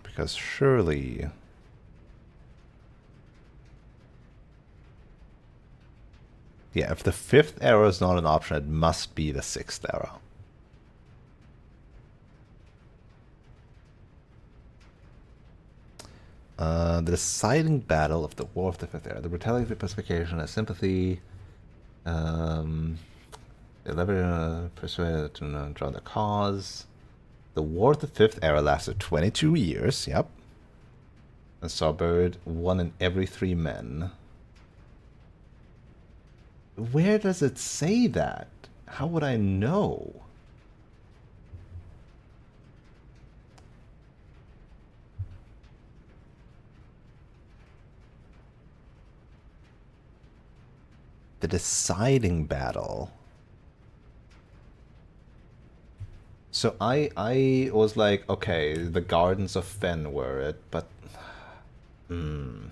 Because surely... Yeah, if the 5th era is not an option, it must be the 6th era. The deciding battle of the War of the 5th Era. The brutality of the pacification has sympathy. The lever persuaded to join the cause. The War of the 5th Era lasted 22 years, yep. And saw buried 1 in every 3 men. Where does it say that? How would I know? The deciding battle. So I was like, okay, the Gardens of Fen were it, but how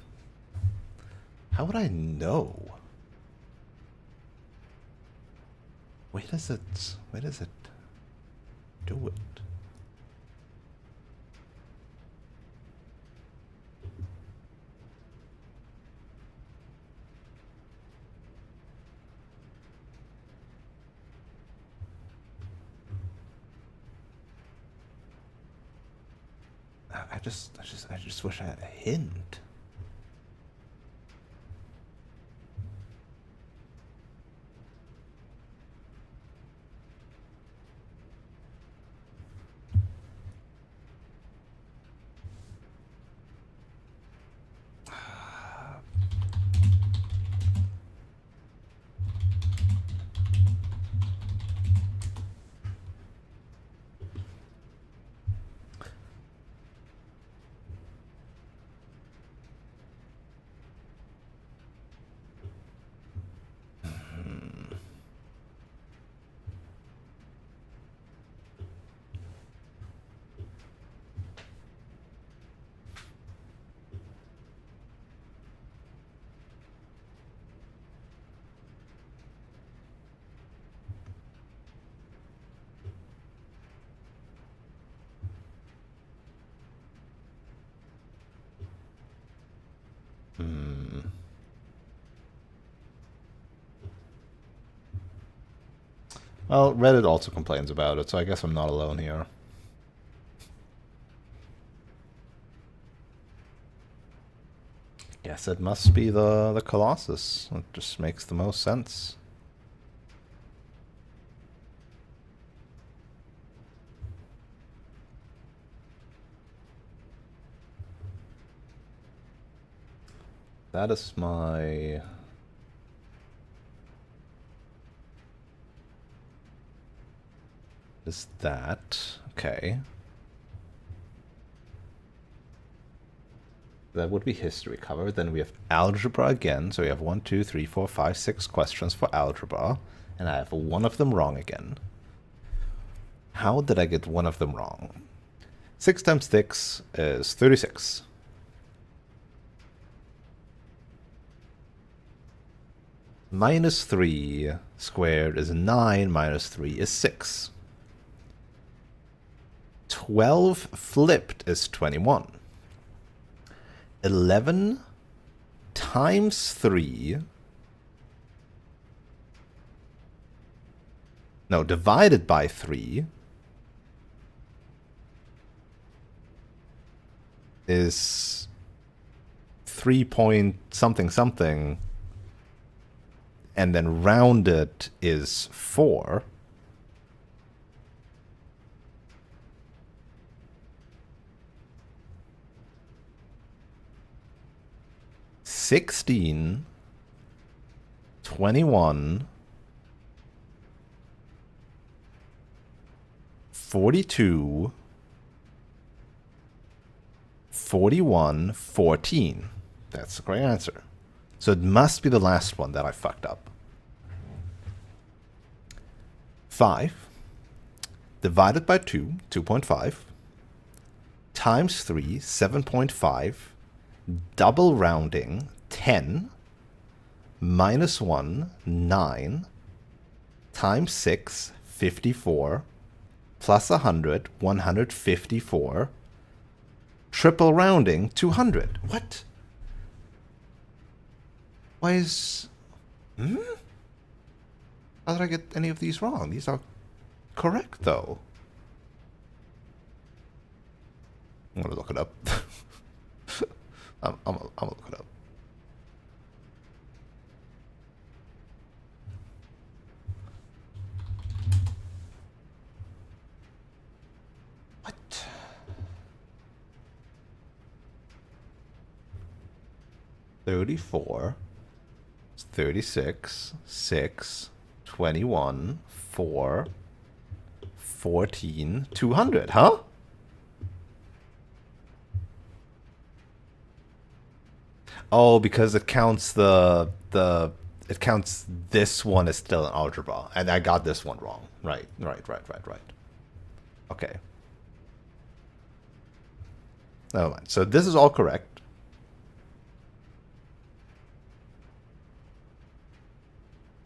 would I know? Where does it do it? I just wish I had a hint. Well, Reddit also complains about it, so I guess I'm not alone here. Guess it must be the Colossus. It just makes the most sense. That is my... Is that... Okay. That would be history covered. Then we have algebra again. So we have 1, 2, 3, 4, 5, 6 questions for algebra. And I have one of them wrong again. How did I get one of them wrong? 6 times 6 is 36. Minus 3 squared is 9, minus 3 is 6. 12 flipped is 21. 11 times 3... No, divided by 3 is 3 point something something, and then rounded is 4. $16, 21, 42, 41, 14. That's the correct answer. So it must be the last one that I fucked up. 5 divided by 2, 2.5, times 3, 7.5, double rounding, 10, minus 1, 9, times 6, 54, plus 100, 154, triple rounding, 200. What? Why is... How did I get any of these wrong? These are correct, though. I'm gonna look it up. I'm gonna look it up. What? 34, 36, 6, 21, 4, 14, 200, huh? Oh, because it counts it counts this one as still an algebra, and I got this one wrong. Right. Okay. Never mind. So this is all correct.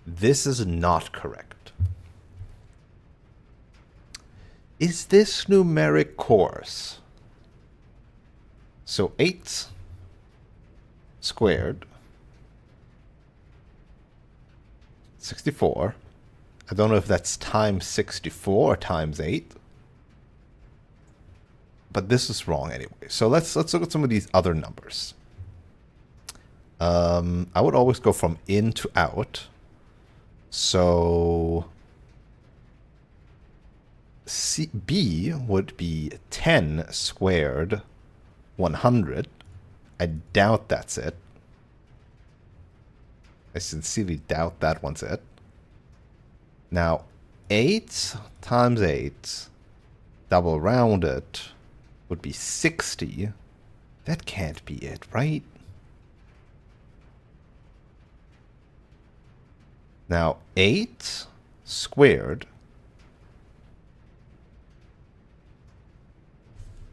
This is not correct. Is this numeric course? So 8 squared, 64. I don't know if that's times 64 or times 8. But this is wrong anyway. So let's look at some of these other numbers. I would always go from in to out. So B would be 10 squared 100. I doubt that's it. I sincerely doubt that one's it. Now, 8 times 8, double rounded, would be 60. That can't be it, right? Now, 8 squared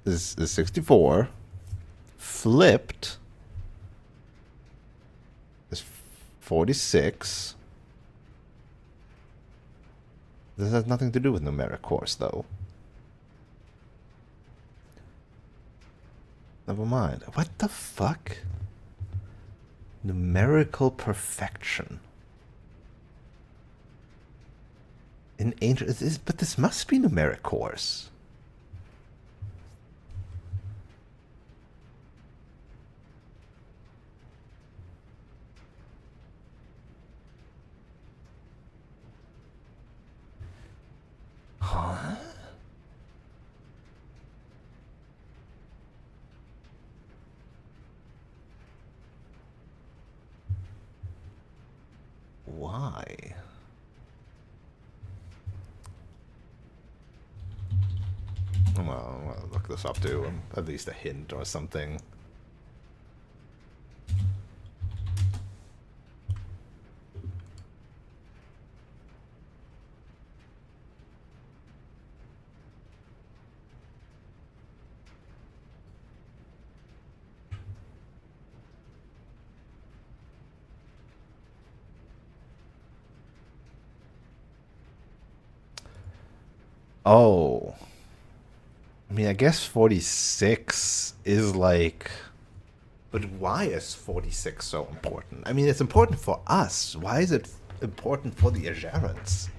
is 64. Flipped is 46. This has nothing to do with numeric course, though. Never mind. What the fuck? Numerical perfection. In ancient, but this must be numeric course. Huh? Why? Well, I'll look this up too. At least a hint or something. Oh. I mean, I guess 46 is like... But why is 46 so important? I mean, it's important for us. Why is it important for the Agerans?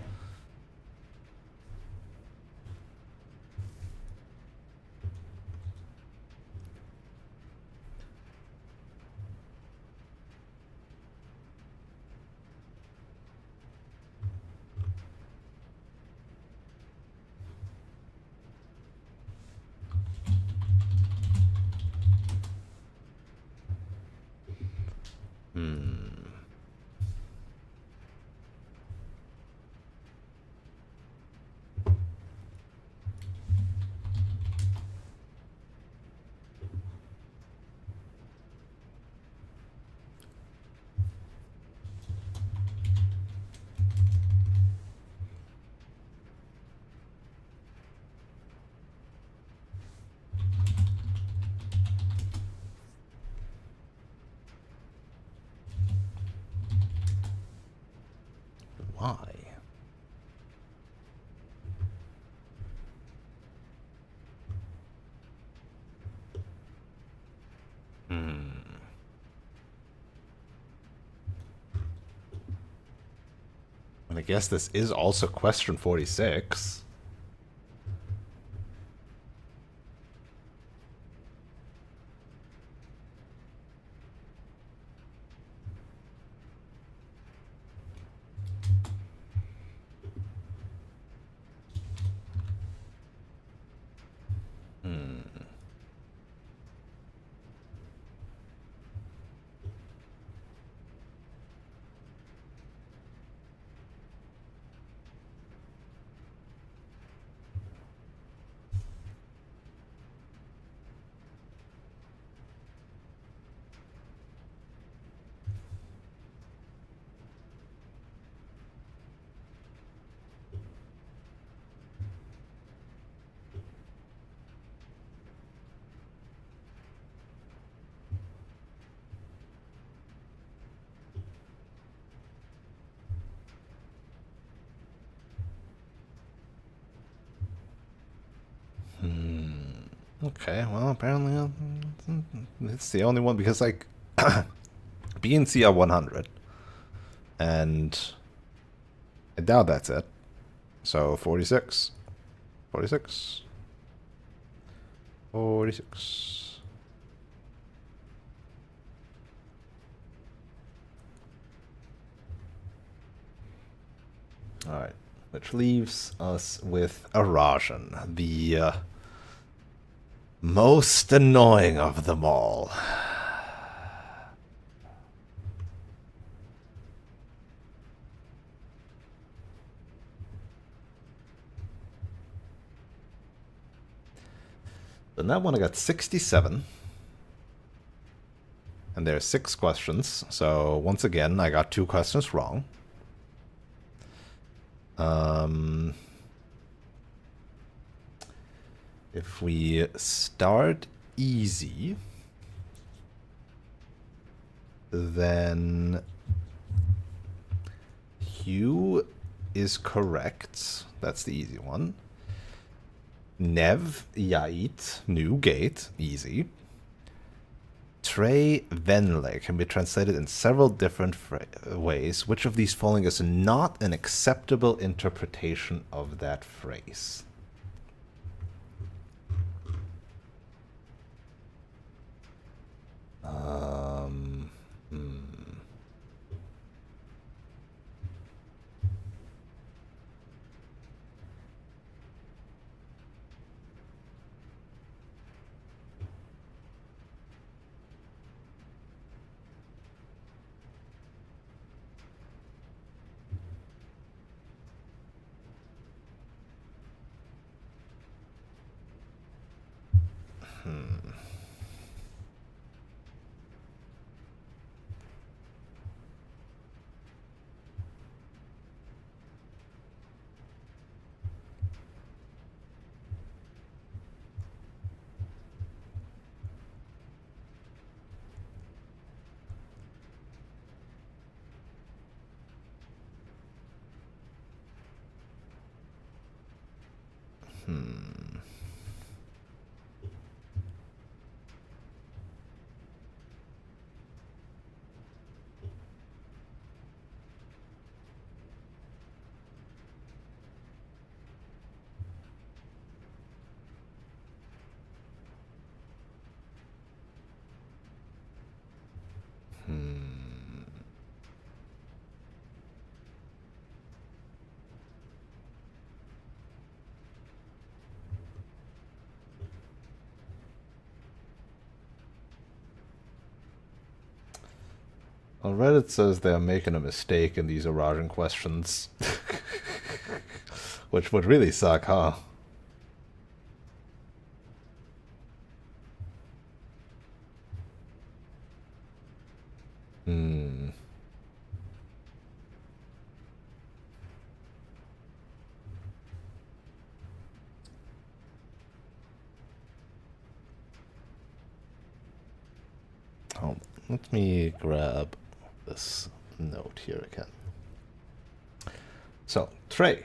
Why? And I guess this is also question 46. Okay, well, apparently it's the only one because, like, B and C are 100. And I doubt that's it. So 46. 46. 46. Alright. Which leaves us with Arajan, the most annoying of them all. In that one, I got 67. And there's 6 questions. So, once again, I got 2 questions wrong. If we start easy, then Hugh is correct. That's the easy one. Nev, Yait, New Gate, easy. Trey Venle can be translated in several different ways. Which of these following is not an acceptable interpretation of that phrase? On Reddit says they're making a mistake in these Arajan questions. Which would really suck, huh? Hmm. Oh, let me grab this note here again. So, tree.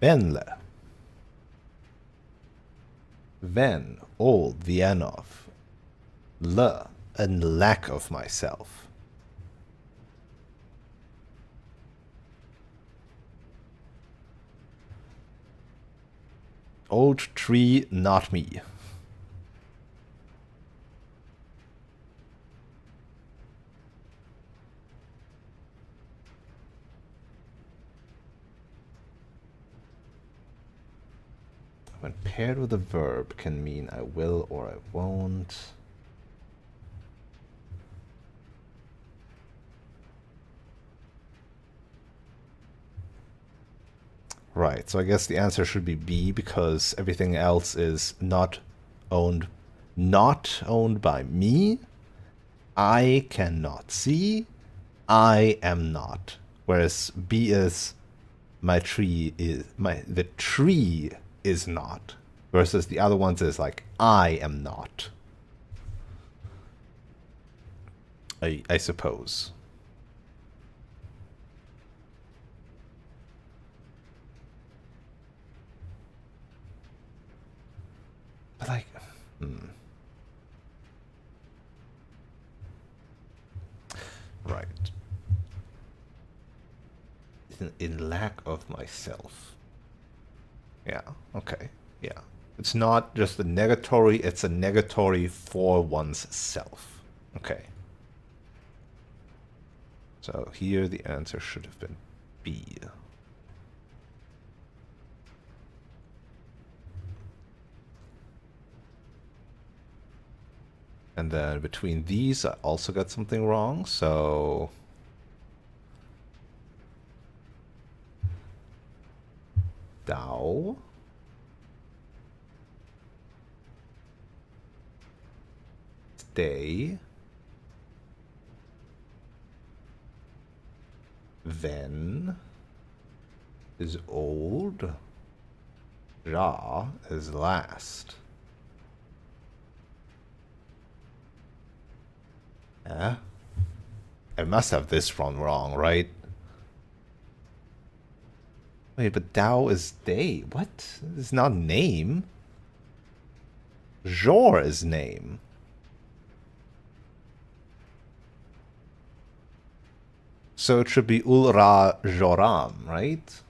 Venle. Ven, all the end of. Le, and lack of myself. Old tree, not me. When paired with a verb can mean I will or I won't. Right, so I guess the answer should be B because everything else is not owned by me. I cannot see. I am not. Whereas B is the tree is not. Versus the other ones is like I am not. I suppose. But like, right. In lack of myself. Yeah, okay. Yeah. It's not just a negatory, it's a negatory for one's self. Okay. So here the answer should have been B. And then between these, I also got something wrong, so... Dao. Stay. Ven is old. Ja is last. Eh? I must have this one wrong, right? Wait, but Dao is day. What? It's not name. Jor is name. So it should be Ulra Joram, right?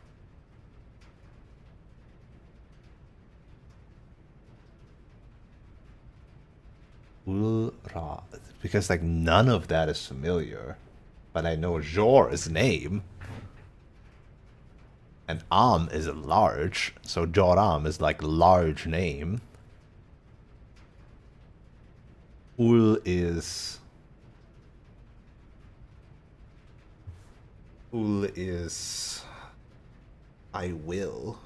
Ulra. Because like none of that is familiar. But I know Jor is name. And Am is large. So Joram is like large name. Ul is I will.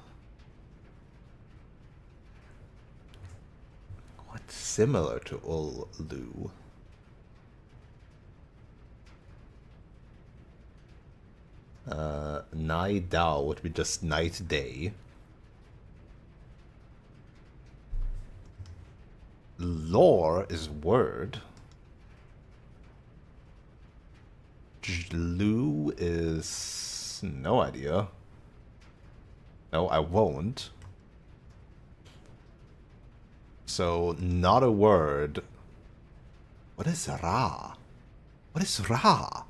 What's similar to Ulu? Nai Dao would be just night day. Lore is word. Lu is no idea. No, I won't. So not a word. What is Ra? What is Ra?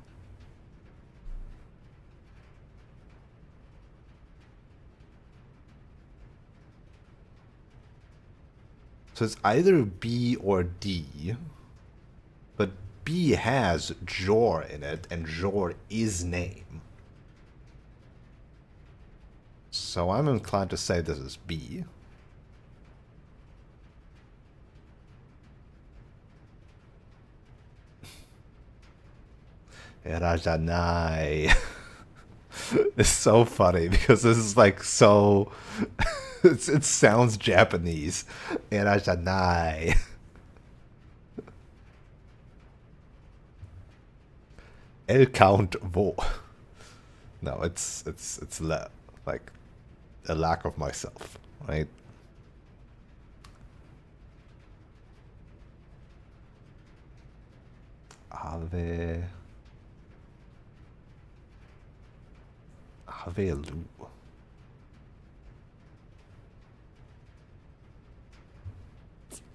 So it's either B or D. But B has Jor in it, and Jor is name. So I'm inclined to say this is B. Rajanai. It's so funny because this is like so. It sounds Japanese. Rajanai. El Count Vo. No, it's like a lack of myself, right? Ave Lu.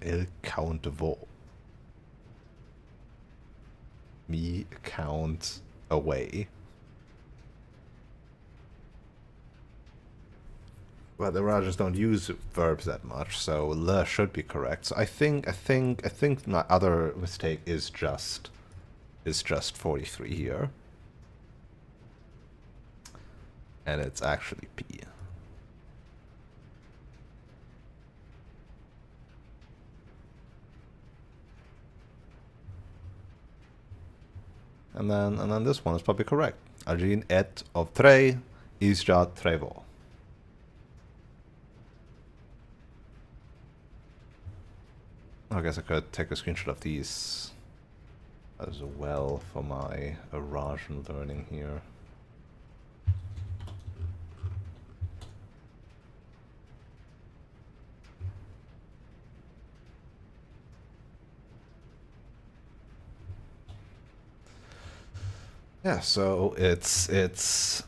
El Count Vo. Me count away. But the Rajas don't use verbs that much, so le should be correct. So I think my other mistake is just 43 here. And it's actually P. And then this one is probably correct. Arjin et of tre isja trevo. I guess I could take a screenshot of these as well for my Arajan learning here. Yeah, so it's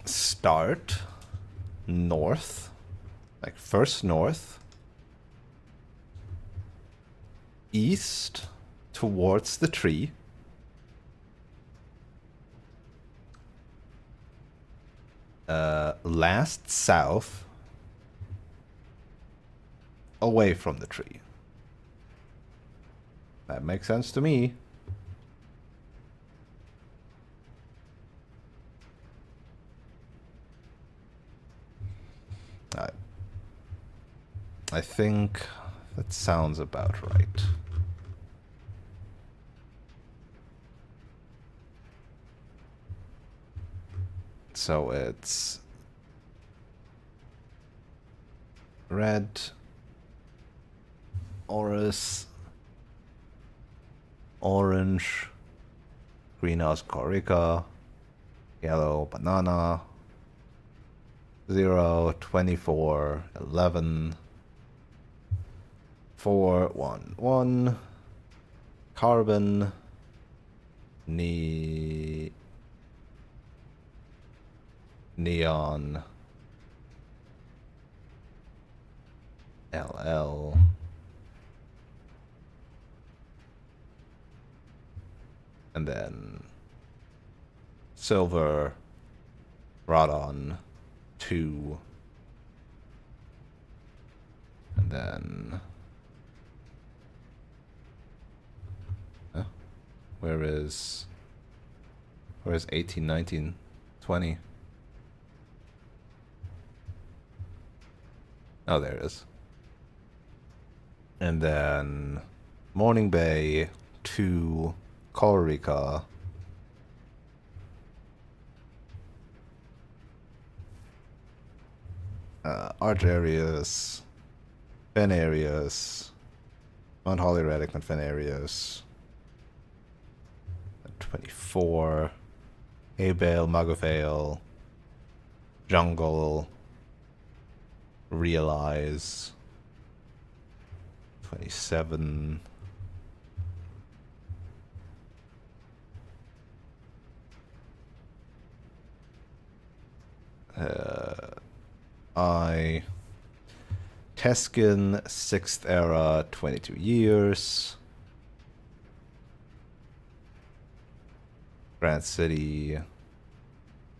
start north, like first north, east towards the tree, last south, away from the tree. That makes sense to me. I think that sounds about right. So it's red, Oris, orange, greenhouse corica, yellow banana, 0, 24, 11, 4, 1, 1, carbon, neon, LL, and then silver, radon, 2, and then where is 18, 19, 20? Oh, there it is. And then Morning Bay, 2, Corica, Arch Areas, Fen Areas, Mount Holly Relic and Fen Areas, 24, Abel, Magofale, Jungle, Realize, 27, Teskin, 6th era, 22 years. Grand City,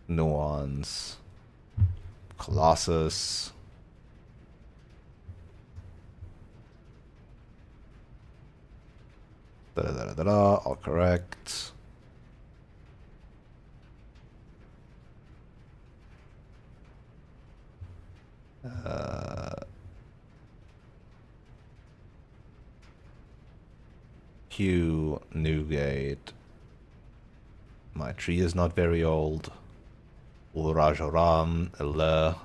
Nuance, Colossus, all correct. Hugh, Newgate, My tree is not very old. Ulrajoram, Illa.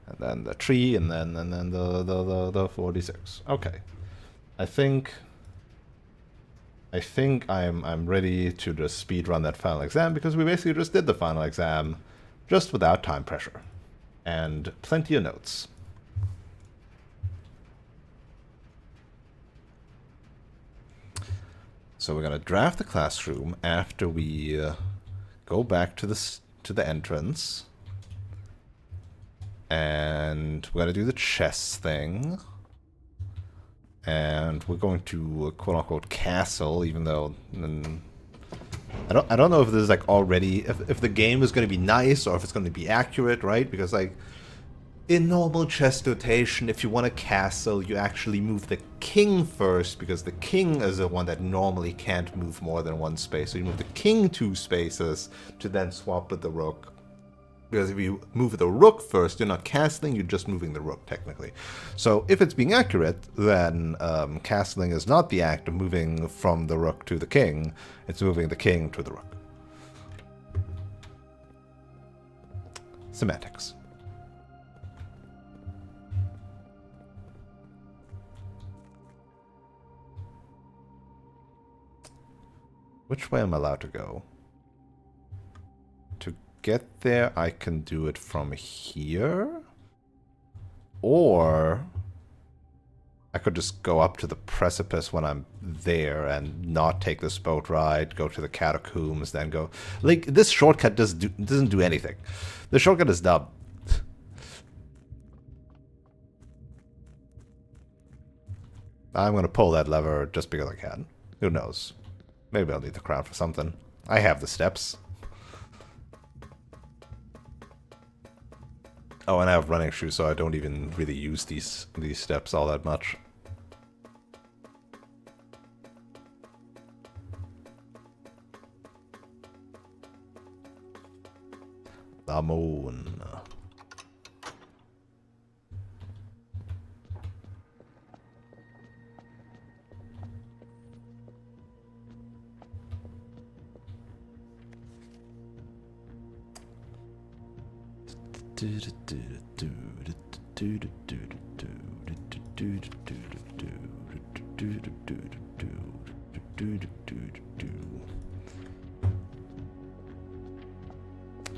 And then the tree, and then the 46. Okay. I think I'm ready to just speed run that final exam, because we basically just did the final exam just without time pressure. And plenty of notes. So we're gonna draft the classroom after we go back to the entrance, and we're gonna do the chess thing, and we're going to quote unquote castle, even though I don't know if this is like already if the game is going to be nice or if it's going to be accurate, right? Because like in normal chess notation, if you want a castle, you actually move the king first, because the king is the one that normally can't move more than one space. So you move the king 2 spaces to then swap with the rook. Because if you move the rook first, you're not castling, you're just moving the rook, technically. So if it's being accurate, then castling is not the act of moving from the rook to the king, it's moving the king to the rook. Semantics. Which way am I allowed to go? To get there, I can do it from here. Or I could just go up to the precipice when I'm there and not take this boat ride, go to the catacombs, then go... Like, this shortcut doesn't do anything. The shortcut is dumb. I'm gonna pull that lever just because I can. Who knows? Maybe I'll need the crown for something. I have the steps. Oh, and I have running shoes, so I don't even really use these steps all that much. The moon.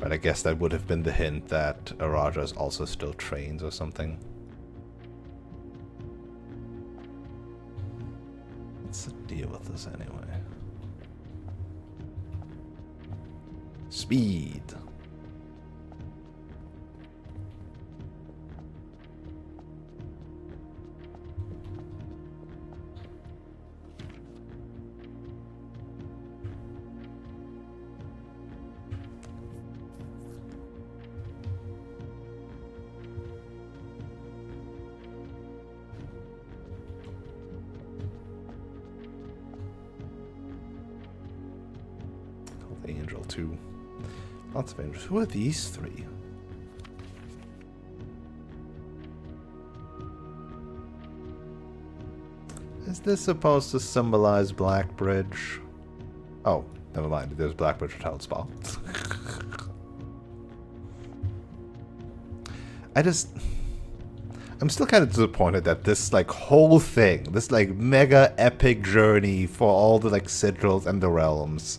But I guess that would have been the hint that Arajas also still trains or something. What's the deal with this anyway? Speed. Angel too. Lots of angels. Who are these three? Is this supposed to symbolize Blackbridge? Oh, never mind. There's Blackbridge Hotel Spa. I'm still kind of disappointed that this like whole thing, this like mega epic journey for all the like sigils and the realms,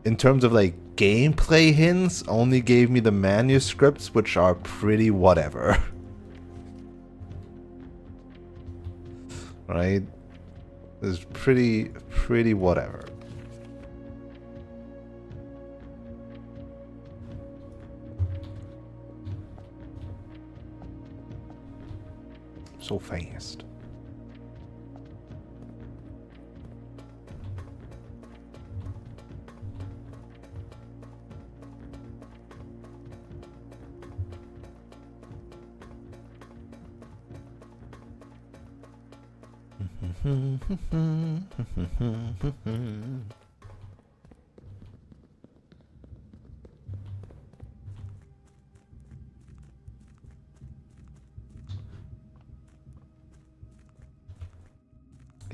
in terms of like gameplay hints, only gave me the manuscripts, which are pretty whatever. Right? It's pretty whatever. So fast.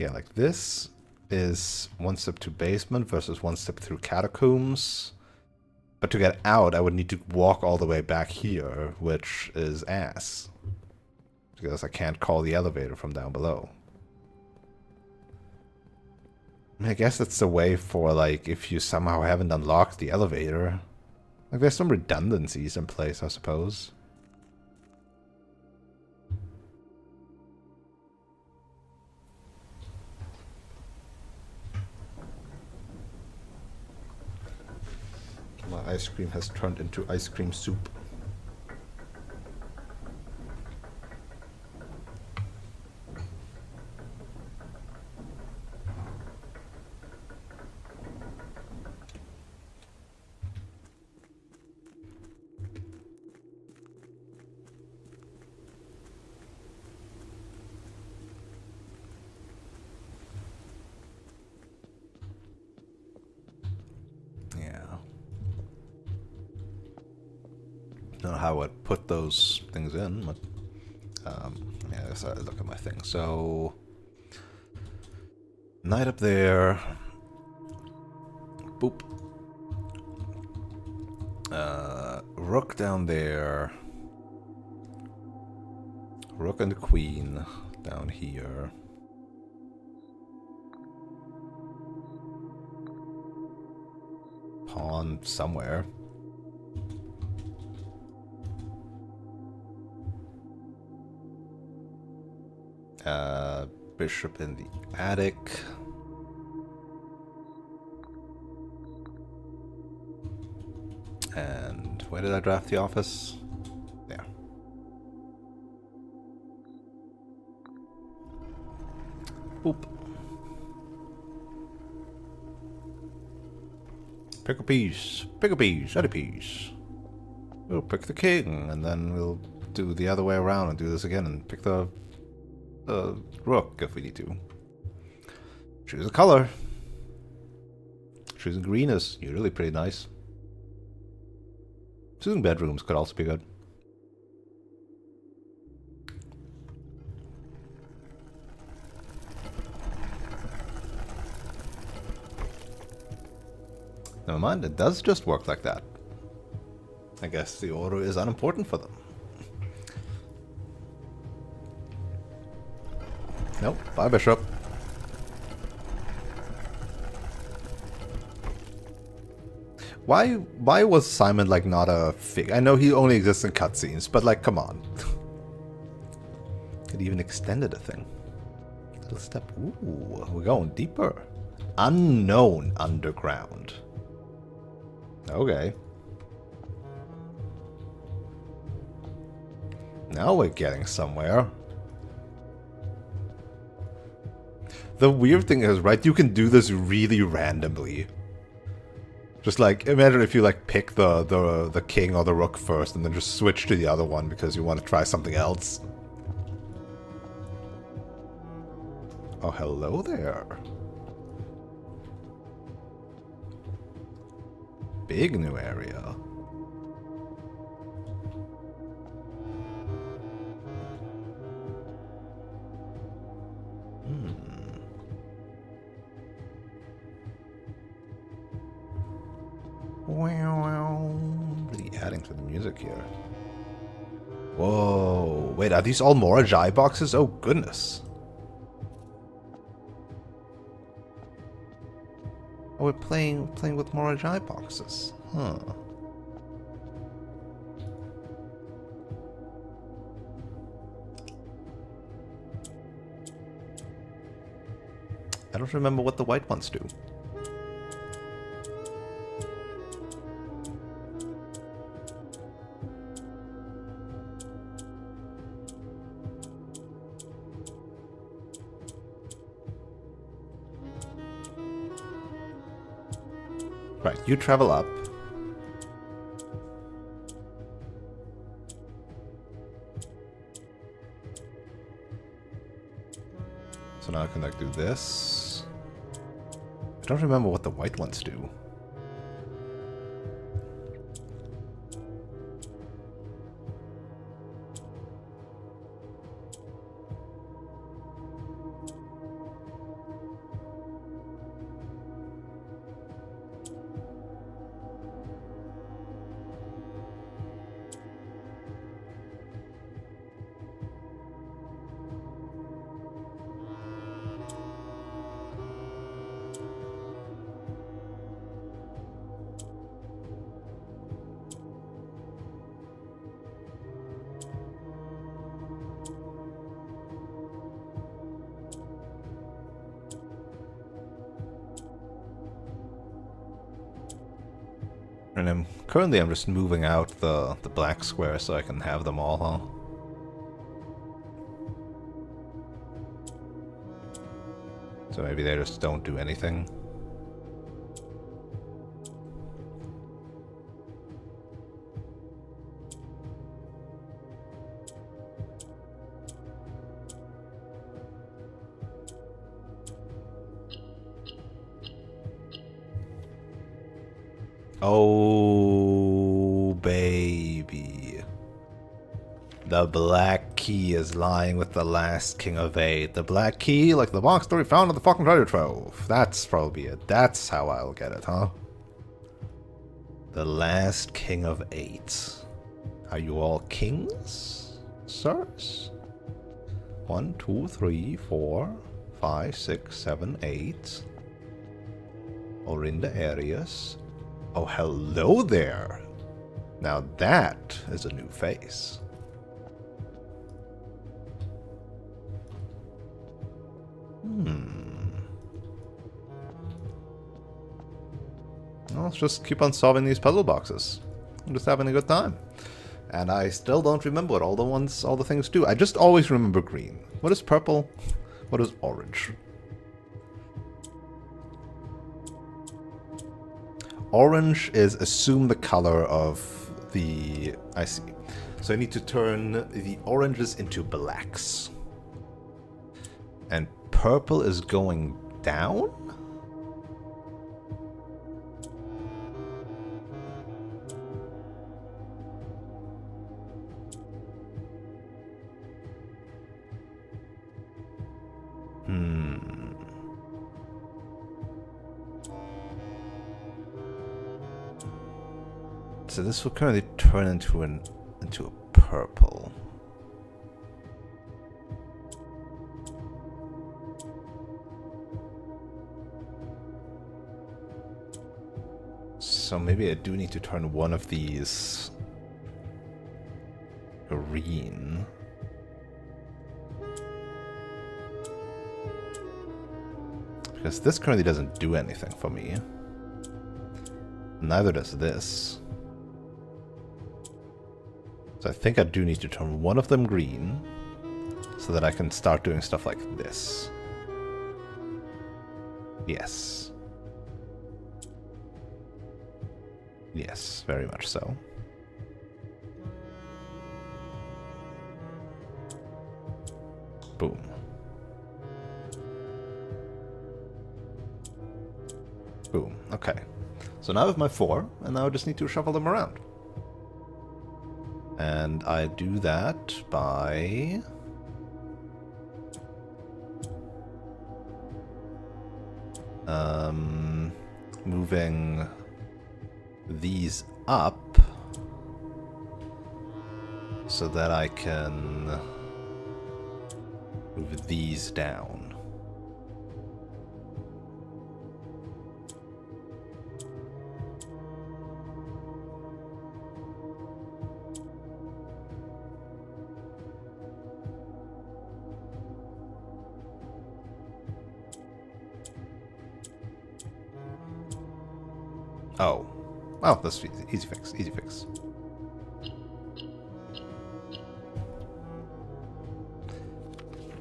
Yeah, like this is one step to basement versus one step through catacombs. But to get out, I would need to walk all the way back here, which is ass. Because I can't call the elevator from down below. I mean, I guess it's a way for, like, if you somehow haven't unlocked the elevator. Like, there's some redundancies in place, I suppose. My ice cream has turned into ice cream soup. Don't know how I would put those things in, but yeah, I guess I look at my thing. So, knight up there. Boop. Rook down there. Rook and the queen down here. Pawn somewhere. Bishop in the attic. And where did I draft the office? There. Boop. Pick a piece. Pick a piece. Add a piece. We'll pick the king, and then we'll do the other way around and do this again and pick the rook if we need to. Choose a color. Choosing green is usually pretty nice. Choosing bedrooms could also be good. Never mind, it does just work like that. I guess the order is unimportant for them. Nope, bye bishop. Why was Simon like not a fig? I know he only exists in cutscenes, but like, come on. Could even extended a thing. Little step. Ooh, we're going deeper. Unknown underground. Okay. Now we're getting somewhere. The weird thing is, right, you can do this really randomly. Just like, imagine if you like pick the king or the rook first and then just switch to the other one because you want to try something else. Oh, hello there. Big new area. Wow. Really adding to the music here. Whoa. Wait, are these all Morajai boxes? Oh, goodness. Oh, we're playing with Morajai boxes. Huh. I don't remember what the white ones do. Right, you travel up. So now I can like do this. I don't remember what the white ones do. And I'm just moving out the black square so I can have them all, huh? So maybe they just don't do anything. Oh, baby. The black key is lying with the last king of 8. The black key, like the box story found in the fucking treasure trove. That's probably it. That's how I'll get it, huh? The last king of 8. Are you all kings, sirs? 1, 2, 3, 4, 5, 6, 7, 8. Orinda Arius. Oh, hello there. Now that is a new face. Well, let's just keep on solving these puzzle boxes. I'm just having a good time. And I still don't remember what all the things do. I just always remember green. What is purple? What is orange? Orange is assume the color of the... I see. So I need to turn the oranges into blacks. And purple is going down? So this will currently turn into a purple. So maybe I do need to turn one of these green. Because this currently doesn't do anything for me. Neither does this. So I think I do need to turn one of them green so that I can start doing stuff like this. Yes. Yes, very much so. Boom. Boom. Okay. So now I have my 4, and now I just need to shuffle them around. And I do that by... moving these up so that I can move these down. Oh. Oh, that's easy fix, easy fix.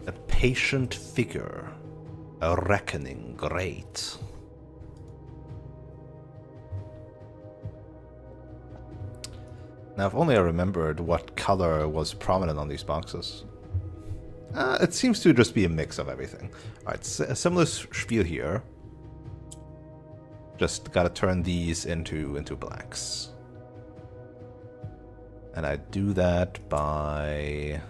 A patient figure. A reckoning, great. Now, if only I remembered what color was prominent on these boxes. It seems to just be a mix of everything. Alright, a similar spiel here. Just gotta turn these into blacks. And I do that by...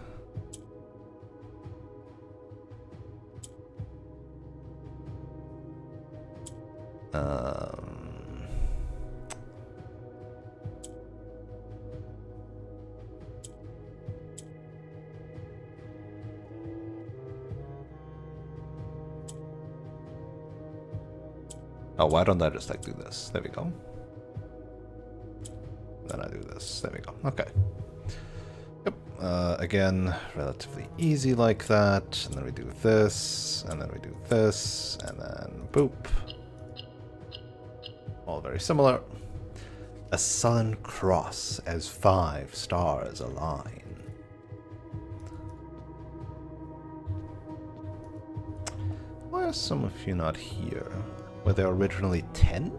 Oh, why don't I just like do this? There we go. Then I do this. There we go. Okay. Yep. Again, relatively easy like that. And then we do this, and then we do this, and then boop. All very similar. A sullen cross as 5 stars align. Why are some of you not here? Were there originally 10?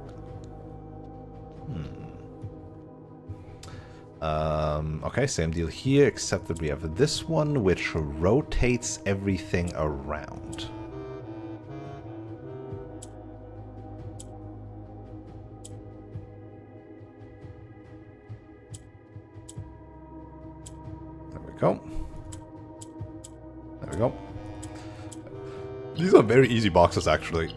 Okay, same deal here, except that we have this one which rotates everything around. There we go. There we go. These are very easy boxes, actually.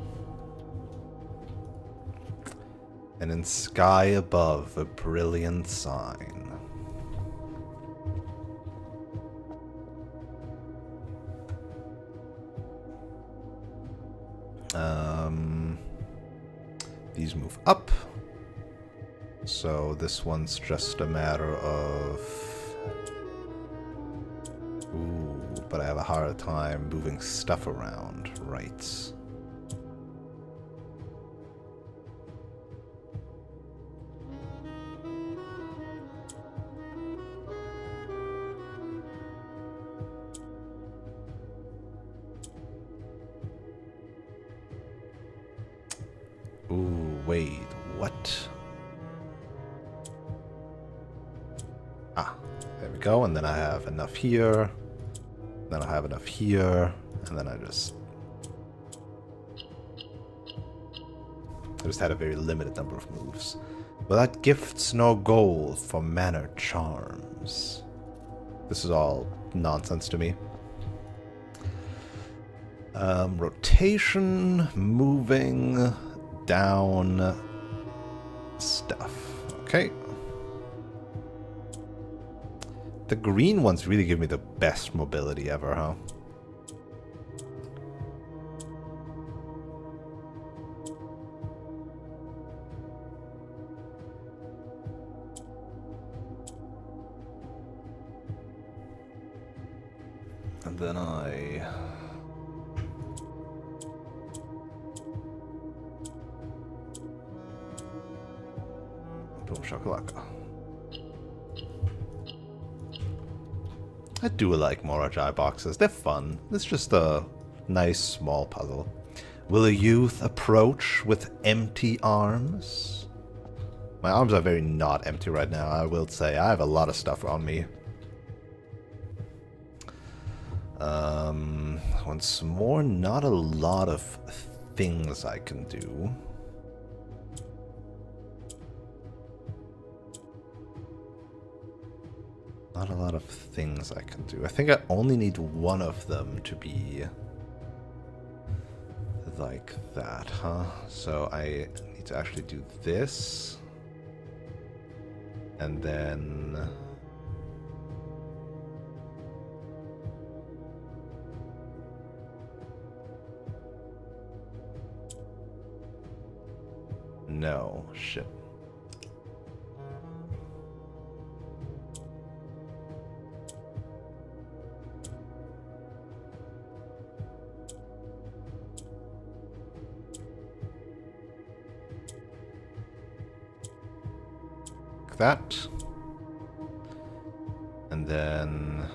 And in sky above, a brilliant sign. These move up. So this one's just a matter of... Ooh, but I have a hard time moving stuff around. Right. Ooh, wait, what? Ah, there we go, and then I have enough here, then I have enough here, and then I just had a very limited number of moves. But that gifts no gold for manner charms. This is all nonsense to me. Rotation, moving, down, stuff. Okay. The green ones really give me the best mobility ever, huh? And then boom shakalaka. I do like Morajai boxes. They're fun. It's just a nice small puzzle. Will a youth approach with empty arms? My arms are very not empty right now, I will say. I have a lot of stuff on me. Once more, not a lot of things I can do. Not a lot of things I can do. I think I only need one of them to be like that, huh? So I need to actually do this. And then... No, shit. Like that. And then...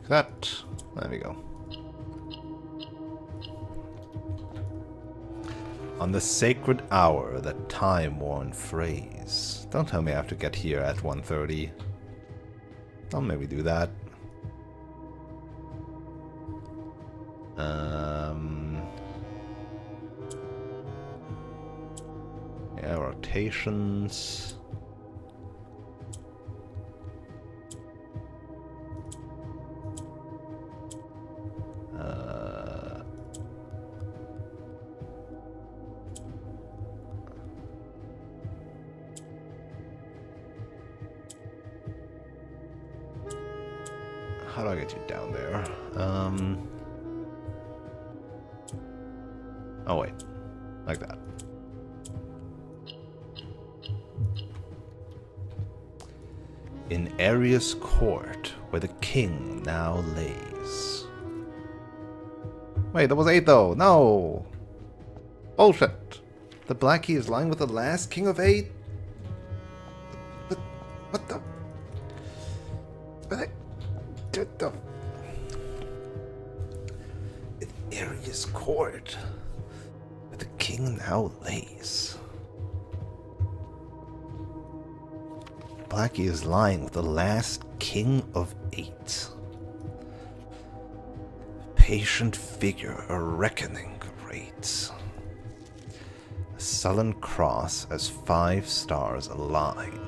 that. There we go. On the sacred hour, that time-worn phrase. Don't tell me I have to get here at 1:30. I'll maybe do that. Yeah, rotations. How do I get you down there? Oh wait, like that. In Arius' court, where the king now lays. Wait, that was 8 though. No. Bullshit. The black key is lying with the last king of 8? But, what the? But I did the... In Arius' court, where the king now lays. Blackie is lying with the last king of 8. Patient figure, a reckoning awaits. A sullen cross as 5 stars align.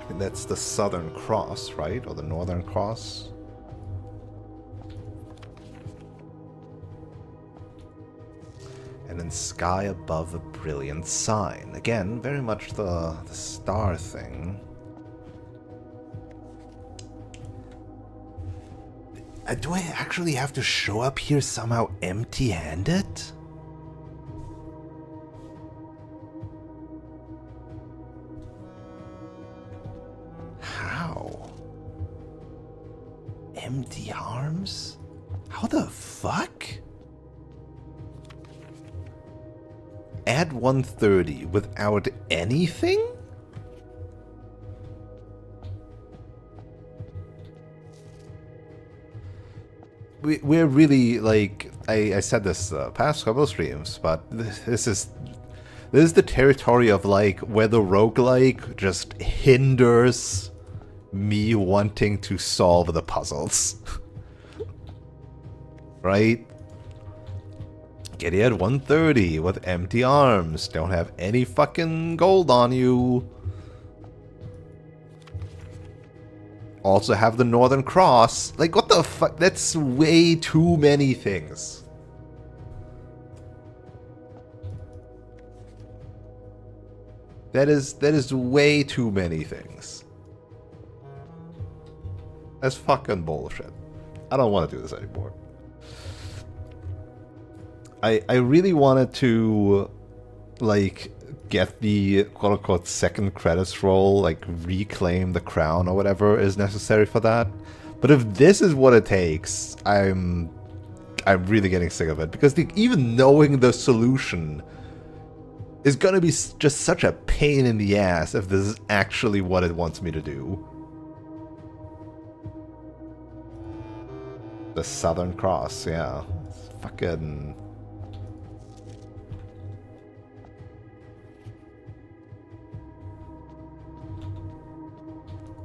I mean, that's the Southern Cross, right? Or the Northern Cross? And then sky above a brilliant sign. Again, very much the star thing. Do I actually have to show up here somehow empty-handed? How? Empty arms? How the fuck? Add 130 without anything? We're really, like, I said this past couple of streams, but this is the territory of, like, where the roguelike just hinders me wanting to solve the puzzles. Right? Get it at 130 with empty arms. Don't have any fucking gold on you. Also have the Northern Cross. Like, what the fuck? That's way too many things. That is way too many things. That's fucking bullshit. I don't want to do this anymore. I really wanted to, like, get the quote-unquote second credits roll, like reclaim the crown or whatever is necessary for that. But if this is what it takes, I'm really getting sick of it, because even knowing the solution is gonna be just such a pain in the ass if this is actually what it wants me to do. The Southern Cross, yeah. It's fucking...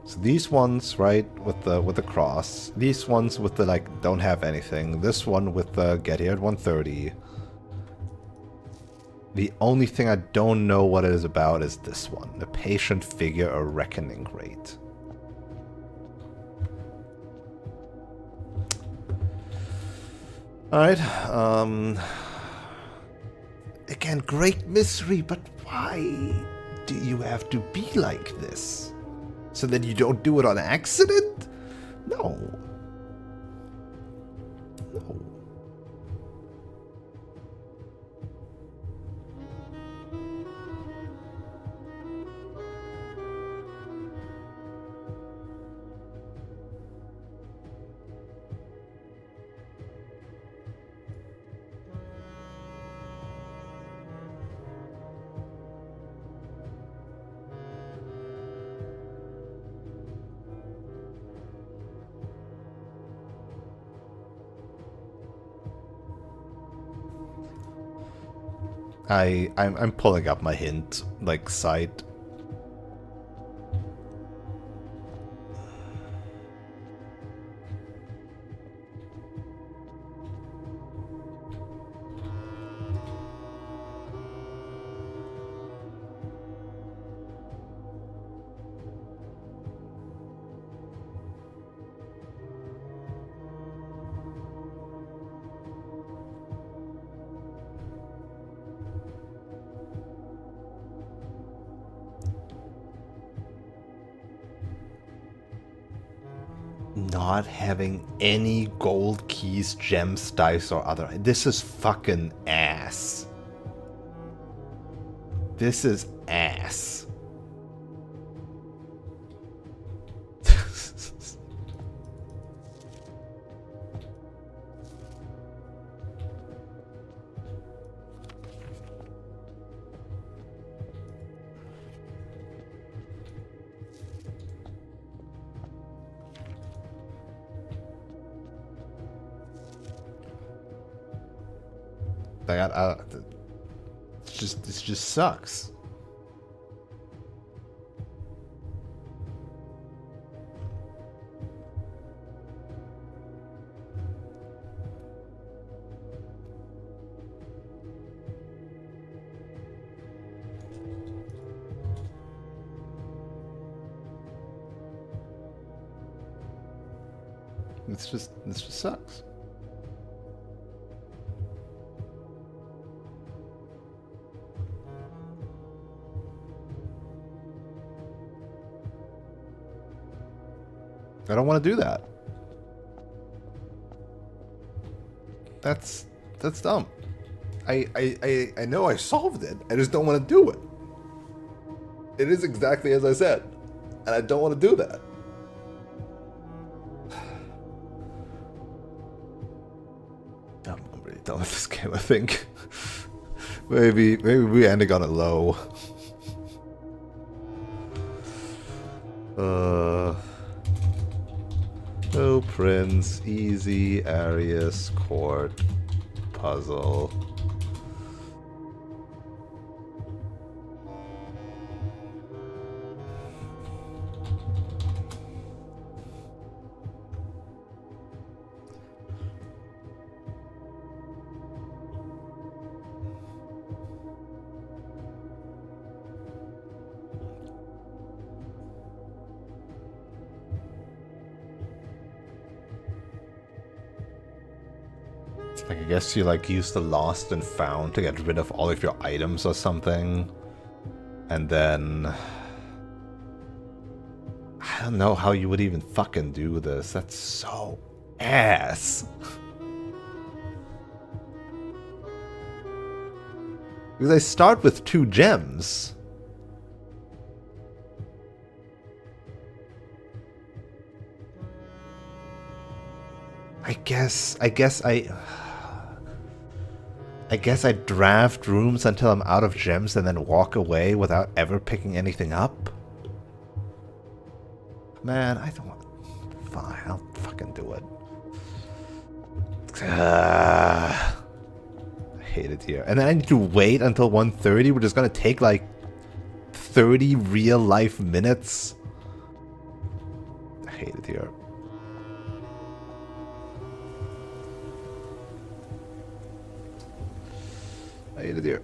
So these ones, right, with the cross. These ones with the, like, don't have anything. This one with the get here at 130. The only thing I don't know what it is about is this one. The patient figure, a reckoning rate. Alright, again, great mystery, but why do you have to be like this? So that you don't do it on accident? No. No. I'm pulling up my hint, like, site. Not having any gold keys, gems, dice, or other. This is fucking ass. This is ass. It just sucks. This just sucks. I don't want to do that. That's dumb. I know I solved it. I just don't want to do it. It is exactly as I said, and I don't want to do that. I'm really done with this game, I think. maybe we ended on a low. Oh, Prince, easy, Arius, court, puzzle. Like, I guess you like use the lost and found to get rid of all of your items or something. And then I don't know how you would even fucking do this. That's so ass. Because I start with 2 gems. I guess I draft rooms until I'm out of gems and then walk away without ever picking anything up? Man, I don't want... Fine, I'll fucking do it. I hate it here. And then I need to wait until 1:30, which is gonna take like 30 real life minutes. I hate it here. I hate it here.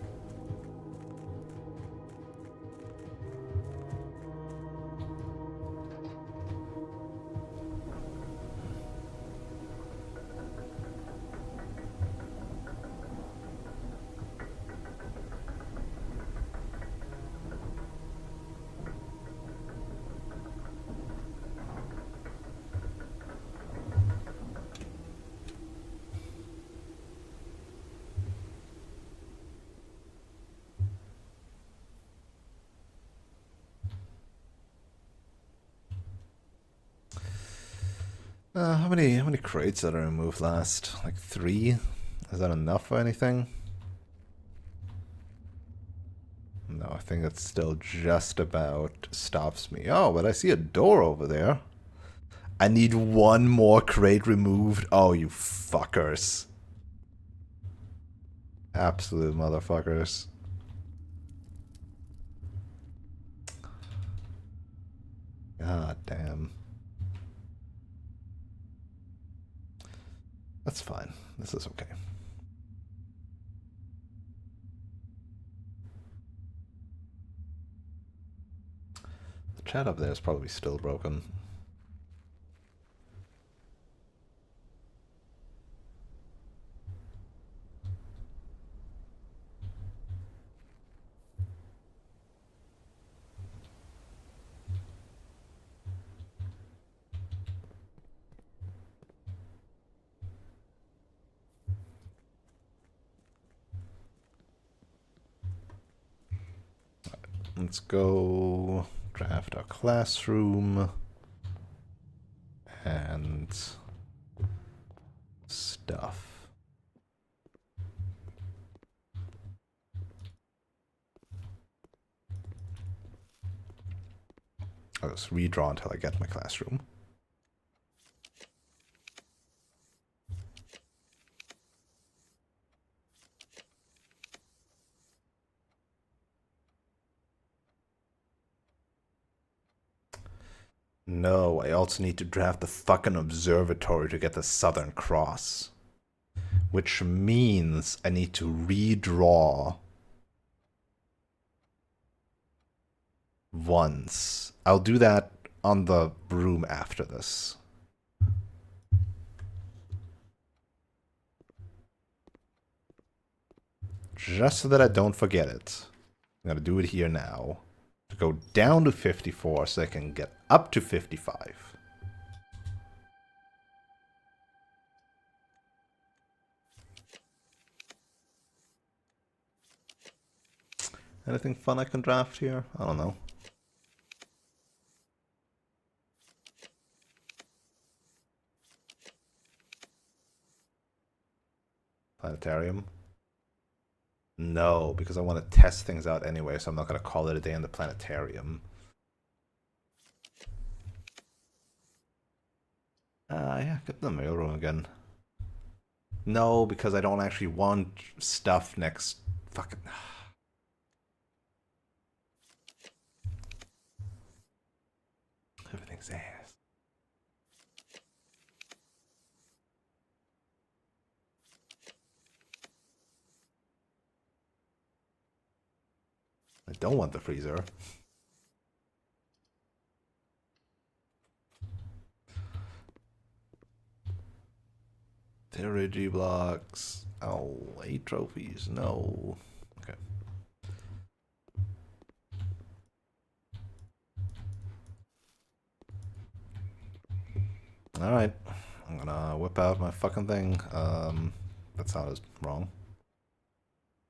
How many crates did I remove last? Like 3? Is that enough for anything? No, I think that still just about stops me. Oh, but I see a door over there. I need 1 more crate removed. Oh, you fuckers. Absolute motherfuckers. God damn. That's fine. This is okay. The chat up there is probably still broken. Let's go draft our classroom and stuff. I'll just redraw until I get my classroom. No, I also need to draft the fucking observatory to get the Southern Cross. Which means I need to redraw once. I'll do that on the room after this. Just so that I don't forget it. I'm gonna do it here now. To go down to 54 so I can get up to 55. Anything fun I can draft here? I don't know. Planetarium? No, because I want to test things out anyway, so I'm not going to call it a day in the planetarium. Yeah, get the mailroom again. No, because I don't actually want stuff next. Fucking. Everything's ass. I don't want the freezer. G blocks. Oh, 8 trophies. No. Okay. Alright. I'm gonna whip out my fucking thing. That sounded wrong.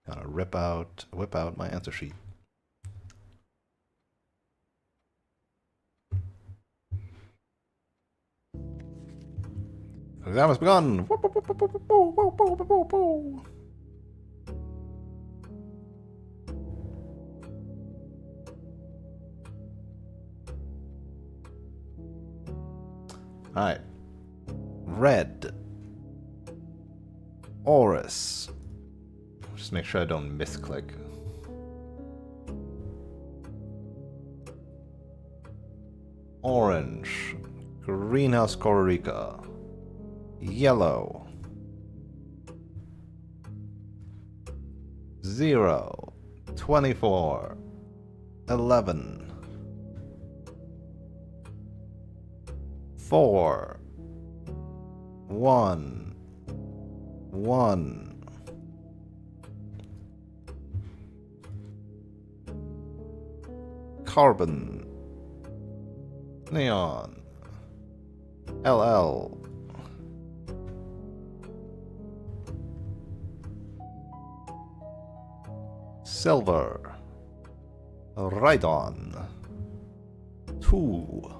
Gonna whip out my answer sheet. Exam has begun! Alright. Red. Oris. Just make sure I don't misclick. Orange. Greenhouse Cororica. Yellow. 0. 24. 11. 4. 1. 1. Carbon. Neon. LL. Silver. Right on. 2.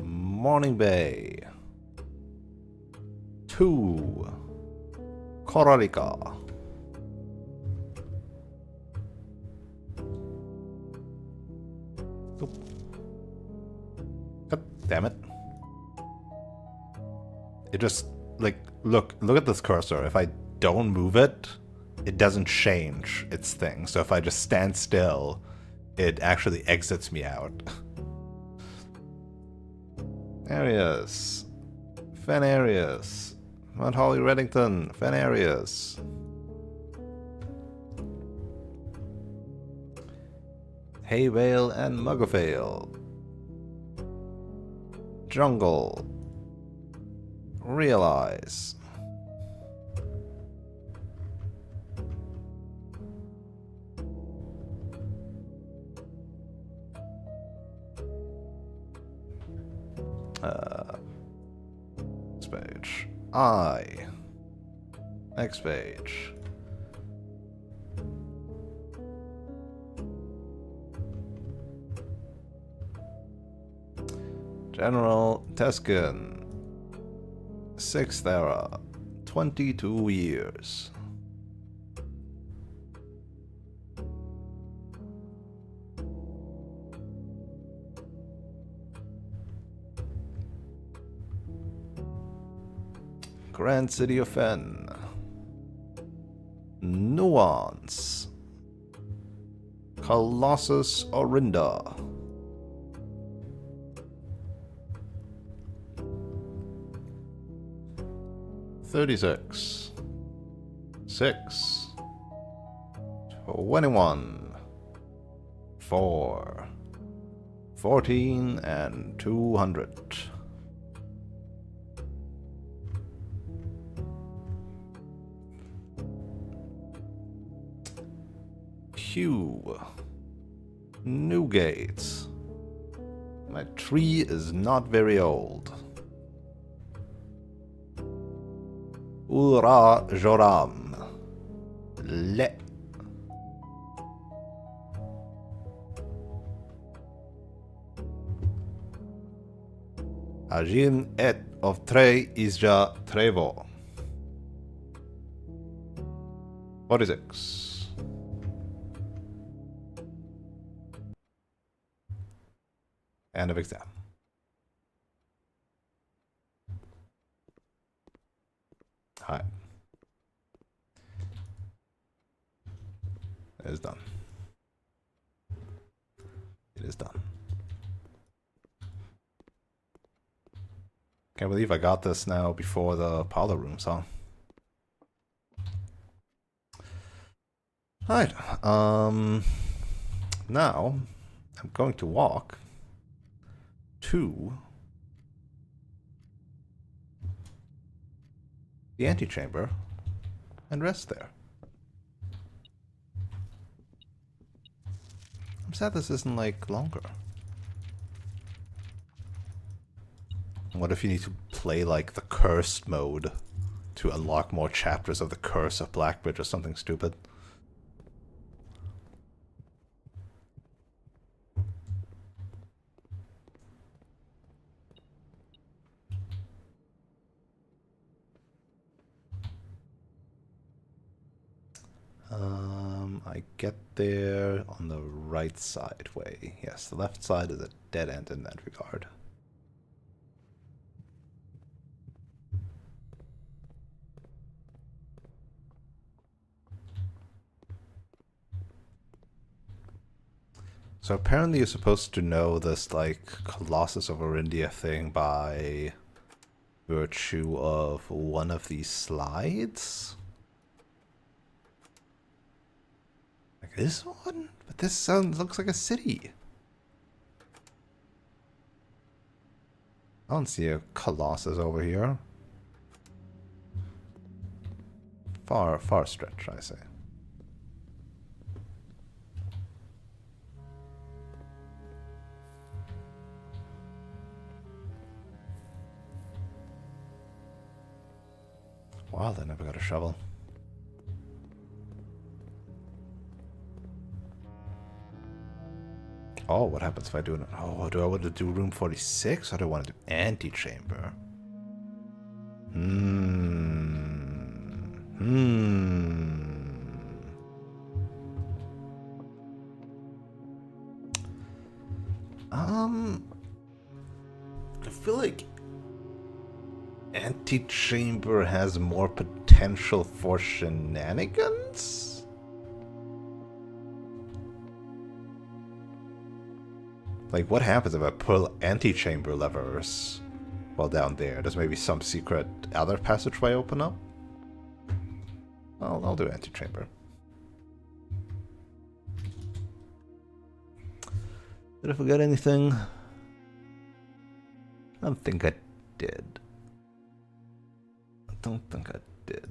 Morning Bay. 2. Cororica. Oop. God damn it. It just, like, look at this cursor. If I don't move it, it doesn't change its thing. So if I just stand still, it actually exits me out. Areas. Fenarius. Mount Holly Reddington. Fenarius. Hayvale and Muggervale. Jungle. Realize. Next page. Next page. General Teskin. 6th era. 22 years. Grand City of Fen. Nuance. Colossus Orinda. $36. 6. 21. 4. 14 and 200. Q. Newgate. My tree is not very old. Ura Joram. Le. Agin et of tre isja trevo. 46. End of exam. Alright. It is done. It is done. Can't believe I got this now before the powder rooms, huh? Alright, now I'm going to walk to the antechamber and rest there. I'm sad this isn't like longer. What if you need to play like the cursed mode to unlock more chapters of the Curse of Blackbridge or something stupid? I get there on the right side way. Yes, the left side is a dead end in that regard. So apparently you're supposed to know this like Colossus of Orindia thing by virtue of one of these slides. Like this one? But this looks like a city. I don't see a Colossus over here. Far stretch, I say. Wow, they never got a shovel. Oh, what happens if I do it? Oh, do I want to do room 46 or do I want to do antechamber? I feel like antechamber has more potential for shenanigans? Like, what happens if I pull antechamber levers while down there? Does maybe some secret other passageway open up? I'll do antechamber. Did I forget anything? I don't think I did. I don't think I did.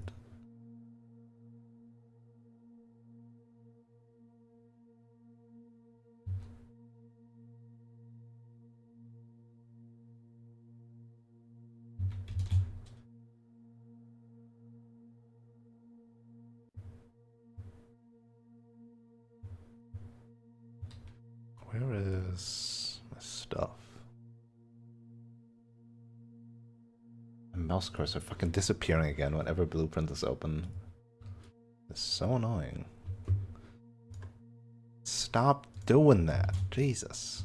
Where is my stuff? My mouse cursor fucking disappearing again whenever Blueprint is open. It's so annoying. Stop doing that. Jesus.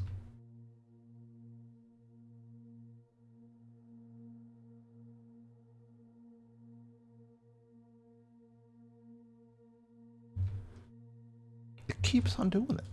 keeps on doing it.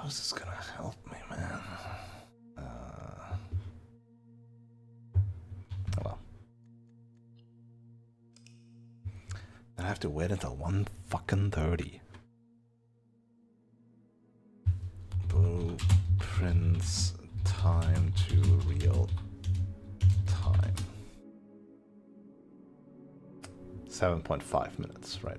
How's this gonna help me, man? Oh well. I have to wait until 1:30. Blueprints time to real time. 7.5 minutes. Right.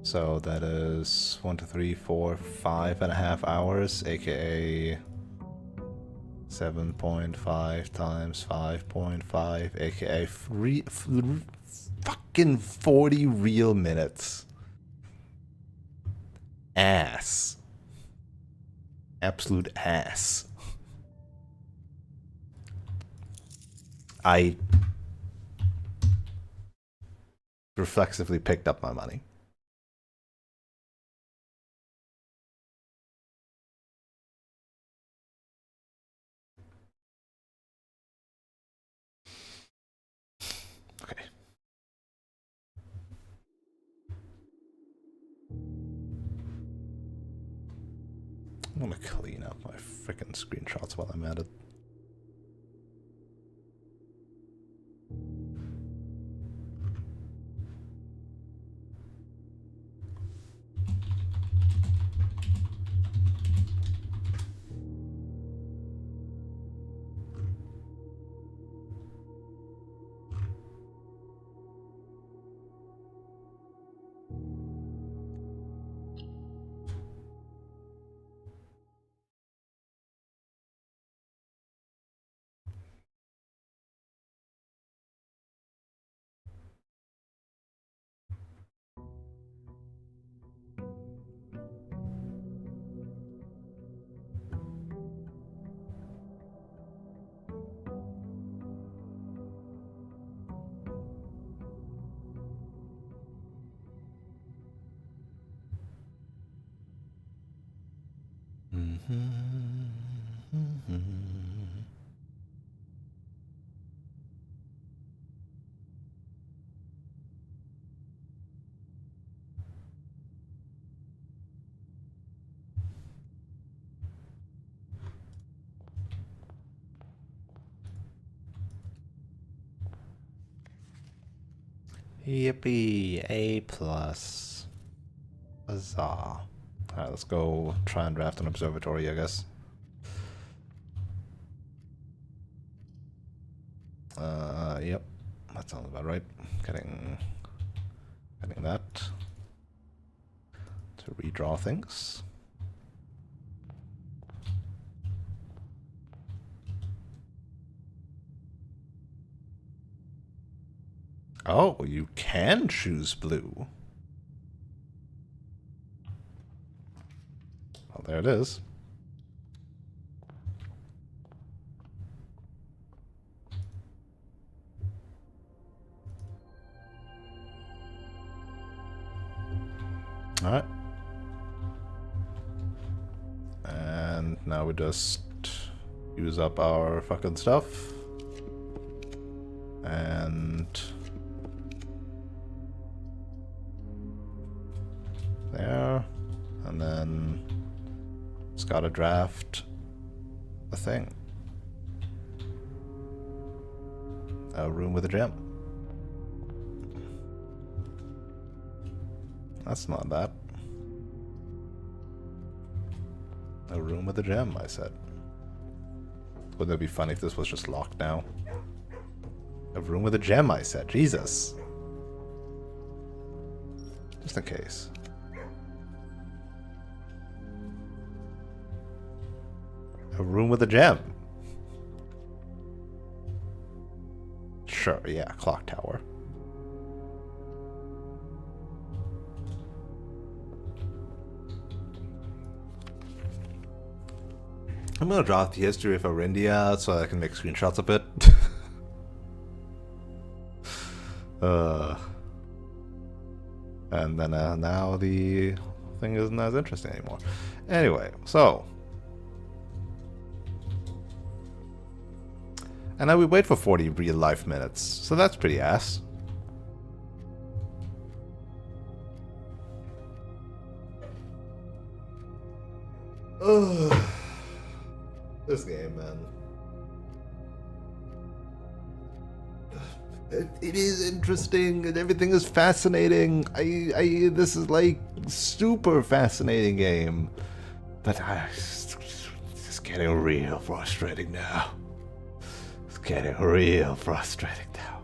So that is 1, 2, 3, 4, 5.5 hours, aka 7.5 times 5.5, aka fucking 40 real minutes. Ass. Absolute ass. I reflexively picked up my money. Okay. I'm gonna clean up my freaking screenshots while I'm at it. Yippee, A+. Huzzah. Alright, let's go try and draft an observatory, I guess. Yep. That sounds about right. Getting that. To redraw things. Oh, you can choose blue. Well, there it is. Alright. And now we just use up our fucking stuff. And there. And then it's gotta draft a thing. A room with a gem. That's not that. A room with a gem, I said. Wouldn't it be funny if this was just locked now? A room with a gem, I said. Jesus. Just in case. A room with a gem. Sure, yeah, clock tower. I'm gonna draw the history of Arindia so I can make screenshots of it. And then now the thing isn't as interesting anymore. Anyway, so. And now we wait for 40 real life minutes, so that's pretty ass. Ugh. This game, man. It is interesting and everything is fascinating. This is like super fascinating game, but it's getting real frustrating now. It's getting real frustrating now.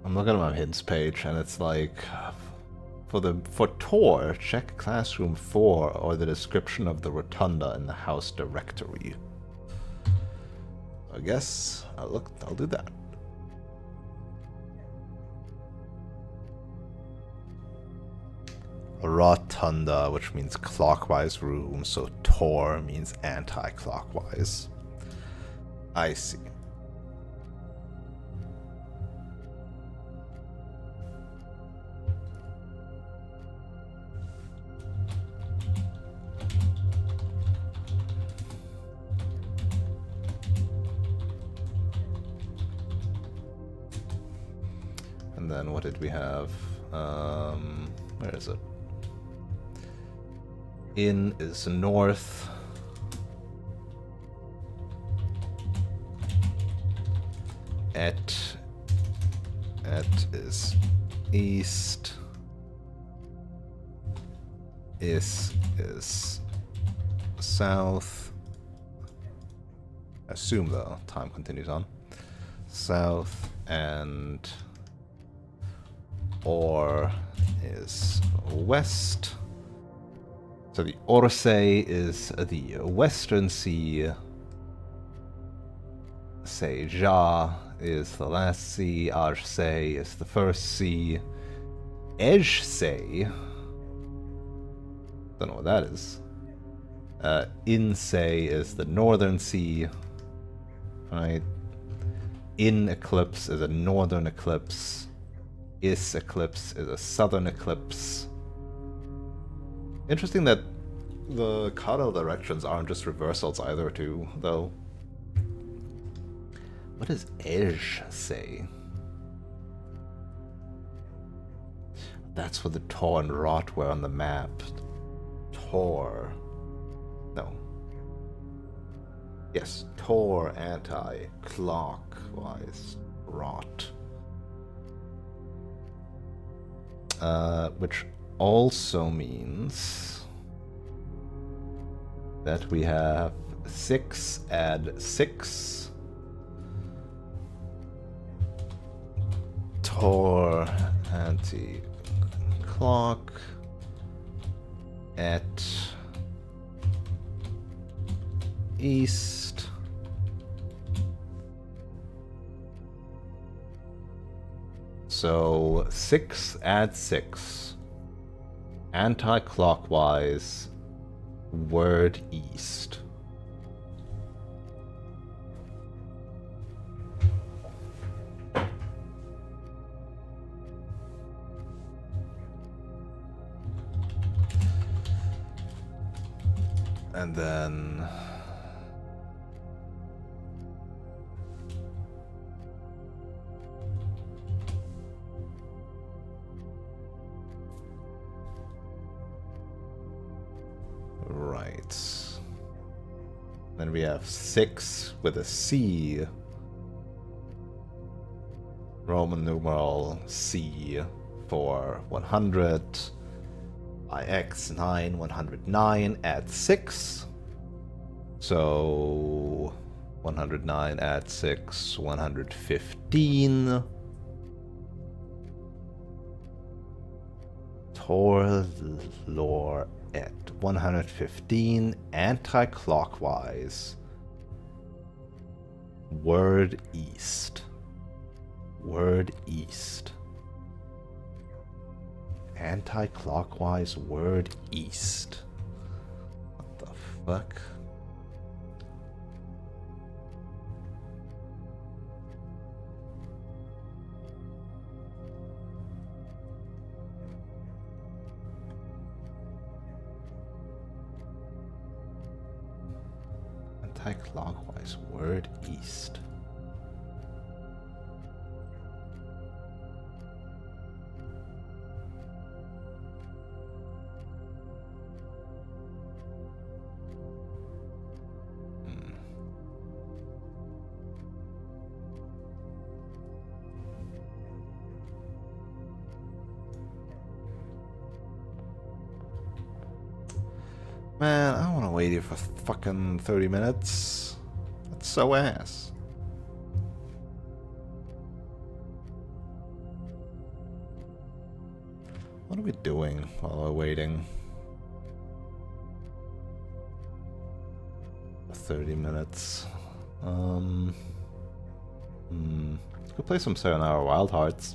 I'm looking at my hints page and it's like for tour, check classroom 4 or the description of the rotunda in the house directory. I guess I'll do that. Rotunda, which means clockwise room, so Tor means anti-clockwise. I see. And then what did we have? Where is it? In is north. Et is east. Is south. I assume though, time continues on. South and or is west. So the Orsay is the western sea. Seja is the last C. Arse is the first C. Ejse. Don't know what that is. Inse is the northern sea. Right. In eclipse is a northern eclipse. Is eclipse is a southern eclipse. Interesting that the cardinal directions aren't just reversals either, too, though. What does Ej say? That's what the Tor and Rot were on the map. Tor. No. Yes, Tor anti-clockwise Rot. Which also means that we have 6 add 6. Tor anti-clock at east. So 6 add 6. Anti-clockwise word east. And then right. Then we have 6 with a C. Roman numeral C for 100. By x9, 109 add 6. So 109 add 6, 115. Tor lore at 115 anti-clockwise. Word east. Word east. Anti-clockwise word east. What the fuck? Anti-clockwise word east. Man, I don't want to wait here for fucking 30 minutes. That's so ass. What are we doing while we're waiting? For 30 minutes. Let's go play some 7-hour Wild Hearts.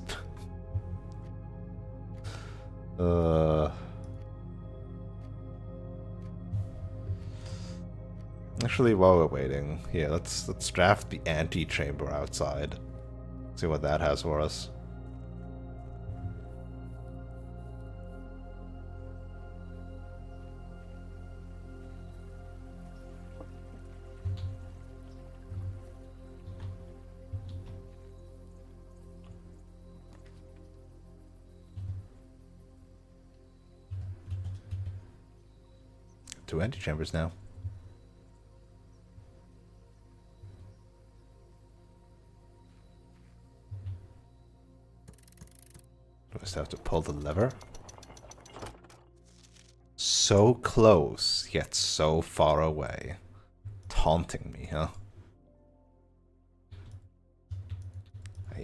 Actually, while we're waiting, yeah, let's draft the antechamber outside. See what that has for us. Two antechambers now. Just have to pull the lever. So close, yet so far away. Taunting me, huh?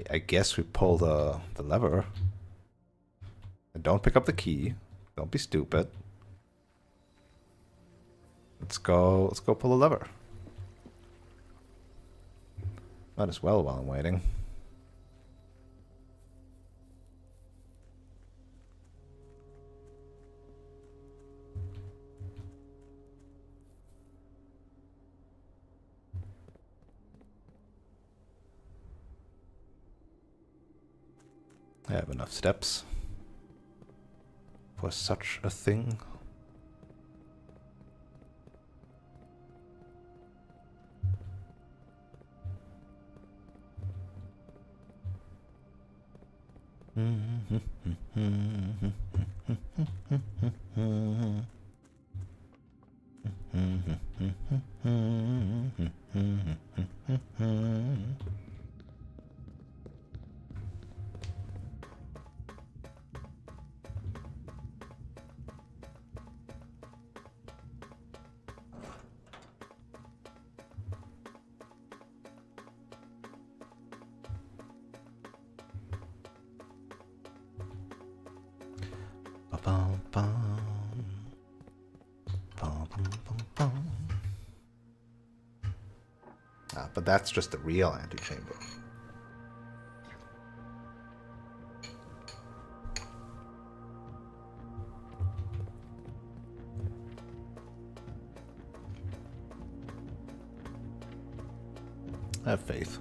I guess we pull the lever. And don't pick up the key. Don't be stupid. Let's go pull the lever. Might as well while I'm waiting. I have enough steps for such a thing. But that's just the real antechamber. I have faith.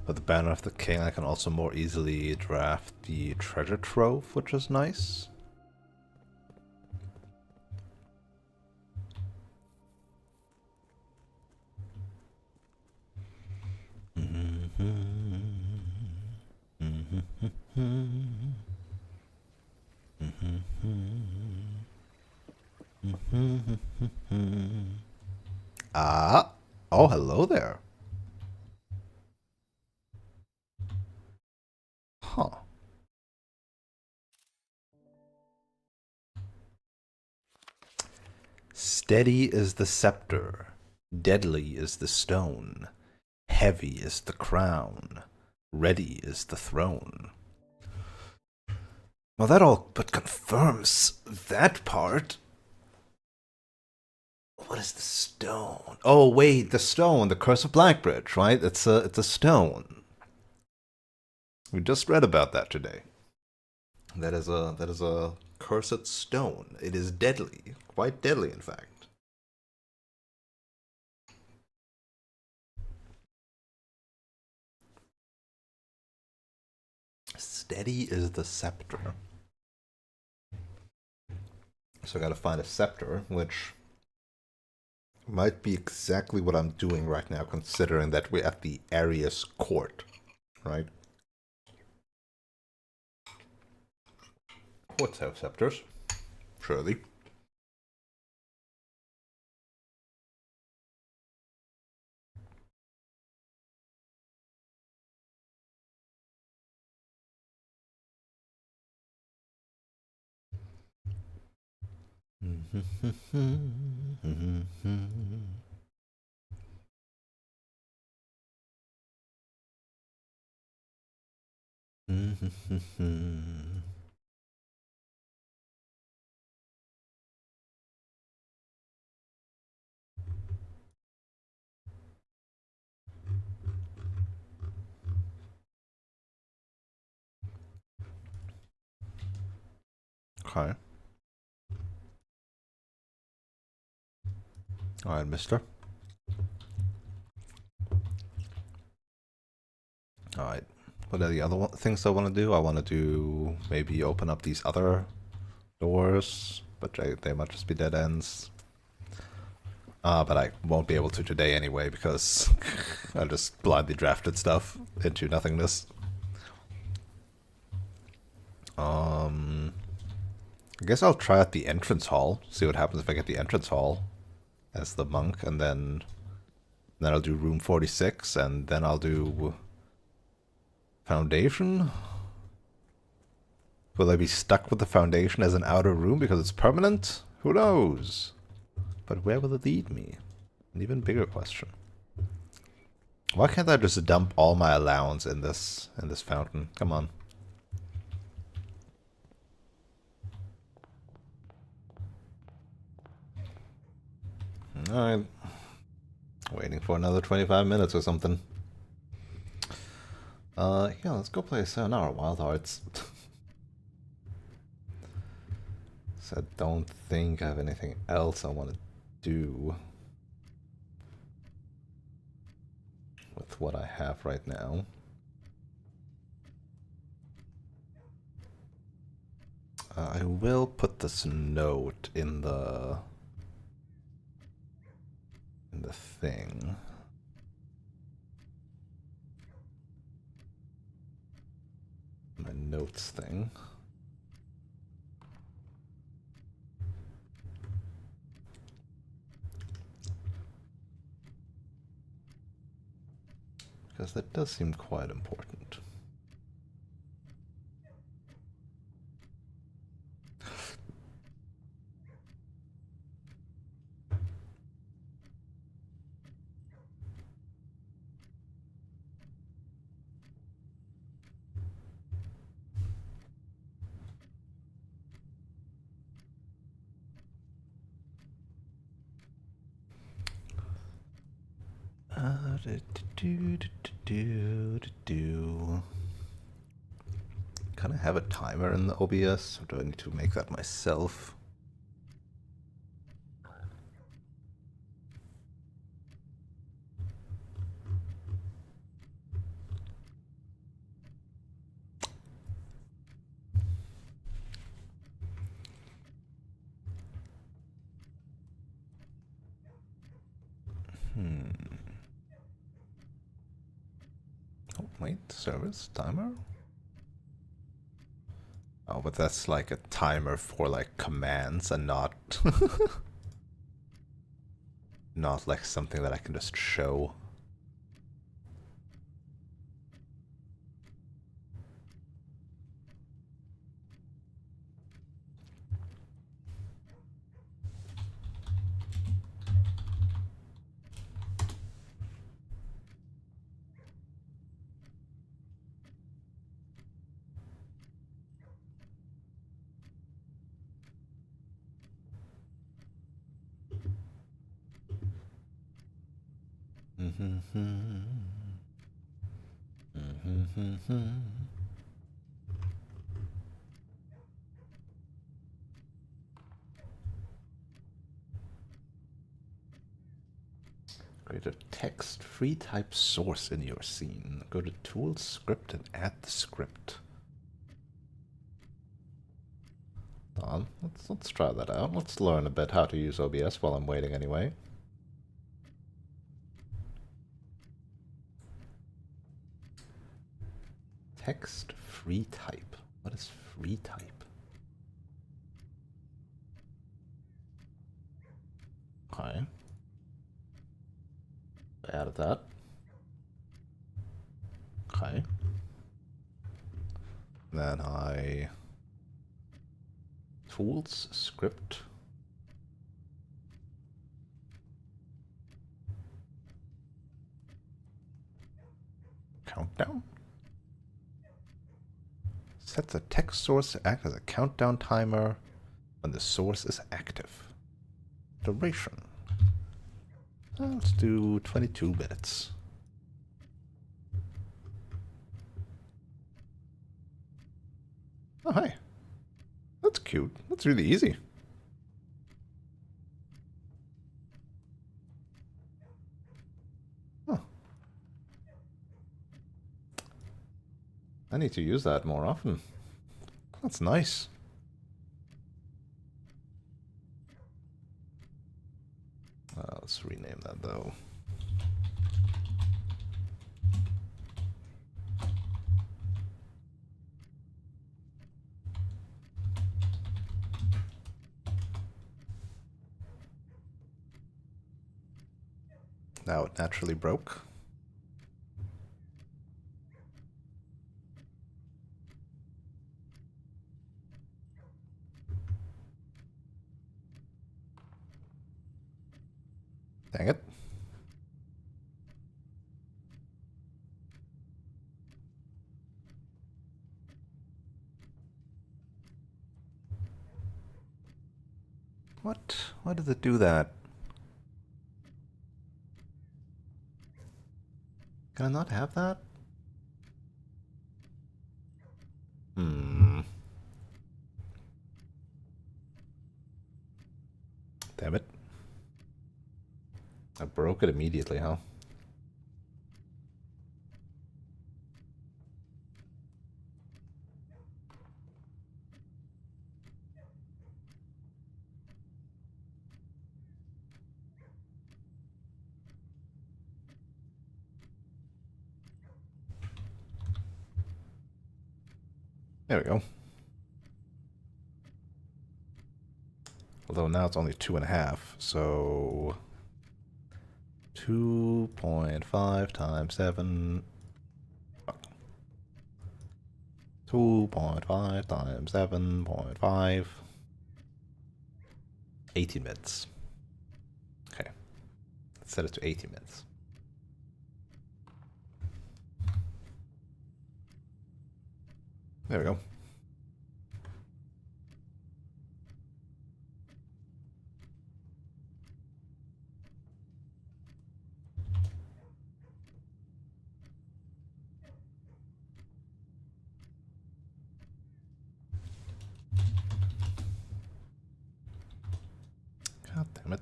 With the Banner of the King, I can also more easily draft the treasure trove, which is nice. Ah, oh, hello there. Huh. Steady is the scepter, deadly is the stone, heavy is the crown, ready is the throne. Well, that all but confirms that part. What is the stone? Oh, wait, the stone, the Curse of Blackbridge, right? It's a stone. We just read about that today. That is a cursed stone. It is deadly, quite deadly, in fact. Steady is the scepter. So I gotta find a scepter, which might be exactly what I'm doing right now, considering that we're at the Arius court, right? Courts have scepters, surely. Okay. Alright, mister. Alright. What are the other things I want to do? I want to do maybe open up these other doors, but they might just be dead ends. But I won't be able to today anyway because I just blindly drafted stuff into nothingness. I guess I'll try out the entrance hall. See what happens if I get the entrance hall as the monk, and then I'll do room 46, and then I'll do foundation. Will I be stuck with the foundation as an outer room because it's permanent? Who knows? But where will it lead me? An even bigger question. Why can't I just dump all my allowance in this fountain? Come on. Alright. Waiting for another 25 minutes or something. Yeah, let's go play Sayonara Wild Hearts. So I don't think I have anything else I want to do with what I have right now. I will put this note in the thing. My notes thing. Because that does seem quite important. Can I have a timer in the OBS, or do I need to make that myself? Oh, wait, service timer? Oh, but that's like a timer for like commands and not not like something that I can just show. Create a text-free type source in your scene. Go to Tools, Script, and add the script. On. Let's try that out. Let's learn a bit how to use OBS while I'm waiting anyway. Text free type. What is free type? Okay. I added that. Okay. Then I Tools, Script. Countdown. Set the text source to act as a countdown timer when the source is active. Duration. Let's do 22 minutes. Oh, hi. That's cute. That's really easy. Huh. I need to use that more often. That's nice. Let's rename that though. Now it naturally broke. Dang it. What? Why does it do that? Can I not have that? Damn it. I broke it immediately, huh? There we go. Although now it's only 2.5, so 2.5 times 7. 2.5 times 7.5. 18 minutes. Okay. Let's set it to 80 minutes. There we go. God damn it.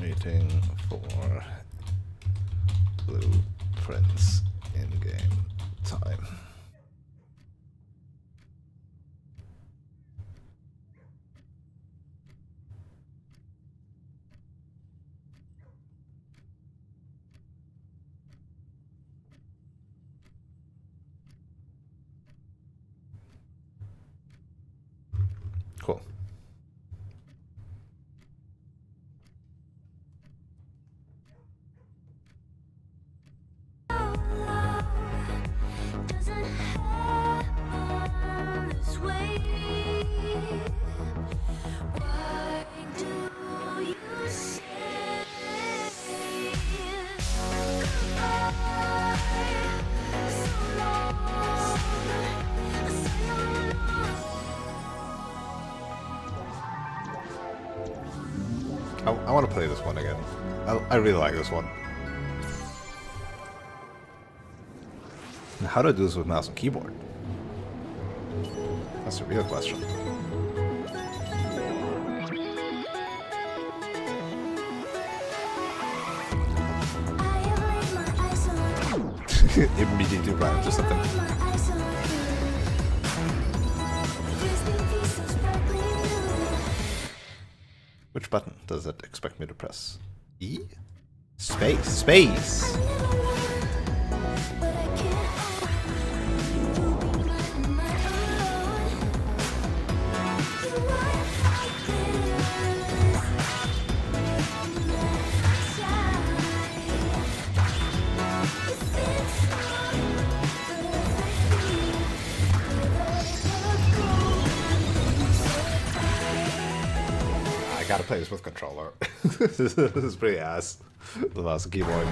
Waiting for blueprints in game time. Cool. I want to play this one again. I really like this one. How do I do this with mouse and keyboard? That's a real question. Immediately ran into something. Which button does it expect me to press? E? Space. Space! I gotta play this with controller. This is pretty ass. The mouse and keyboard.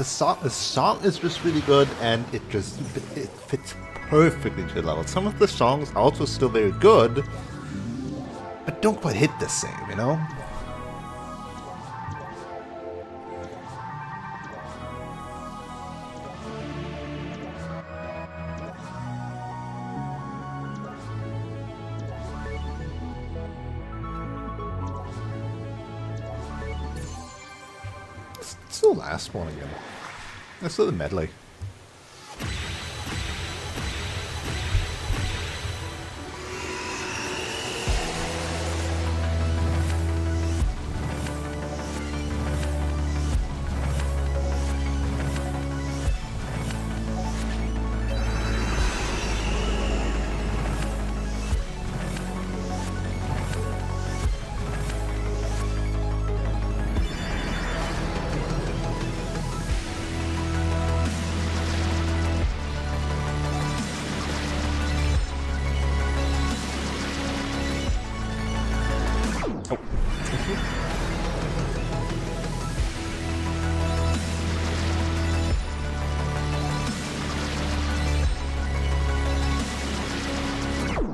the song is just really good, and it fits perfectly to the level. Some of the songs are also still very good, but don't quite hit the same, you know? It's the last one again. It's still the medley.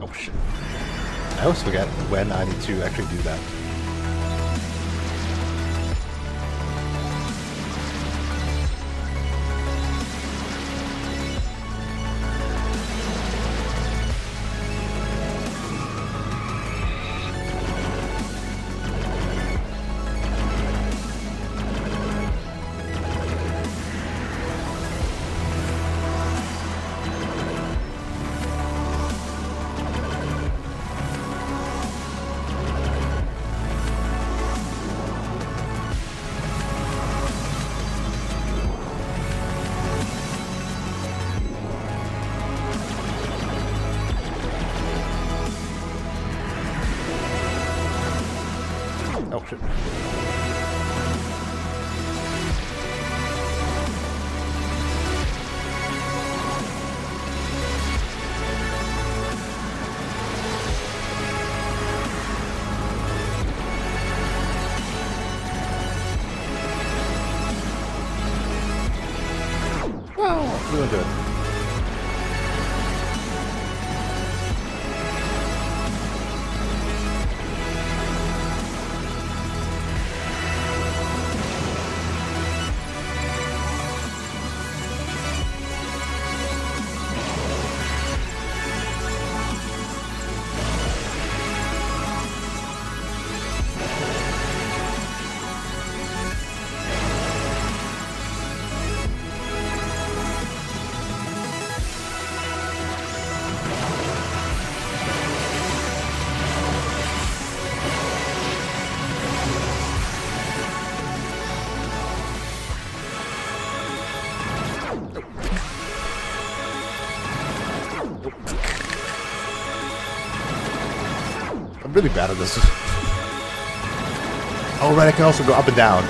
Oh shit. I always forget when I need to actually do that. Oh shit. Wow, really good. I'm really bad at this. Oh, right, I can also go up and down.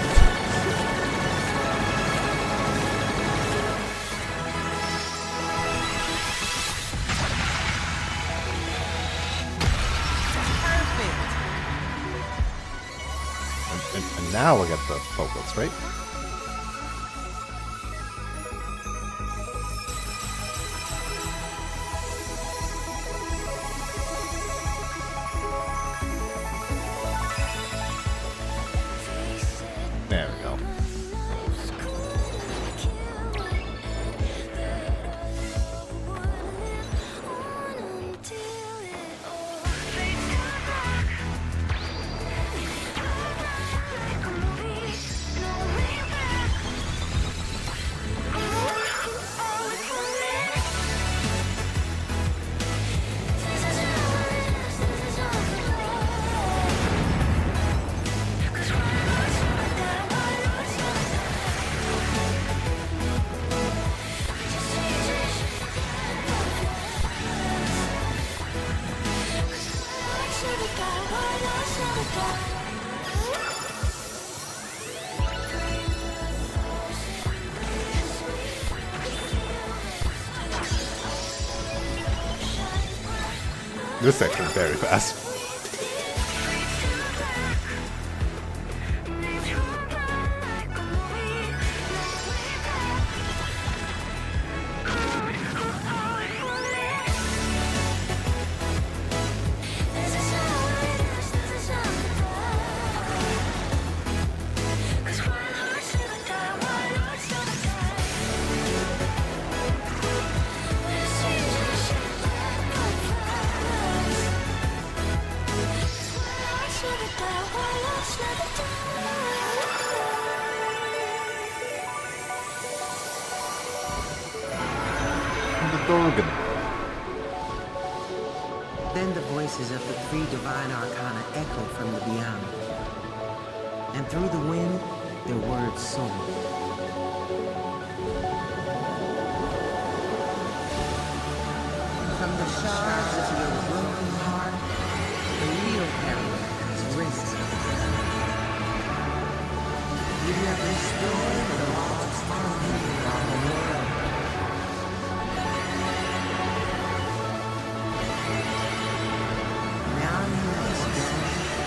And now we'll get the vocals, right? There we go. This section is very fast. Dorgan. Then the voices of the three divine arcana echo from the beyond. And through the wind, their words soar. From the shards of your broken heart, the real peril has risen. You have restored the lost harmony of the world. Now you must go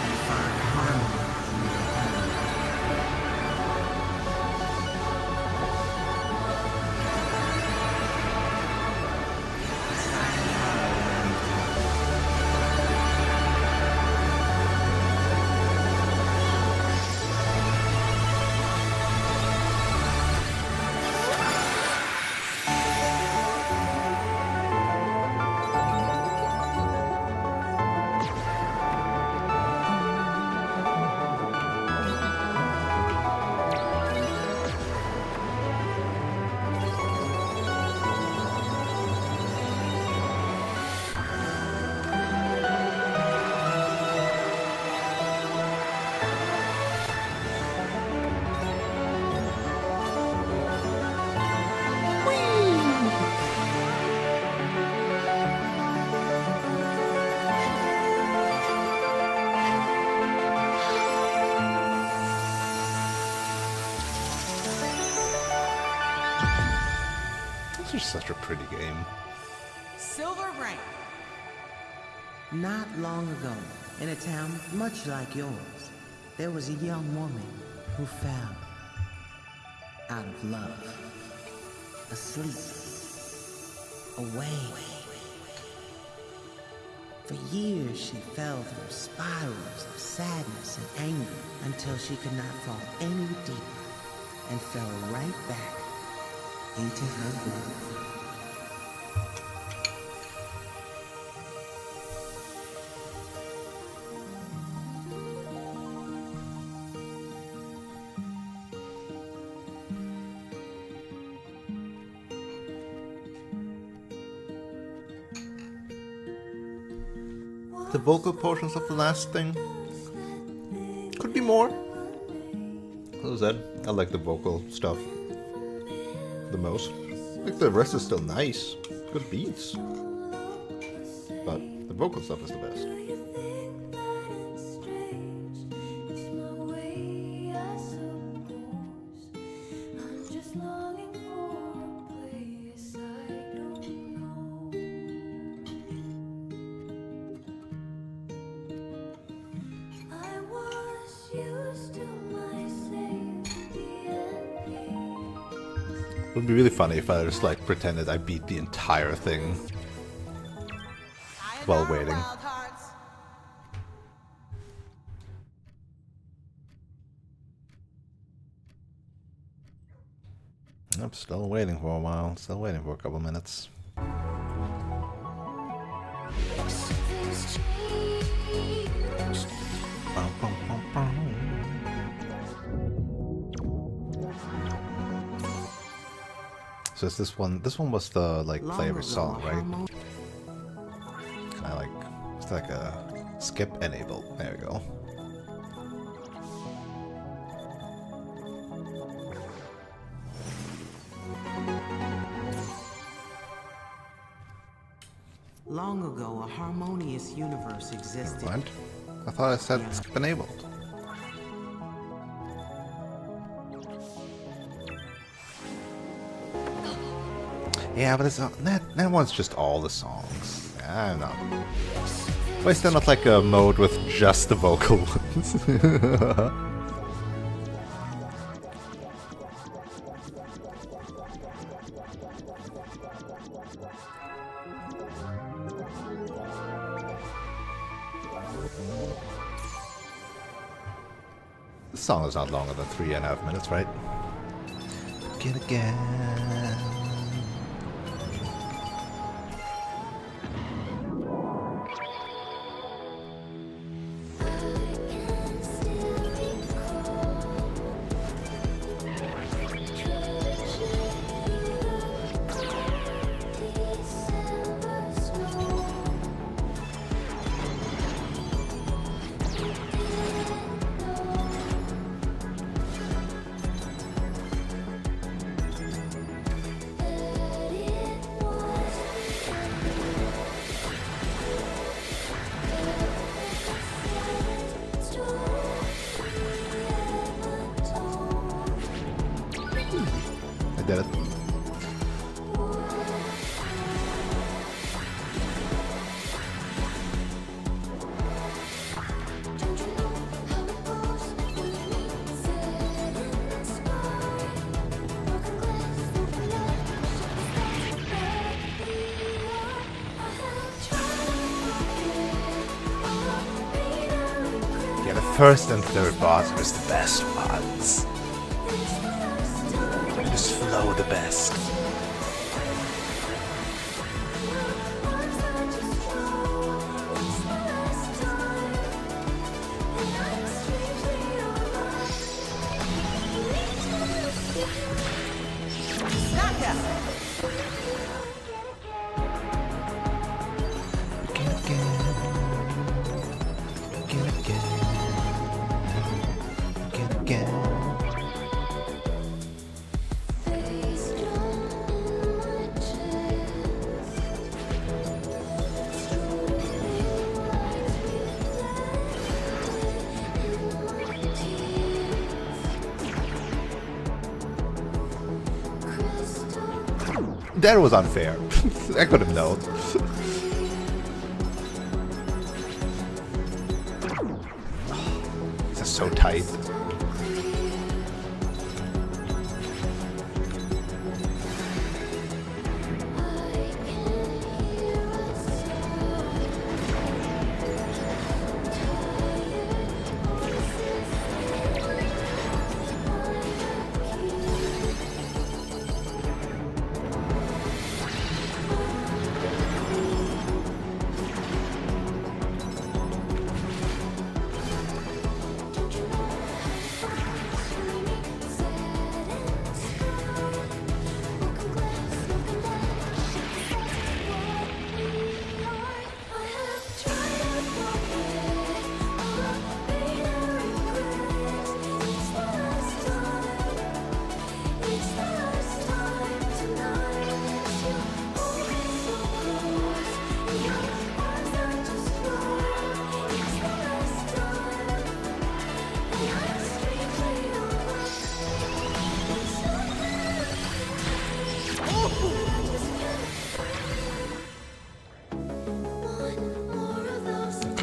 and find harmony in your home. This is such a pretty game. Silver rank. Not long ago, in a town much like yours, there was a young woman who fell out of love, asleep, away. For years she fell through spirals of sadness and anger until she could not fall any deeper and fell right back into her grave. The vocal portions of the last thing could be more. What was that? I like the vocal stuff the most. Like the rest is still nice, good beats, but the vocal stuff is the best. It would be really funny if I just like pretended I beat the entire thing while waiting. I'm still waiting for a while, still waiting for a couple minutes. So is this one was the like play every song, right? Can I like, it's like a skip enable, there we go. Long ago, a harmonious universe existed. What? I thought I said skip enabled. Yeah, but it's not, that one's just all the songs. I don't know. Why is there not like a mode with just the vocal ones? The song is not longer than 3.5 minutes, right? Begin again. I did it. Yeah, the first and third boss was the best ones. They just flow the best. That was unfair. I could have known. This is so tight.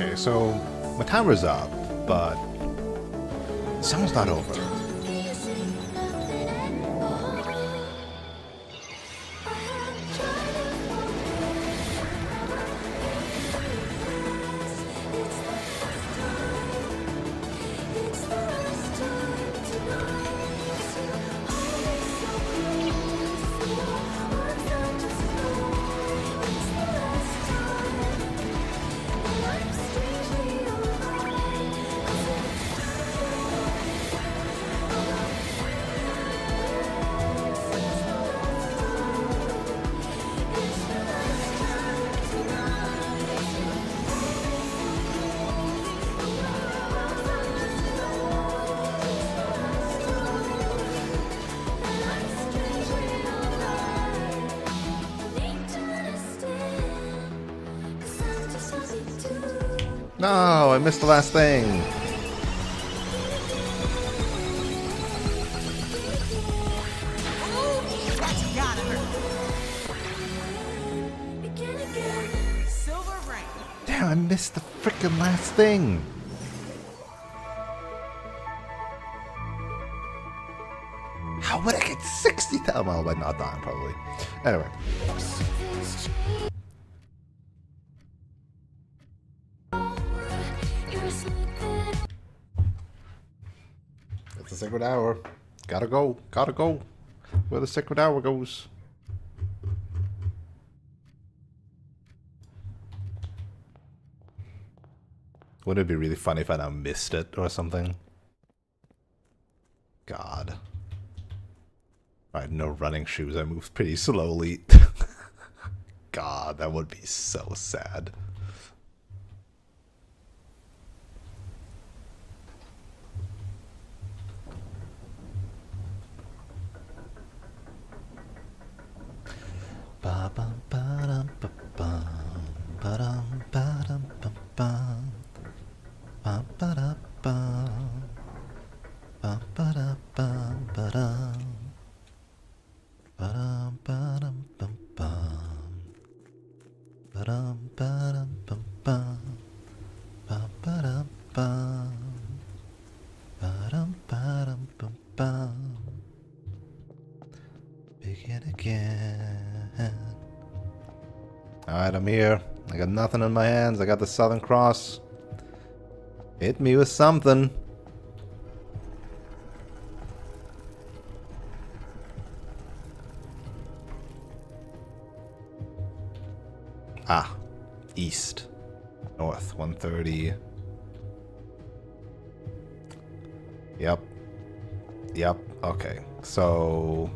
Okay, so my timer's up, but the song's not over. No, I missed the last thing. That's gotta hurt. Silver Rain. Damn, I missed the freaking last thing. How would I get 60,000? Well, by not dying, probably. Anyway. It's the sacred hour. Gotta go. Gotta go. Where the sacred hour goes. Wouldn't it be really funny if I now missed it or something? God. I had no running shoes. I moved pretty slowly. God, that would be so sad. Ba-dum, ba-dum, bum, bum. Ba-dum, ba-dum, bum, bum. Bum, ba-dum, bum. Ba-dum, ba-dum, bum, bum. Begin again. Alright, I'm here. I got nothing in my hands. I got the Southern Cross. Hit me with something. Ah, east. North, 130. Yep. Yep, okay. So...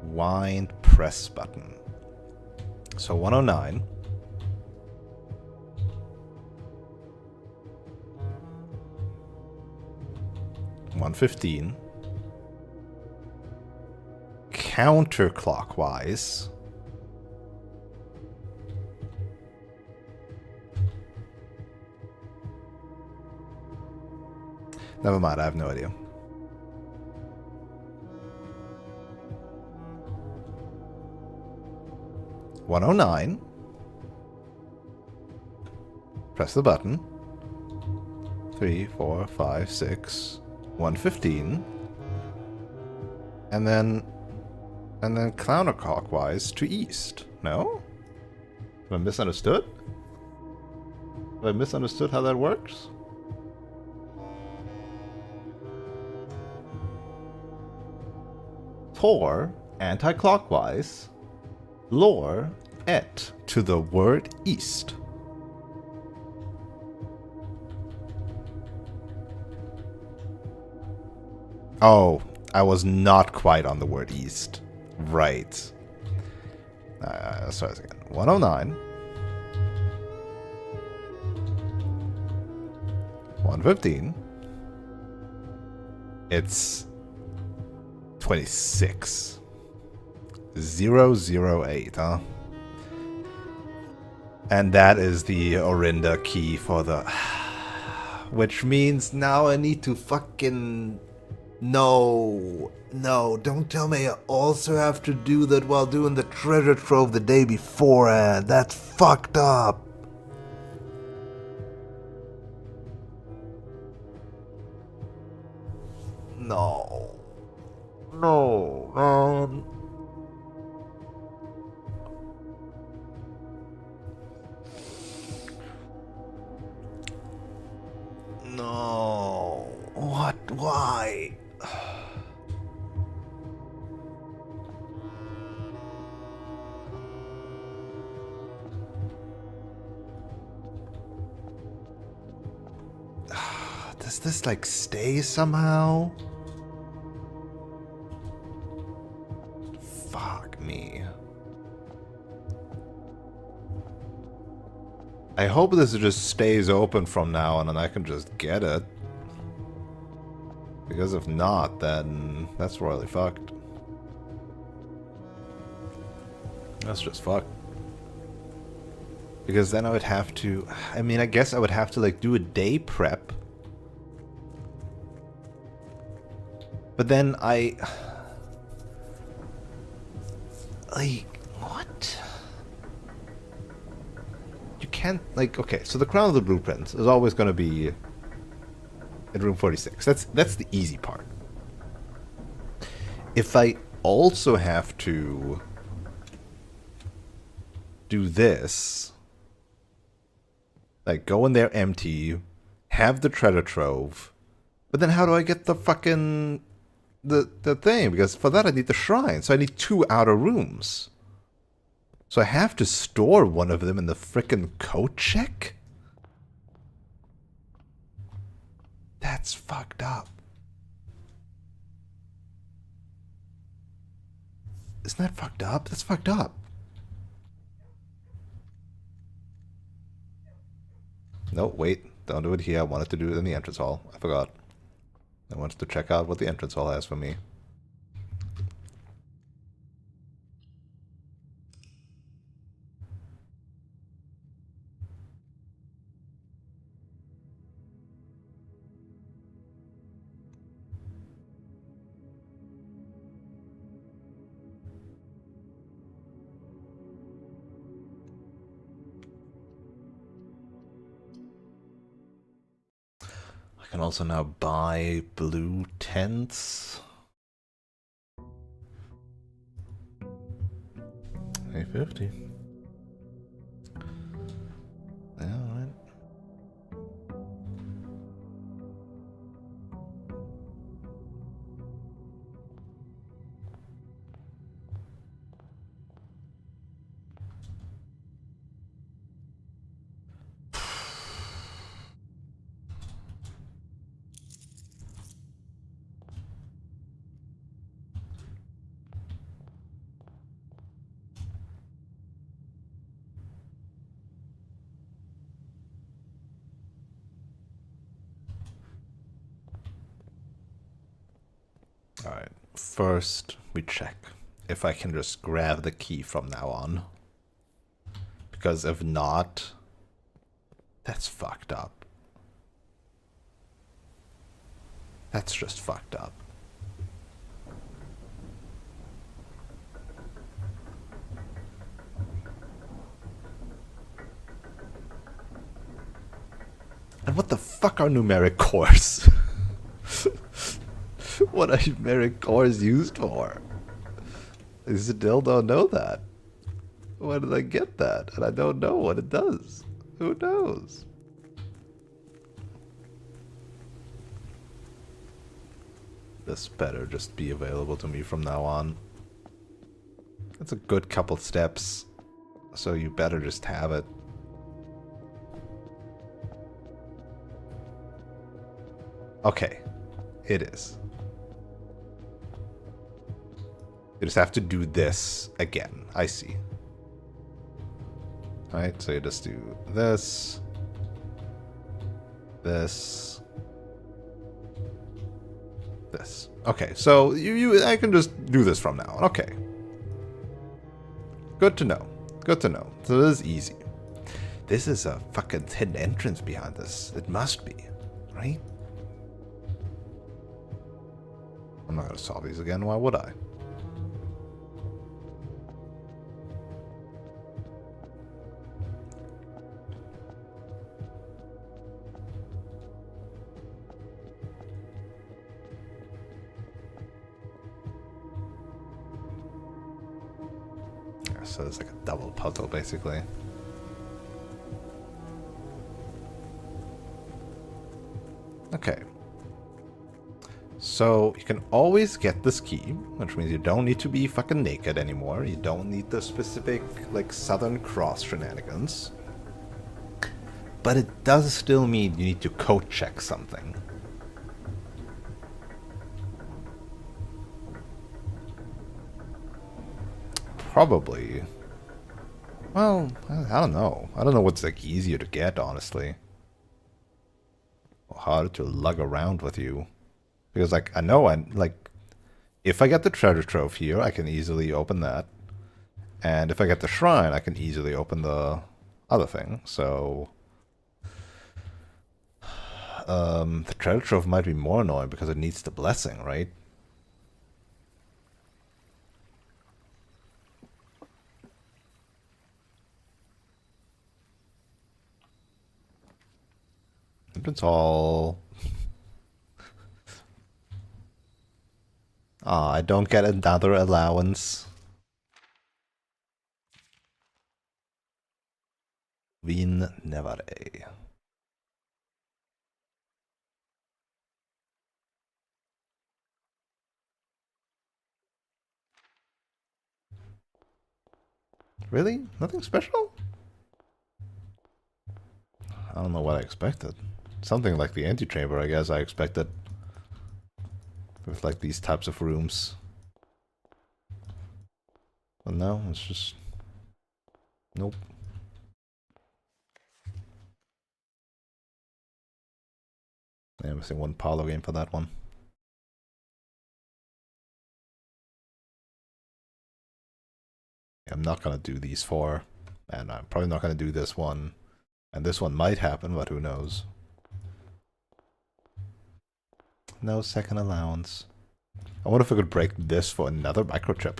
wind press button. So 109. $115. Counterclockwise. Never mind, I have no idea. $109. Press the button. 3, 4, 5, 6. $115. And then counterclockwise to east. No? Have I misunderstood? Have I misunderstood how that works? Tor, anti-clockwise, lore, et, to the word east. Oh, I was not quite on the word east. Right. Sorry again. 109. 115. It's 26. 008, huh? And that is the Orinda key for the... Which means now I need to fucking... No, don't tell me I also have to do that while doing the treasure trove the day beforehand. That's fucked up. No, man. No. What? Why? Does this like stay somehow? Fuck me. I hope this just stays open from now on and I can just get it. Because if not, then that's royally fucked. That's just fucked. Because then I would have to... I mean, I guess I would have to like do a day prep. But then I... Like, what? You can't, like, okay, so the crown of the blueprint is always going to be in room 46. That's the easy part. If I also have to do this, like go in there empty, have the treasure trove, but then how do I get the fucking the thing? Because for that I need the shrine, so I need 2 outer rooms. So I have to store one of them in the frickin' coat check? That's fucked up. Isn't that fucked up? That's fucked up. No, wait. Don't do it here. I wanted to do it in the entrance hall. I forgot. I wanted to check out what the entrance hall has for me. can also now buy blue tents. 850. Yeah, alright. Alright, first we check if I can just grab the key from now on. Because if not, that's fucked up. That's just fucked up. And what the fuck are numeric cores? What are numeric cores used for? I still don't know that. Where did I get that? And I don't know what it does. Who knows? This better just be available to me from now on. It's a good couple steps, so you better just have it. Okay, it is. You just have to do this again. I see. Alright, so you just do this, this, this. Okay, so I can just do this from now on. Okay. Good to know. Good to know. So this is easy. This is a fucking hidden entrance behind this. It must be, right? I'm not gonna solve these again. Why would I? So it's like a double puzzle, basically. Okay. So you can always get this key, which means you don't need to be fucking naked anymore. You don't need the specific, like, Southern Cross shenanigans. But it does still mean you need to code check something. Probably. Well, I don't know. I don't know what's like easier to get, honestly. Or harder to lug around with you. Because like I know if I get the treasure trove here, I can easily open that. And if I get the shrine, I can easily open the other thing. So the treasure trove might be more annoying because it needs the blessing, right? It's all... Ah, I don't get another allowance. Vin Nevare. Really? Nothing special? I don't know what I expected. Something like the antechamber, I guess I expected. With like these types of rooms. But no, it's just... Nope. Yeah, I'm missing one Paolo game for that one. I'm not gonna do these four. And I'm probably not gonna do this one. And this one might happen, but who knows. No second allowance. I wonder if I could break this for another microchip.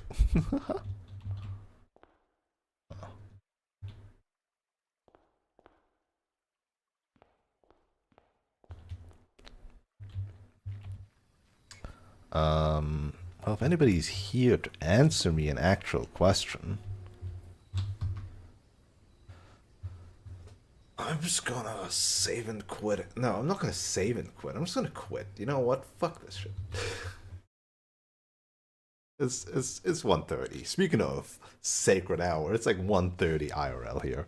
Well, if anybody's here to answer me an actual question, I'm just gonna save and quit. No, I'm not gonna save and quit. I'm just gonna quit. You know what? Fuck this shit. It's 1:30. Speaking of sacred hour, it's like 1:30 IRL here.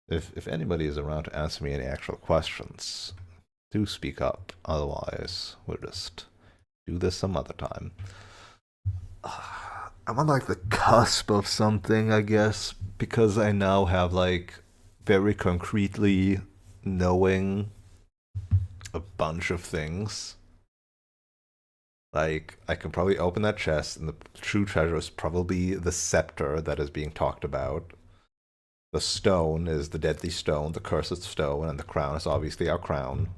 If anybody is around to answer me any actual questions, do speak up. Otherwise, we'll just do this some other time. I'm on like the cusp of something, I guess, because I now have like very concretely knowing a bunch of things. Like, I can probably open that chest, and the true treasure is probably the scepter that is being talked about. The stone is the deadly stone, the cursed stone, and the crown is obviously our crown.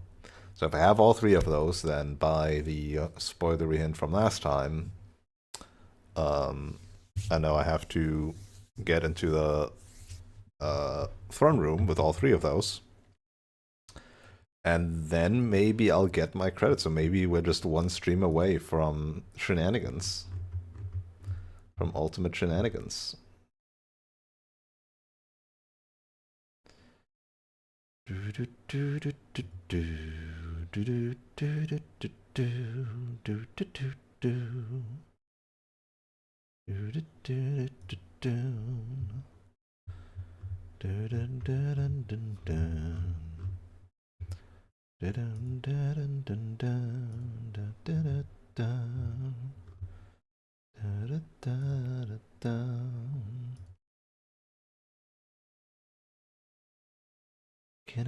So if I have all three of those, then by the spoilery hint from last time, I know I have to get into the throne room with all three of those. And then maybe I'll get my credits. So maybe we're just one stream away from shenanigans. From ultimate shenanigans. Again,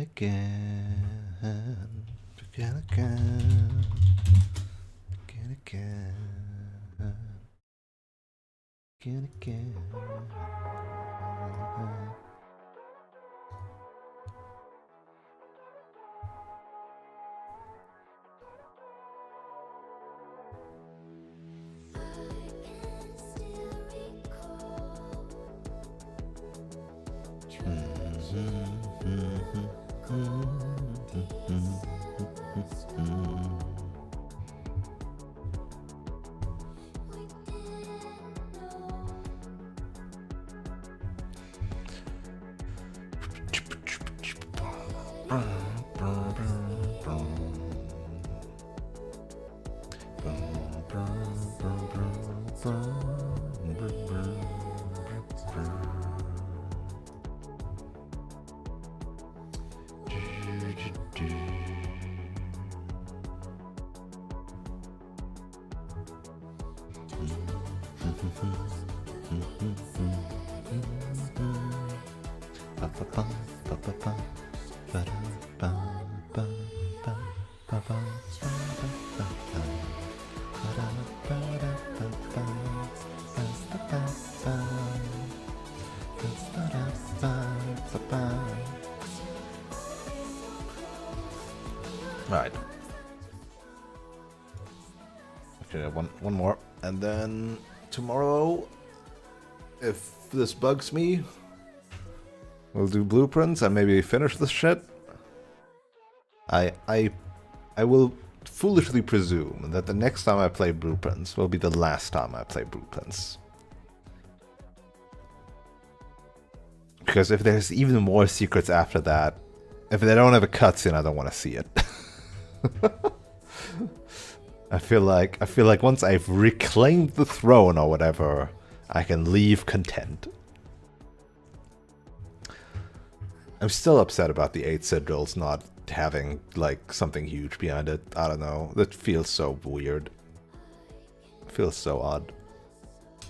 again, again, again, again, again. Right. Okay, one more. And then tomorrow, if this bugs me, we'll do blueprints and maybe finish this shit. I will foolishly presume that the next time I play blueprints will be the last time I play blueprints. Because if there's even more secrets after that, if they don't have a cutscene, I don't want to see it. I feel like once I've reclaimed the throne or whatever, I can leave content. I'm still upset about the 8 sigils not having like something huge behind it. I don't know. That feels so weird. It feels so odd.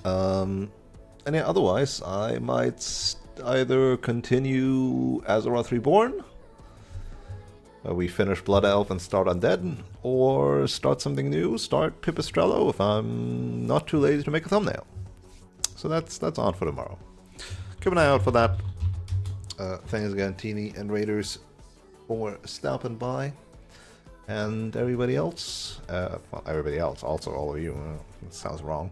And yeah, otherwise, I might either continue Azeroth Reborn, where we finish Blood Elf and start Undead, or start something new, start Pipistrello if I'm not too lazy to make a thumbnail. So that's on for tomorrow. Keep an eye out for that. Thanks again, Teeny and Raiders, for stopping by. And everybody else, well, everybody else, also all of you, that sounds wrong.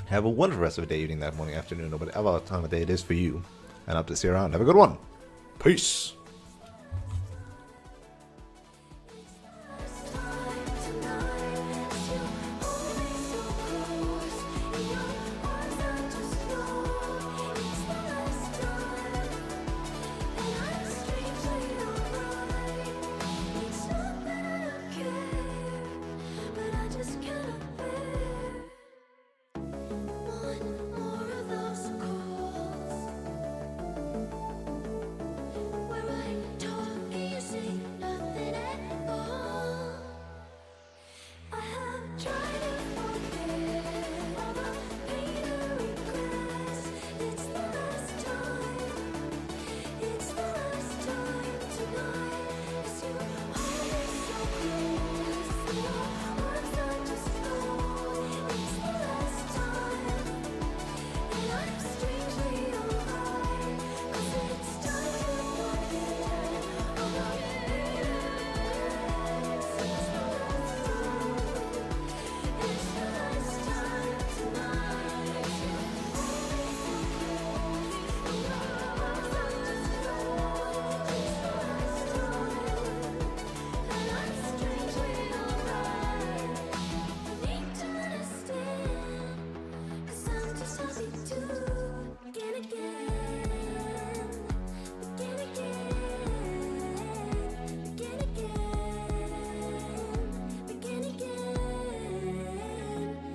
Have a wonderful rest of the day, evening, night, morning, afternoon, or whatever time of day it is for you. And up to see you around. Have a good one. Peace.